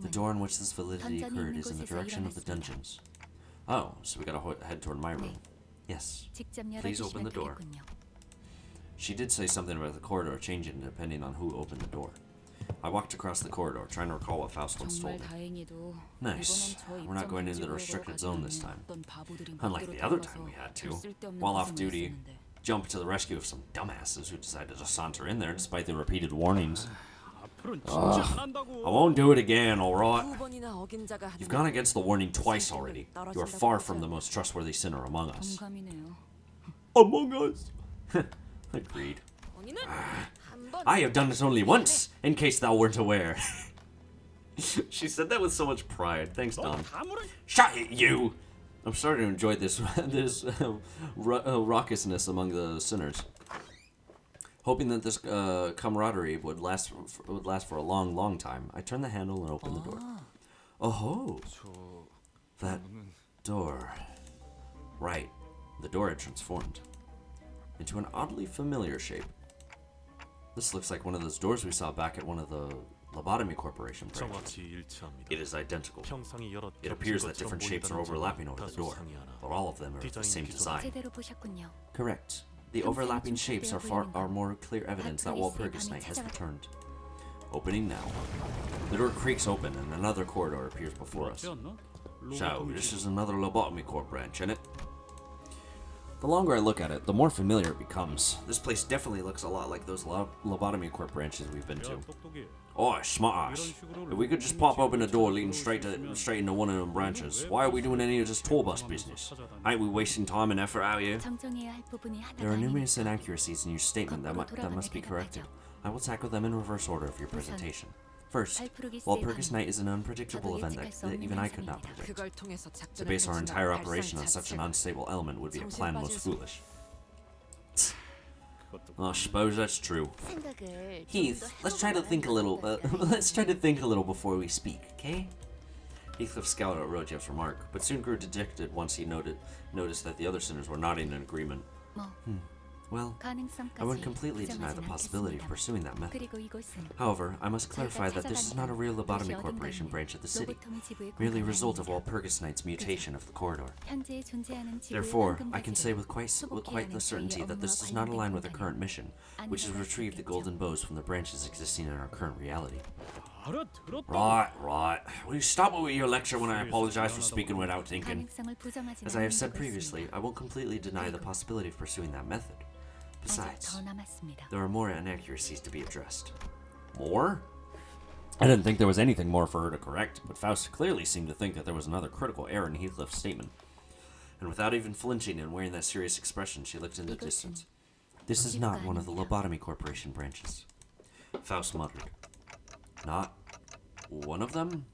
the door in which this validity occurred is in the direction of the dungeons. Oh, so we gotta head toward my room. Yes. Please open the door. She did say something about the corridor changing depending on who opened the door. I walked across the corridor, trying to recall what Faust once told me. Nice. We're not going into the restricted zone this time. Unlike the other time we had to. While off duty, jump to the rescue of some dumbasses who decided to saunter in there despite the repeated warnings. I won't do it again, alright? You've gone against the warning twice already. You are far from the most trustworthy sinner among us. Among us? Agreed. I have done it only once, in case thou weren't aware. She said that with so much pride. Thanks, Don. Shut it, you! I'm starting to enjoy this raucousness among the sinners. Hoping that this camaraderie would last for a long, long time, I turned the handle and opened the door. Oh, that door. Right, the door had transformed into an oddly familiar shape. This looks like one of those doors we saw back at one of the Lobotomy Corporation branches. It is identical. It appears that different shapes are overlapping over the door, but all of them are of the same design. Correct. The overlapping shapes are more clear evidence that Walpurgis Night has returned. Opening now. The door creaks open and another corridor appears before us. So, this is another Lobotomy Corp branch, isn't it? The longer I look at it, the more familiar it becomes. This place definitely looks a lot like those Lobotomy Corp branches we've been to. Oh, smart ass. If we could just pop open a door leading straight into one of them branches, why are we doing any of this tour bus business? Ain't we wasting time and effort out here? There are numerous inaccuracies in your statement that must be corrected. I will tackle them in reverse order of your presentation. First, Walpurgis Night is an unpredictable event that even I could not predict. To base our entire operation on such an unstable element would be a plan most foolish. I suppose that's true. Heath, let's try to think a little. Before we speak, okay? Heathcliff scowled at Rodjev's remark, but soon grew dejected once he noticed that the other sinners were nodding in agreement. Well, I wouldn't completely deny the possibility of pursuing that method. However, I must clarify that this is not a real Lobotomy Corporation branch of the city, merely a result of Walpurgis Night's mutation of the corridor. Therefore, I can say with quite the certainty that this does not align with our current mission, which is to retrieve the golden bows from the branches existing in our current reality. Right. Will you stop with your lecture when I apologize for speaking without thinking? As I have said previously, I won't completely deny the possibility of pursuing that method. Besides, there are more inaccuracies to be addressed. More? I didn't think there was anything more for her to correct, but Faust clearly seemed to think that there was another critical error in Heathcliff's statement. And without even flinching and wearing that serious expression, she looked in the distance. This is not one of the Lobotomy Corporation branches. Faust muttered. Not one of them?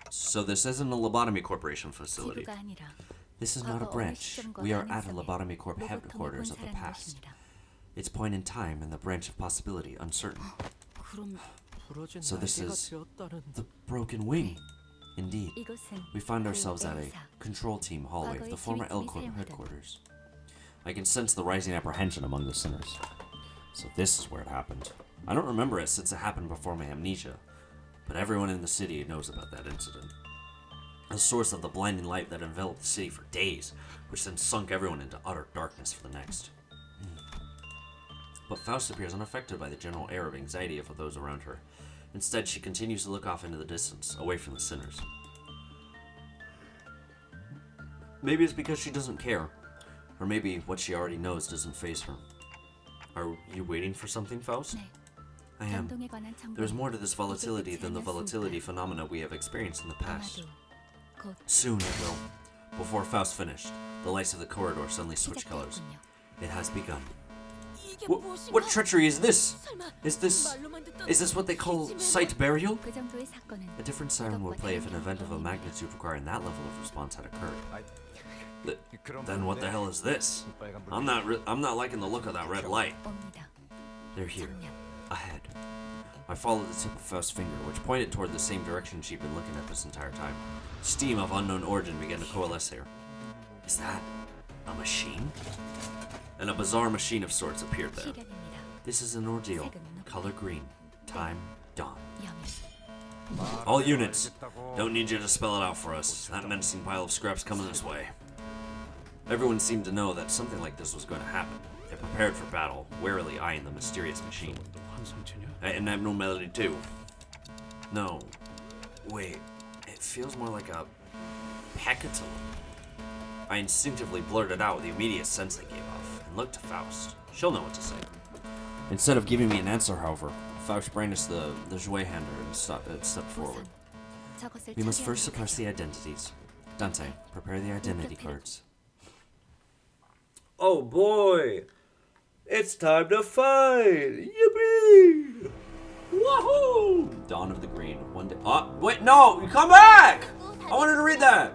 So this isn't a Lobotomy Corporation facility. This is not a branch. We are at a Lobotomy Corp headquarters of the past. Its point in time and the branch of possibility uncertain. So this is the broken wing. Indeed. We find ourselves at a control team hallway of the former L Corp headquarters. I can sense the rising apprehension among the sinners. So this is where it happened. I don't remember it since it happened before my amnesia, but everyone in the city knows about that incident. The source of the blinding light that enveloped the city for days, which then sunk everyone into utter darkness for the next. But Faust appears unaffected by the general air of anxiety of those around her. Instead, she continues to look off into the distance, away from the sinners. Maybe it's because she doesn't care, or maybe what she already knows doesn't faze her. Are you waiting for something, Faust? I am. There's more to this volatility than the volatility phenomena we have experienced in the past. Soon it will. Before Faust finished, the lights of the corridor suddenly switched colors. It has begun. What treachery is this? Is this what they call sight burial? A different siren would play if an event of a magnitude requiring that level of response had occurred. Then what the hell is this? I'm not liking the look of that red light. They're here, ahead. I followed the tip of Faust's finger, which pointed toward the same direction she'd been looking at this entire time. Steam of unknown origin began to coalesce here. Is that a machine? And a bizarre machine of sorts appeared there. This is an ordeal. Color green. Time dawn. All units, don't need you to spell it out for us. That menacing pile of scraps coming this way. Everyone seemed to know that something like this was going to happen. They prepared for battle, warily eyeing the mysterious machine. And abnormality too. No. Wait. It feels more like a Hecatomb. I instinctively blurted out the immediate sense they gave off, and looked to Faust. She'll know what to say. Instead of giving me an answer, however, Faust brandished the jouet hander and stepped forward. We must first suppress the identities. Dante, prepare the identity cards. Oh boy! It's time to fight! Yippee! Woohoo! Dawn of the Green. One day. Wait, no! You come back! I wanted to read that!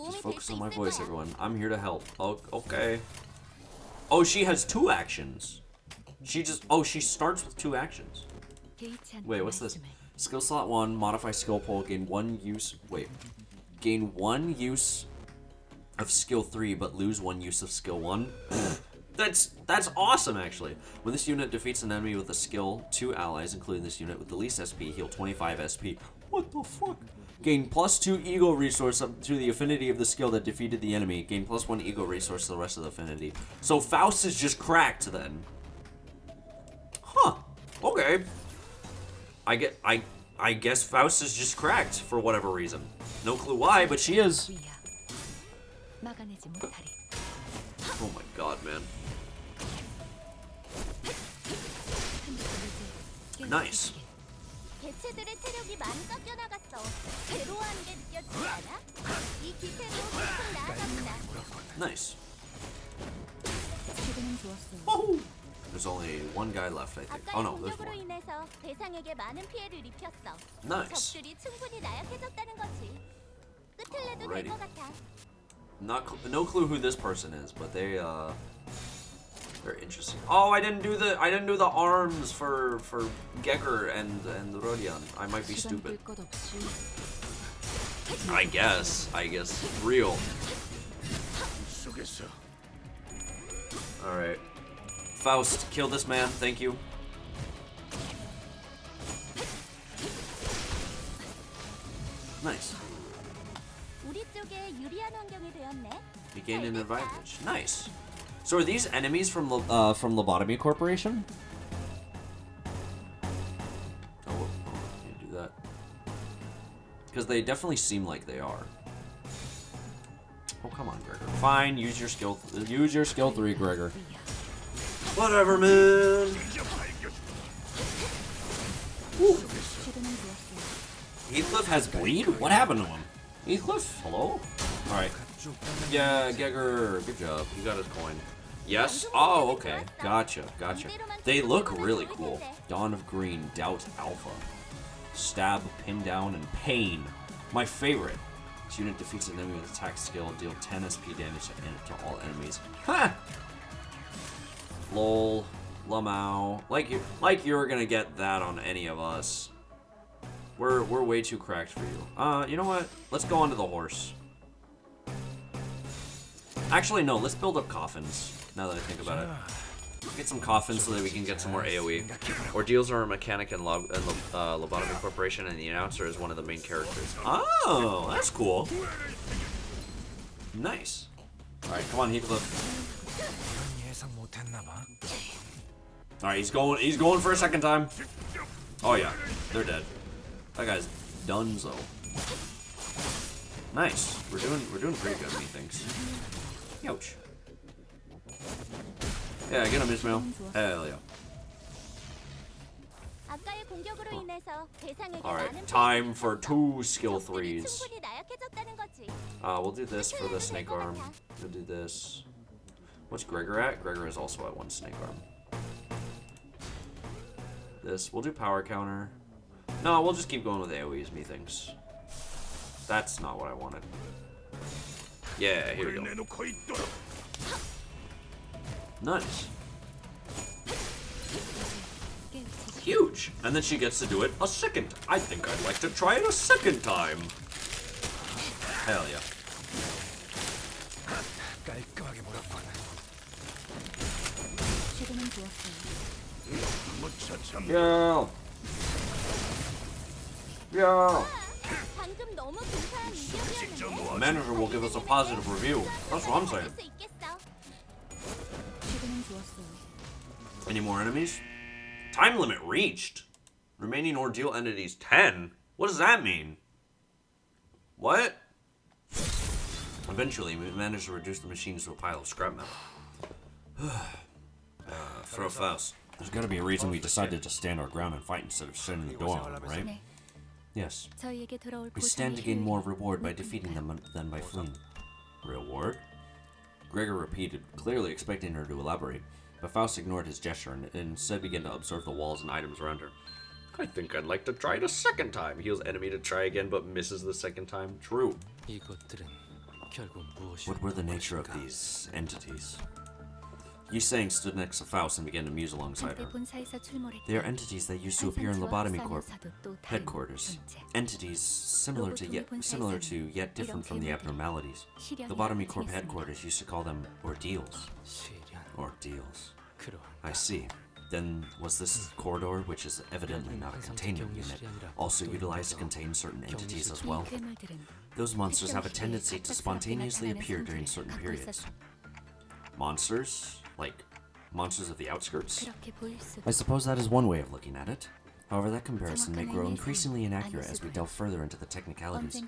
Just focus on my voice, everyone. I'm here to help. Oh, okay. Oh, she has 2 actions. She starts with 2 actions. Wait, what's this? Skill slot 1, modify skill pole, gain 1 use. Wait. Gain 1 use of skill 3, but lose 1 use of skill 1. That's awesome, actually. When this unit defeats an enemy with a skill, 2 allies, including this unit with the least SP, heal 25 SP. What the fuck? Gain +2 ego resource up to the affinity of the skill that defeated the enemy. Gain +1 ego resource to the rest of the affinity. So Faust is just cracked then. Huh. Okay. I guess Faust is just cracked for whatever reason. No clue why, but she is. Oh my god, man. Nice. 개체들의 체력이 많이 깎여 나갔어. 괴로워하는 게 느껴지지 않아? 이 기세로 계속 나아갑니다. Nice. 지금은 좋았어. Oh. There's only one guy left, I think. Oh 아까의 no, there's 공격으로 more. 인해서 대상에게 많은 피해를 입혔어. Nice. 적들이 충분히 나약해졌다는 거지. 끝을 내도 될 Alrighty. 것 같아. No clue who this person is, but they're interesting. Oh, I didn't do the arms for Gecker and the Rodion. I might be stupid. I guess real. All right, Faust, kill this man. Thank you. Nice. 우리 쪽에 유리한 환경이 되었네. You gain an advantage. Nice. So are these enemies from Lobotomy Corporation? Oh, can't do that. Because they definitely seem like they are. Oh, come on, Gregor. Fine, use your skill 3, Gregor. Whatever, man. Woo. Heathcliff has bleed? What happened to him? Heathcliff, hello? Alright. Yeah, Gegger, good job. You got his coin. Yes? Oh, okay. Gotcha. They look really cool. Dawn of Green, Doubt Alpha. Stab, Pin Down, and Pain. My favorite. This unit defeats an enemy with attack skill, deal 10 SP damage to all enemies. Ha! Lol. Lamau. Like you were gonna get that on any of us. We're way too cracked for you. You know what? Let's go onto the horse. Actually, no. Let's build up coffins. Now that I think about it, get some coffins so that we can get some more AOE. Ordeals are a mechanic in Lobotomy Corporation, and the announcer is one of the main characters. Oh, that's cool. Nice. All right, come on, Heathcliff. All right, he's going for a second time. Oh yeah, they're dead. That guy's donezo. Nice. We're doing pretty good, methinks. Ouch. Yeah, get him, Ismail. Hell yeah. 아까의 공격으로 인해서 대상에게 Alright, 많은 time 피해를 for 입혔어. 2 skill 적들이 3s. 충분히 나약해졌다는 거지. We'll do this for the snake arm. We'll do this. What's Gregor at? Gregor is also at 1 snake arm. This. We'll do power counter. No, we'll just keep going with AoEs, methinks. That's not what I wanted. Yeah, here we go. Nice. Huge. And then she gets to do it a second. I think I'd like to try it a second time. Hell yeah. Yeah. Yeah. 방금 너무 근사한 이격이었는데. The manager will give us a positive review. That's what I'm saying. 수 있겠어. Any more enemies? Time limit reached. Remaining ordeal entities 10. What does that mean? What? Eventually, we managed to reduce the machines to a pile of scrap metal. Throw Faust. There's gotta be a reason we decided to stand our ground and fight instead of shutting the door on them, right? Yes. We stand to gain more reward by defeating them than by fleeing. Reward? Gregor repeated, clearly expecting her to elaborate. But Faust ignored his gesture and instead began to observe the walls and items around her. I think I'd like to try it a second time. Heals enemy to try again, but misses the second time. True. What were the nature of these entities? Yi Sang stood next to Faust and began to muse alongside her. They are entities that used to appear in Lobotomy Corp headquarters. Entities similar to yet different from the abnormalities. Lobotomy Corp headquarters used to call them ordeals. Ordeals. I see. Then was this corridor, which is evidently not a containment unit, also utilized to contain certain entities as well? Those monsters have a tendency to spontaneously appear during certain periods. Monsters? Like monsters of the outskirts? I suppose that is one way of looking at it. However, that comparison may grow increasingly inaccurate as we delve further into the technicalities.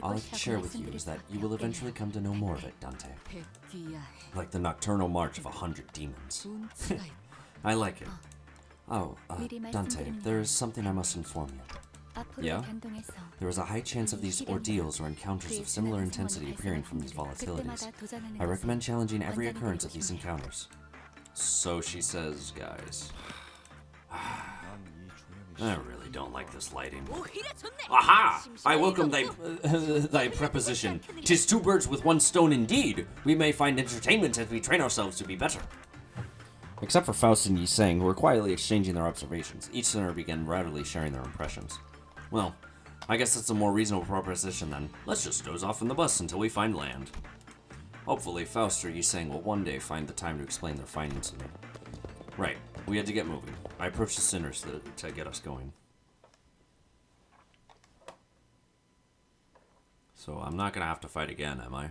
All I can share with you is that you will eventually come to know more of it, Dante. Like the nocturnal march of 100 demons. I like it. Oh, Dante, there is something I must inform you. Yeah? There is a high chance of these ordeals or encounters of similar intensity appearing from these volatilities. I recommend challenging every occurrence of these encounters. So she says, guys. I really don't like this lighting. Aha! I welcome thy preposition. 'Tis two birds with one stone indeed. We may find entertainment as we train ourselves to be better. Except for Faust and Yi Sang, who were quietly exchanging their observations, each sinner began readily sharing their impressions. Well, I guess that's a more reasonable proposition then. Let's just doze off in the bus until we find land. Hopefully, Faust or Yi Sang will one day find the time to explain their findings to me. Right, we had to get moving. I approached the sinners to get us going. So I'm not gonna have to fight again, am I?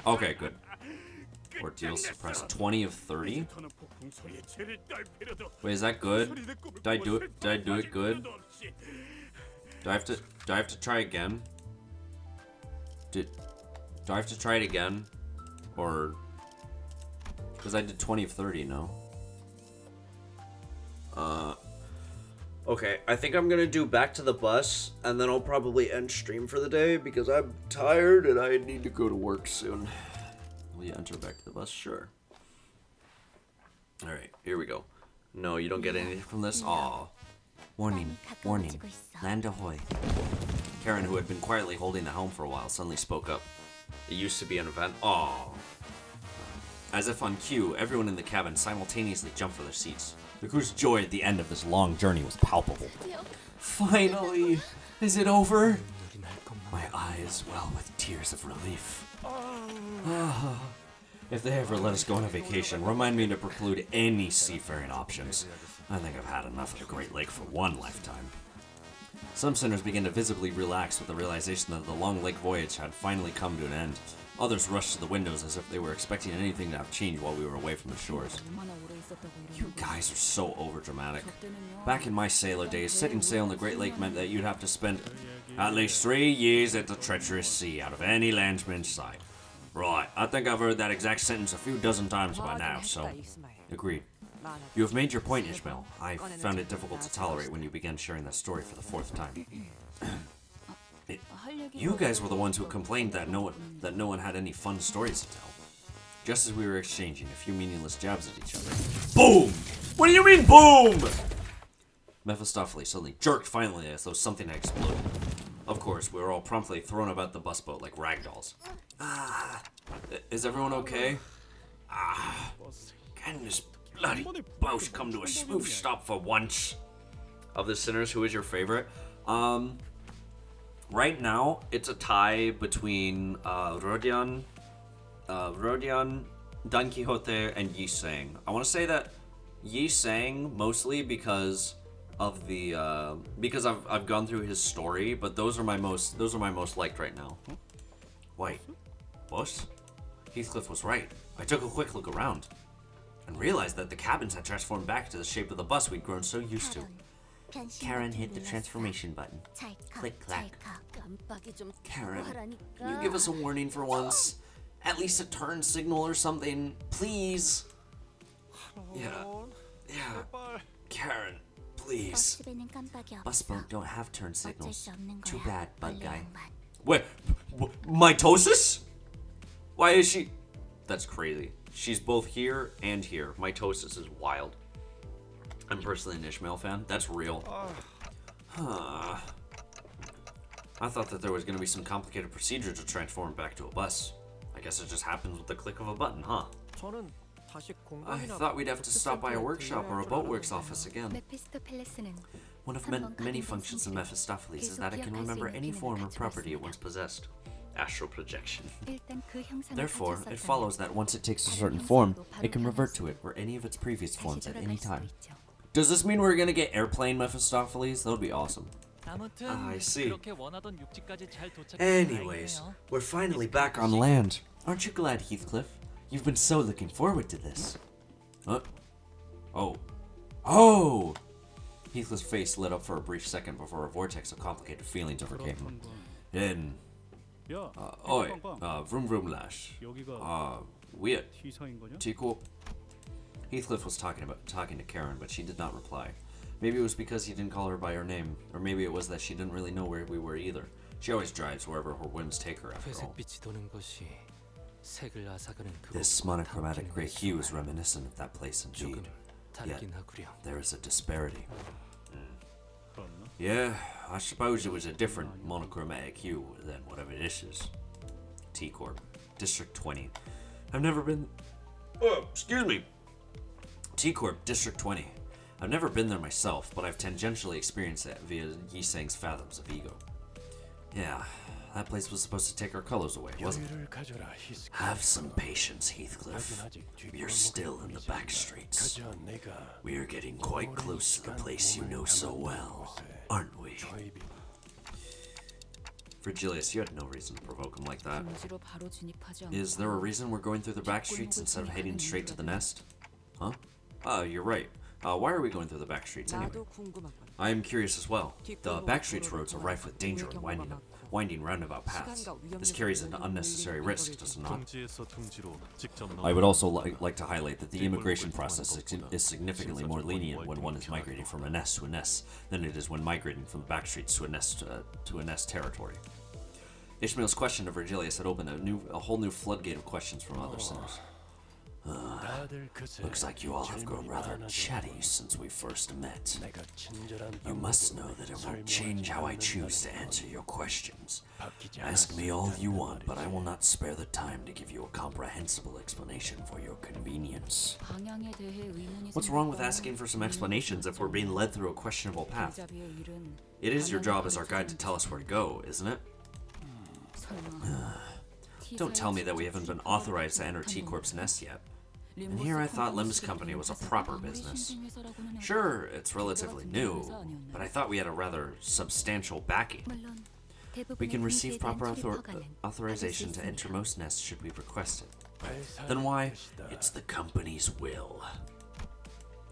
Okay, good. Ordeal suppress 20 of 30. Wait, is that good? Did I do it? Did I do it good? Do I have to try again? Do I have to try it again? Or because I did 20 of 30, no? Okay, I think I'm gonna do back to the bus, and then I'll probably end stream for the day because I'm tired and I need to go to work soon. Will you enter back to the bus? Sure. Alright, here we go. No, you don't get anything from this? Aw. Warning, warning. Land ahoy. Karen, who had been quietly holding the helm for a while, suddenly spoke up. It used to be an event. Aw. As if on cue, everyone in the cabin simultaneously jumped for their seats. The crew's joy at the end of this long journey was palpable. Finally! Is it over? My eyes well with tears of relief. If they ever let us go on a vacation, remind me to preclude any seafaring options. I think I've had enough of the Great Lake for one lifetime. Some sinners began to visibly relax with the realization that the long lake voyage had finally come to an end. Others rushed to the windows as if they were expecting anything to have changed while we were away from the shores. You guys are so overdramatic. Back in my sailor days, setting sail on the Great Lake meant that you'd have to spend at least 3 years at the treacherous sea out of any landsman's sight. Right, I think I've heard that exact sentence a few dozen times by now, so... Agreed. You have made your point, Ishmael. I found it difficult to tolerate when you began sharing that story for the 4th time. You guys were the ones who complained that no one had any fun stories to tell. Just as we were exchanging a few meaningless jabs at each other. Boom! What do you mean, boom? Mephistopheles suddenly jerked violently as though something had exploded. Of course, we were all promptly thrown about the bus boat like ragdolls. Is everyone okay? Can this bloody boat come to a smooth stop for once? Of the sinners, who is your favorite? Right now, it's a tie between Rodion, Don Quixote, and Yi Sang. I want to say that Yi Sang mostly because of the because I've gone through his story, but those are my most liked right now. Wait, boss? Heathcliff was right. I took a quick look around and realized that the cabins had transformed back to the shape of the bus we'd grown so used to. Karen hit the transformation button. Click clack. Karen, can you give us a warning for once? At least a turn signal or something, please. Yeah. Karen, please. Busboat don't have turn signals. Too bad, bug guy. Wait, mitosis? Why is she? That's crazy. She's both here and here. Mitosis is wild. I'm personally an Ishmael fan. That's real. Huh. I thought that there was going to be some complicated procedure to transform back to a bus. I guess it just happens with the click of a button, huh? I thought we'd have to stop by a workshop or a boatworks office again. 메피스토펠레스는 One of many functions of Mephistopheles is that it can remember any form or property it once possessed. Astral projection. 일단 그 형상을 Therefore, it 가졌었다면 follows that once it takes a 다른 certain 형상으로 form, 바로 it can revert 변화해서 to it or any of its previous 다시 forms at 돌아갈 any 수도 time. 있죠. Does this mean we're gonna get airplane Mephistopheles? That would be awesome. 아무튼 I see. 그렇게 원하던 육지까지 잘 도착해서 Anyways, 다행이네요. we're finally back on land. Aren't you glad, Heathcliff? You've been so looking forward to this. Huh? Oh. Oh! Heathcliff's face lit up for a brief second before a vortex of complicated feelings overcame him. Then, 야, oi, 빵빵. vroom vroom lash. 여기가 Weird. T사인 거냐? Tico. Heathcliff was talking to Karen, but she did not reply. Maybe it was because he didn't call her by her name, or maybe it was that she didn't really know where we were either. She always drives wherever her whims take her, after all. 회색빛이 도는 것이 색을 앗아가는 그 This monochromatic gray hue is reminiscent of that place indeed. Yet, 다르긴 하구려. there is a disparity. 그렇나? Yeah, I suppose it was a different monochromatic hue than whatever this is. T-Corp, District 20. I've never been... Oh, excuse me. T-Corp, District 20. I've never been there myself, but I've tangentially experienced it via Yisang's Fathoms of Ego. Yeah, that place was supposed to take our colors away, wasn't it? Have some patience, Heathcliff. You're still in the back streets. We are getting quite close to the place you know so well, aren't we? Virgilius, you had no reason to provoke him like that. 경지로 바로 진입하지 Is there a reason we're going through the back streets instead of heading straight to the nest? Huh? You're right. Why are we going through the back streets anyway? I am curious as well. The back streets roads are rife with danger and winding roundabout paths. This carries an unnecessary risk, does it not? 평지에서 둥지로 직접 I would also like to highlight that the immigration process is significantly more lenient when one is migrating from a nest to a nest than it is when migrating from the back streets to a nest territory. Ishmael's question to Virgilius had opened a whole new floodgate of questions from other sinners. Looks like you all have grown rather chatty since we first met. You must know that it won't change how I choose to answer your questions. Ask me all you want, but I will not spare the time to give you a comprehensible explanation for your convenience. 방향에 대해 의문이 What's wrong with asking for some explanations if we're being led through a questionable path? It is your job as our guide to tell us where to go, isn't it? Don't tell me that we haven't been authorized to enter T-Corp's nest yet. And here I thought Lim's company was a proper business. Sure, it's relatively new, but I thought we had a rather substantial backing. We can receive proper authorization to enter most nests should we request it. Then why? It's the company's will.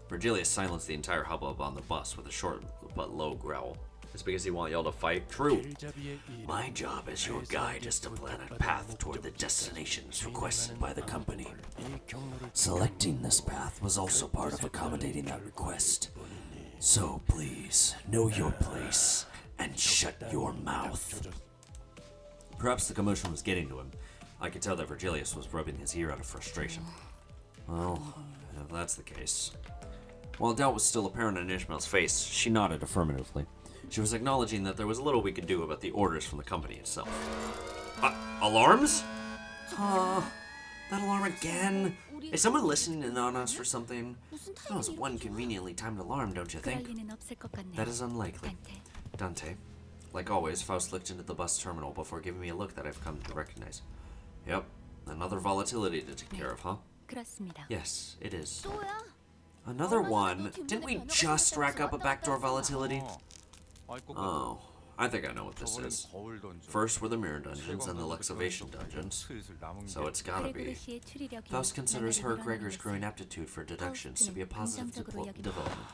Virgilius silenced the entire hubbub on the bus with a short but low growl. It's because he wants y'all to fight? True. My job as your guide is to plan a path toward the destinations requested by the company. Selecting this path was also part of accommodating that request. So please, know your place and shut your mouth. Perhaps the commotion was getting to him. I could tell that Virgilius was rubbing his ear out of frustration. Well, if that's the case. While doubt was still apparent on Ishmael's face, she nodded affirmatively. She was acknowledging that there was little we could do about the orders from the company itself. Alarms? That alarm again? Is someone listening in on us or something? That was one conveniently timed alarm, don't you think? 리는 없을 것 같네요. That is unlikely. 단테. Dante. Like always, Faust looked into the bus terminal before giving me a look that I've come to recognize. Yep, another volatility to take care of, huh? 그렇습니다. Yes, it is. 또야? Another one? Didn't we just rack up a backdoor volatility? Oh, I think I know what this is. First were the mirror dungeons and the Luxovation dungeons, so it's gotta be. 그레고르시의 추리력이 Faust considers her 나날이 Gregor's 늘어나고 growing 있어요. aptitude for deductions to be a positive 긍정적으로 여깁니다. development.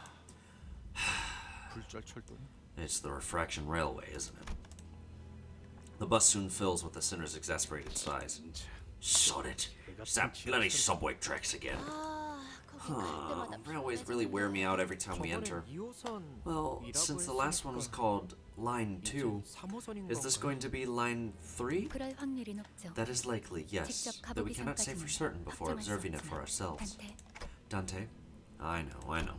It's the refraction railway, isn't it? The bus soon fills with the sinner's exasperated sighs. Sod it. It's that bloody subway tracks again. 아, 거기 갈 때마다 Railways really wear me out every time we enter. Well, since the last one was called line 2. Is this going to be line 3? 그럴 확률이 높죠. That is likely, yes, 직접 though we 가보기 cannot say for 전까지는 certain before 확정할 수 observing it 없어요. for ourselves. 단테. Dante? I know.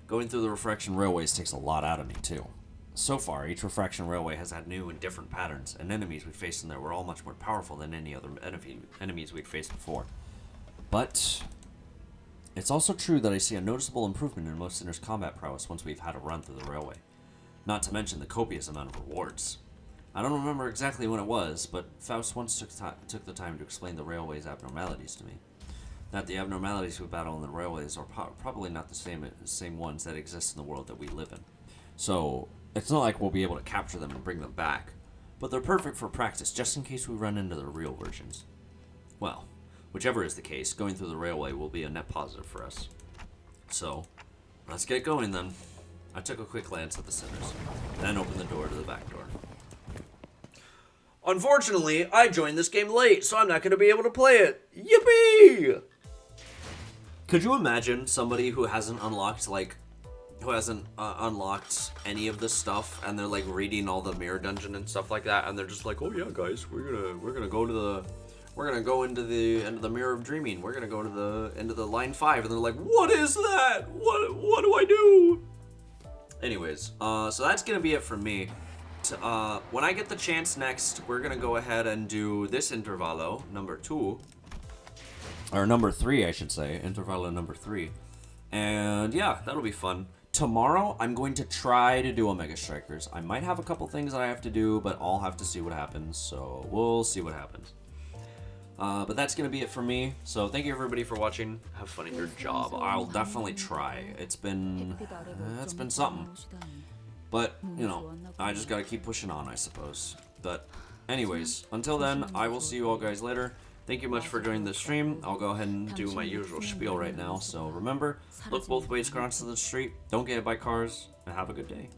Going through the refraction railways takes a lot out of me, too. So far, each refraction railway has had new and different patterns, and enemies we faced in there were all much more powerful than any other enemies we'd faced before. But it's also true that I see a noticeable improvement in most sinners' combat prowess once we've had a run through the railway. Not to mention the copious amount of rewards. I don't remember exactly when it was, but Faust once took the time to explain the railway's abnormalities to me. That the abnormalities we battle in the railways are probably not the same ones that exist in the world that we live in. So, it's not like we'll be able to capture them and bring them back, but they're perfect for practice just in case we run into the real versions. Well, whichever is the case, going through the railway will be a net positive for us. So, let's get going then. I took a quick glance at the sinners, then opened the door to the back door. Unfortunately, I joined this game late, so I'm not going to be able to play it. Yippee! Could you imagine somebody who hasn't unlocked, unlocked any of this stuff, and they're, like, reading all the mirror dungeon and stuff like that, and they're just like, oh yeah, guys, we're gonna go into the mirror of dreaming. We're gonna go into the line 5, and they're like, what is that? What do I do? Anyways, so that's gonna be it from me. When I get the chance next, we're gonna go ahead and do this intervallo, number 2. Or number 3, I should say. Intervallo number 3. And yeah, that'll be fun. Tomorrow, I'm going to try to do Omega Strikers. I might have a couple things that I have to do, but I'll have to see what happens. So we'll see what happens. But that's going to be it for me. So thank you everybody for watching. Have fun at your job. I'll definitely try. It's been something. But, you know, I just got to keep pushing on, I suppose. But anyways, until then, I will see you all guys later. Thank you much for joining the stream. I'll go ahead and do my usual spiel right now. So remember, look both ways across the street, don't get hit by cars, and have a good day.